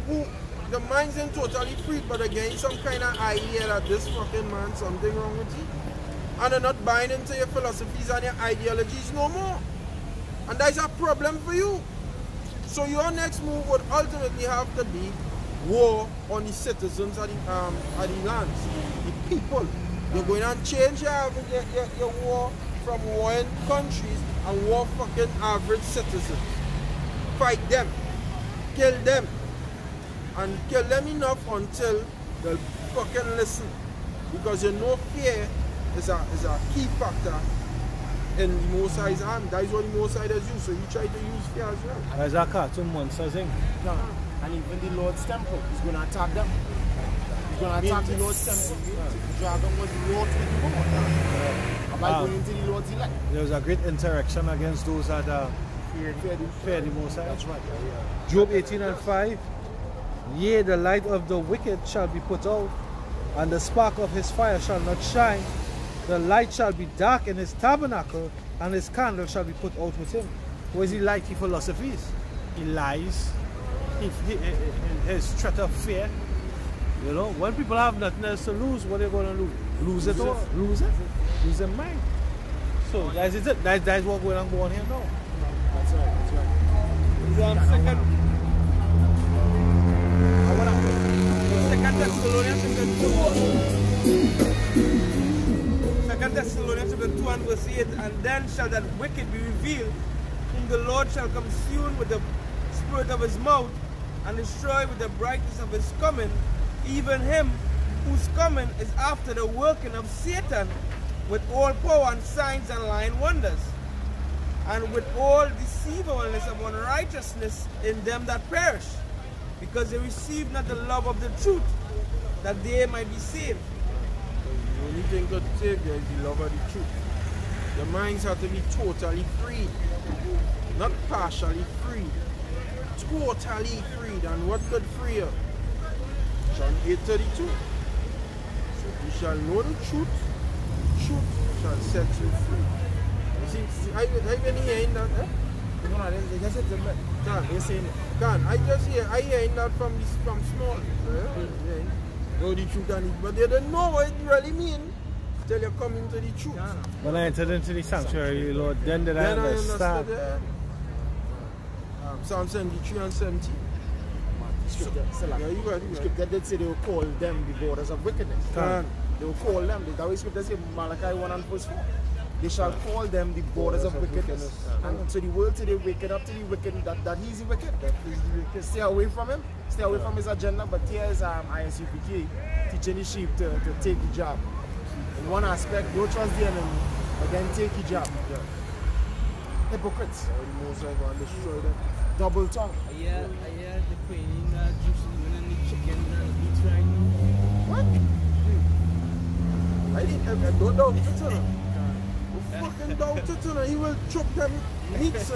[SPEAKER 2] who the minds ain't totally free, but again some kind of idea that this fucking man, something wrong with you. And they're not buying into your philosophies and your ideologies no more. And that's a problem for you. So your next move would ultimately have to be war on the citizens of the lands, the people. You're going to change your war from warring countries and war fucking average citizens. Fight them, kill them, and kill them enough until they'll fucking listen. Because you know fear is a key factor in the Most High's hand. That is what the Most High does use. So you try to use fear as well.
[SPEAKER 1] There's a cartoon monster thing.
[SPEAKER 4] No. And even the Lord's temple, he's going to attack them. He's going to attack the Lord's temple. The dragon was wrought with God. By going into the Lord's elect.
[SPEAKER 1] There was a great interaction against those that fear the Most High.
[SPEAKER 4] That's right. Yeah.
[SPEAKER 1] Job 18:5. Yea, the light of the wicked shall be put out, and the spark of his fire shall not shine. The light shall be dark in his tabernacle, and his candle shall be put out with him. What is he like? He philosophies. He lies. His threat of fear. You know, when people have nothing else to lose, what are they going to lose? Lose it all. Lose it. Lose their mind. So that's it. That's what we're going on here now.
[SPEAKER 4] That's right.
[SPEAKER 3] Second Thessalonians chapter 2 and verse 8. And then shall that wicked be revealed, whom the Lord shall consume with the spirit of his mouth, and destroy with the brightness of his coming, even him whose coming is after the working of Satan, with all power and signs and lying wonders, and with all deceivableness of unrighteousness in them that perish, because they receive not the love of the truth, that they might be saved.
[SPEAKER 2] The only thing to save you is the love of the truth. Your minds have to be totally freed, not partially freed. Totally freed. And what could free you? John 8:32. So you shall know the truth shall set you free. You see, I been hearing that, eh?
[SPEAKER 4] They just said
[SPEAKER 2] I hearing that from small. Know the truth and it, but they don't know what it really means till you come into the truth.
[SPEAKER 1] When I entered into the sanctuary, Lord, then did I understand.
[SPEAKER 2] Psalm 73 and 70.
[SPEAKER 4] Scripture did say they will call them the borders of wickedness. They will call them. The David scripture says Malachi 1 and verse 4. They shall call them the borders of wickedness. And so the world today wicked up to the wicked, that he's the wicked. Stay away from him. Stay away from his agenda. But here is ISUPK teaching the sheep to take the job. In one aspect, don't trust the enemy, but then take the job. Hypocrites.
[SPEAKER 2] The Most High going to destroy them.
[SPEAKER 4] Double tongue.
[SPEAKER 3] Yeah, the queen juice and the chicken and meat right
[SPEAKER 2] What? I didn't don't doubt it. Fucking doubt it. He will choke them meats.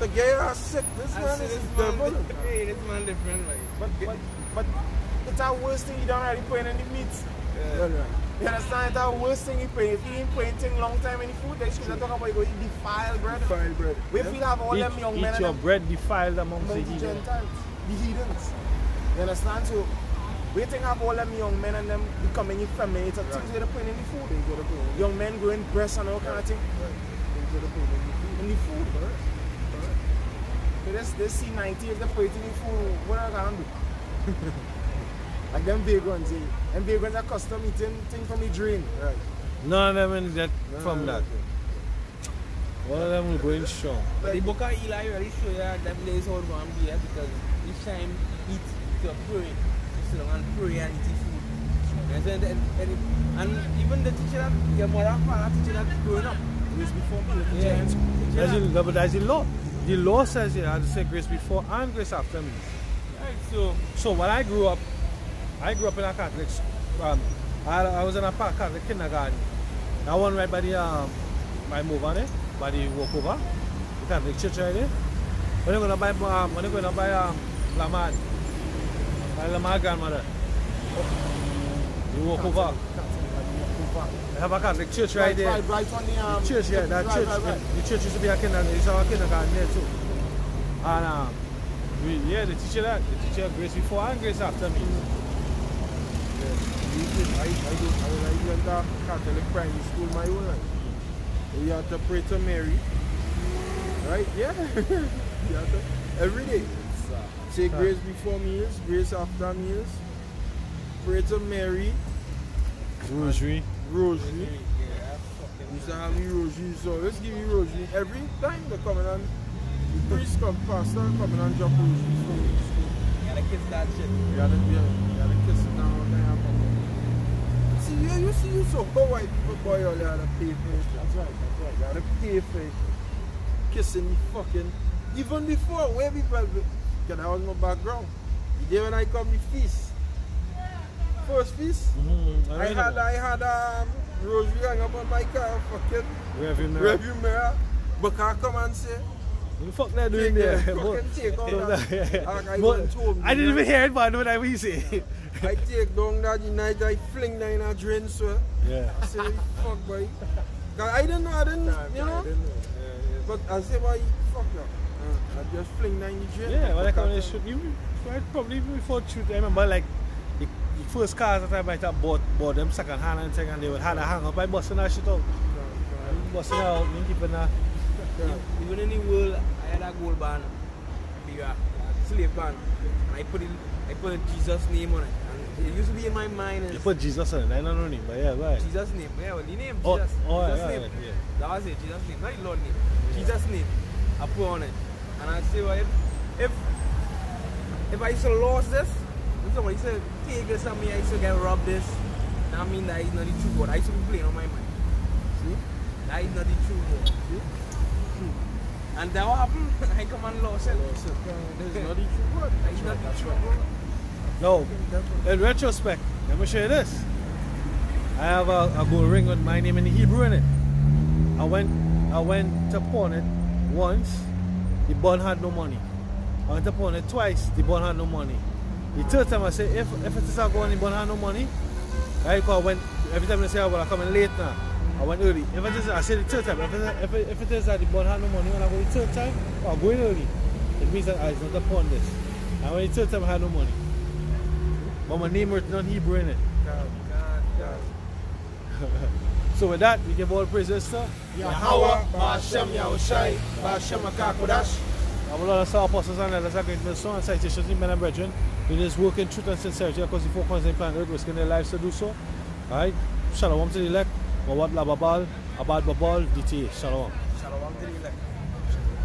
[SPEAKER 2] The guy are sick. This man is devil.
[SPEAKER 3] Hey, this man different, like.
[SPEAKER 4] But it's our worst thing you don't already put in the meats. You understand? It's our worst thing you put. If you ain't put anything long time in the food, they should talk about you go eat defiled bread.
[SPEAKER 2] Defiled bread.
[SPEAKER 4] We feel have all them young men.
[SPEAKER 1] Eat your bread defiled amongst the
[SPEAKER 4] Gentiles, the heathens. You understand? So We think of all them young men and them becoming effeminate and things they're putting in the food. Young men growing breasts and all kind of thing. In the food. So they see 90 if they put it in the food, what are they going to do? Like them vegans, them vegans are custom eating things from the drain. Right.
[SPEAKER 1] None of them get from that. All of them will go in strong.
[SPEAKER 3] The book of Eli really show you that place how it's going to be because each time you eat, you pray. You sit down and pray and eat food. And even the teacher that, your mother and father teacher that growing up, grace before me, the teacher
[SPEAKER 1] But that's the law. The law says you have to say grace before and grace after me.
[SPEAKER 3] Right,
[SPEAKER 1] so when I grew up in a Catholic school. I was in a Catholic kindergarten. That one right by the by move on it. By the walkover, the Catholic church right there. When you're going to buy Lamad, by Lamad grandmother, you walk over. They have a Catholic church right there.
[SPEAKER 4] Right on the
[SPEAKER 1] church, yeah, that church. The church used to be a kindergarten there too. And the teacher that, the teacher grace before and grace after me.
[SPEAKER 2] I went to Catholic primary school my whole life. You have to pray to Mary, right? Yeah. You have to, every day. Say grace before meals, grace after meals. Pray to Mary.
[SPEAKER 1] Rosary.
[SPEAKER 2] Rosary. You used to have me rosary, so let's give you rosary. Every time they come in and the priest come, pastor come in and drop rosary.
[SPEAKER 3] You gotta kiss that shit.
[SPEAKER 2] You gotta kiss it down there. See, you see, you so white people, boy, you gotta pay for it. That's right. You gotta pay for it. Kissing me fucking. Even before, where people, because I was my background. The day when I come to feast. First feast, I had rosary hang up on my car, fucking review mirror. But I come and say,
[SPEAKER 1] what the fuck they doing there? I didn't even hear it, but I know what you say.
[SPEAKER 2] I take down that night, I fling that in a drain, so
[SPEAKER 1] yeah.
[SPEAKER 2] I say, fuck boy. I didn't know, you know? But I say, boy, fuck no. I just fling that in the drain.
[SPEAKER 1] Yeah, well, like when they shoot you, probably even before shoot, I remember like the first cars that I might have bought them second hand and thing, and they would have a hang up by busting that shit out. Busting out, and keeping that.
[SPEAKER 3] Even in the world, I had a gold band, a slave band, and I put a Jesus name on it. And it used to be in my mind.
[SPEAKER 1] You put Jesus on it, I don't know him, but yeah, right.
[SPEAKER 3] Jesus name, yeah, well, the name,
[SPEAKER 1] oh,
[SPEAKER 3] Jesus.
[SPEAKER 1] Oh,
[SPEAKER 3] Jesus
[SPEAKER 1] yeah,
[SPEAKER 3] name.
[SPEAKER 1] yeah.
[SPEAKER 3] That was it, Jesus name, not the Lord name. Yeah. Jesus name, I put on it. And I say, well, if I used to lose this, somebody said, take this on me, I used to get robbed this. I mean, that is not the true God. I used to be playing on my mind. See? That is not the true God. See? And that what happened? I come and lost it.
[SPEAKER 2] That is not the true God.
[SPEAKER 3] That is not the true God.
[SPEAKER 1] No, in retrospect, let me show you this. I have a gold ring with my name in the Hebrew in it. I went to pawn it once, the bond had no money. I went to pawn it twice, the bond had no money. The third time I said, if it is a going, the bond had no money, right? Because I went, every time they say, well, I'm coming late now. I went early. If it is, I said the third time, if it is that the bond had no money, when I go the third time, I'm going early. It means that I was not upon this. And when the third time I had no money. But my name written on Hebrew in it.
[SPEAKER 2] God.
[SPEAKER 1] So with that, we give all praises to
[SPEAKER 4] Yahweh, Ba'ashem Yahushai, Ba'ashem HaKakodash.
[SPEAKER 1] Our Lord and Savior, apostles and elders are great in the son and citations in men and brethren. We just work in truth and sincerity because the four corners of the planet Earth risking their lives to do so. Alright? Shalom to the elect. Mawad la babal, abad babal, DT. Shalom.
[SPEAKER 3] Shalom to the elect.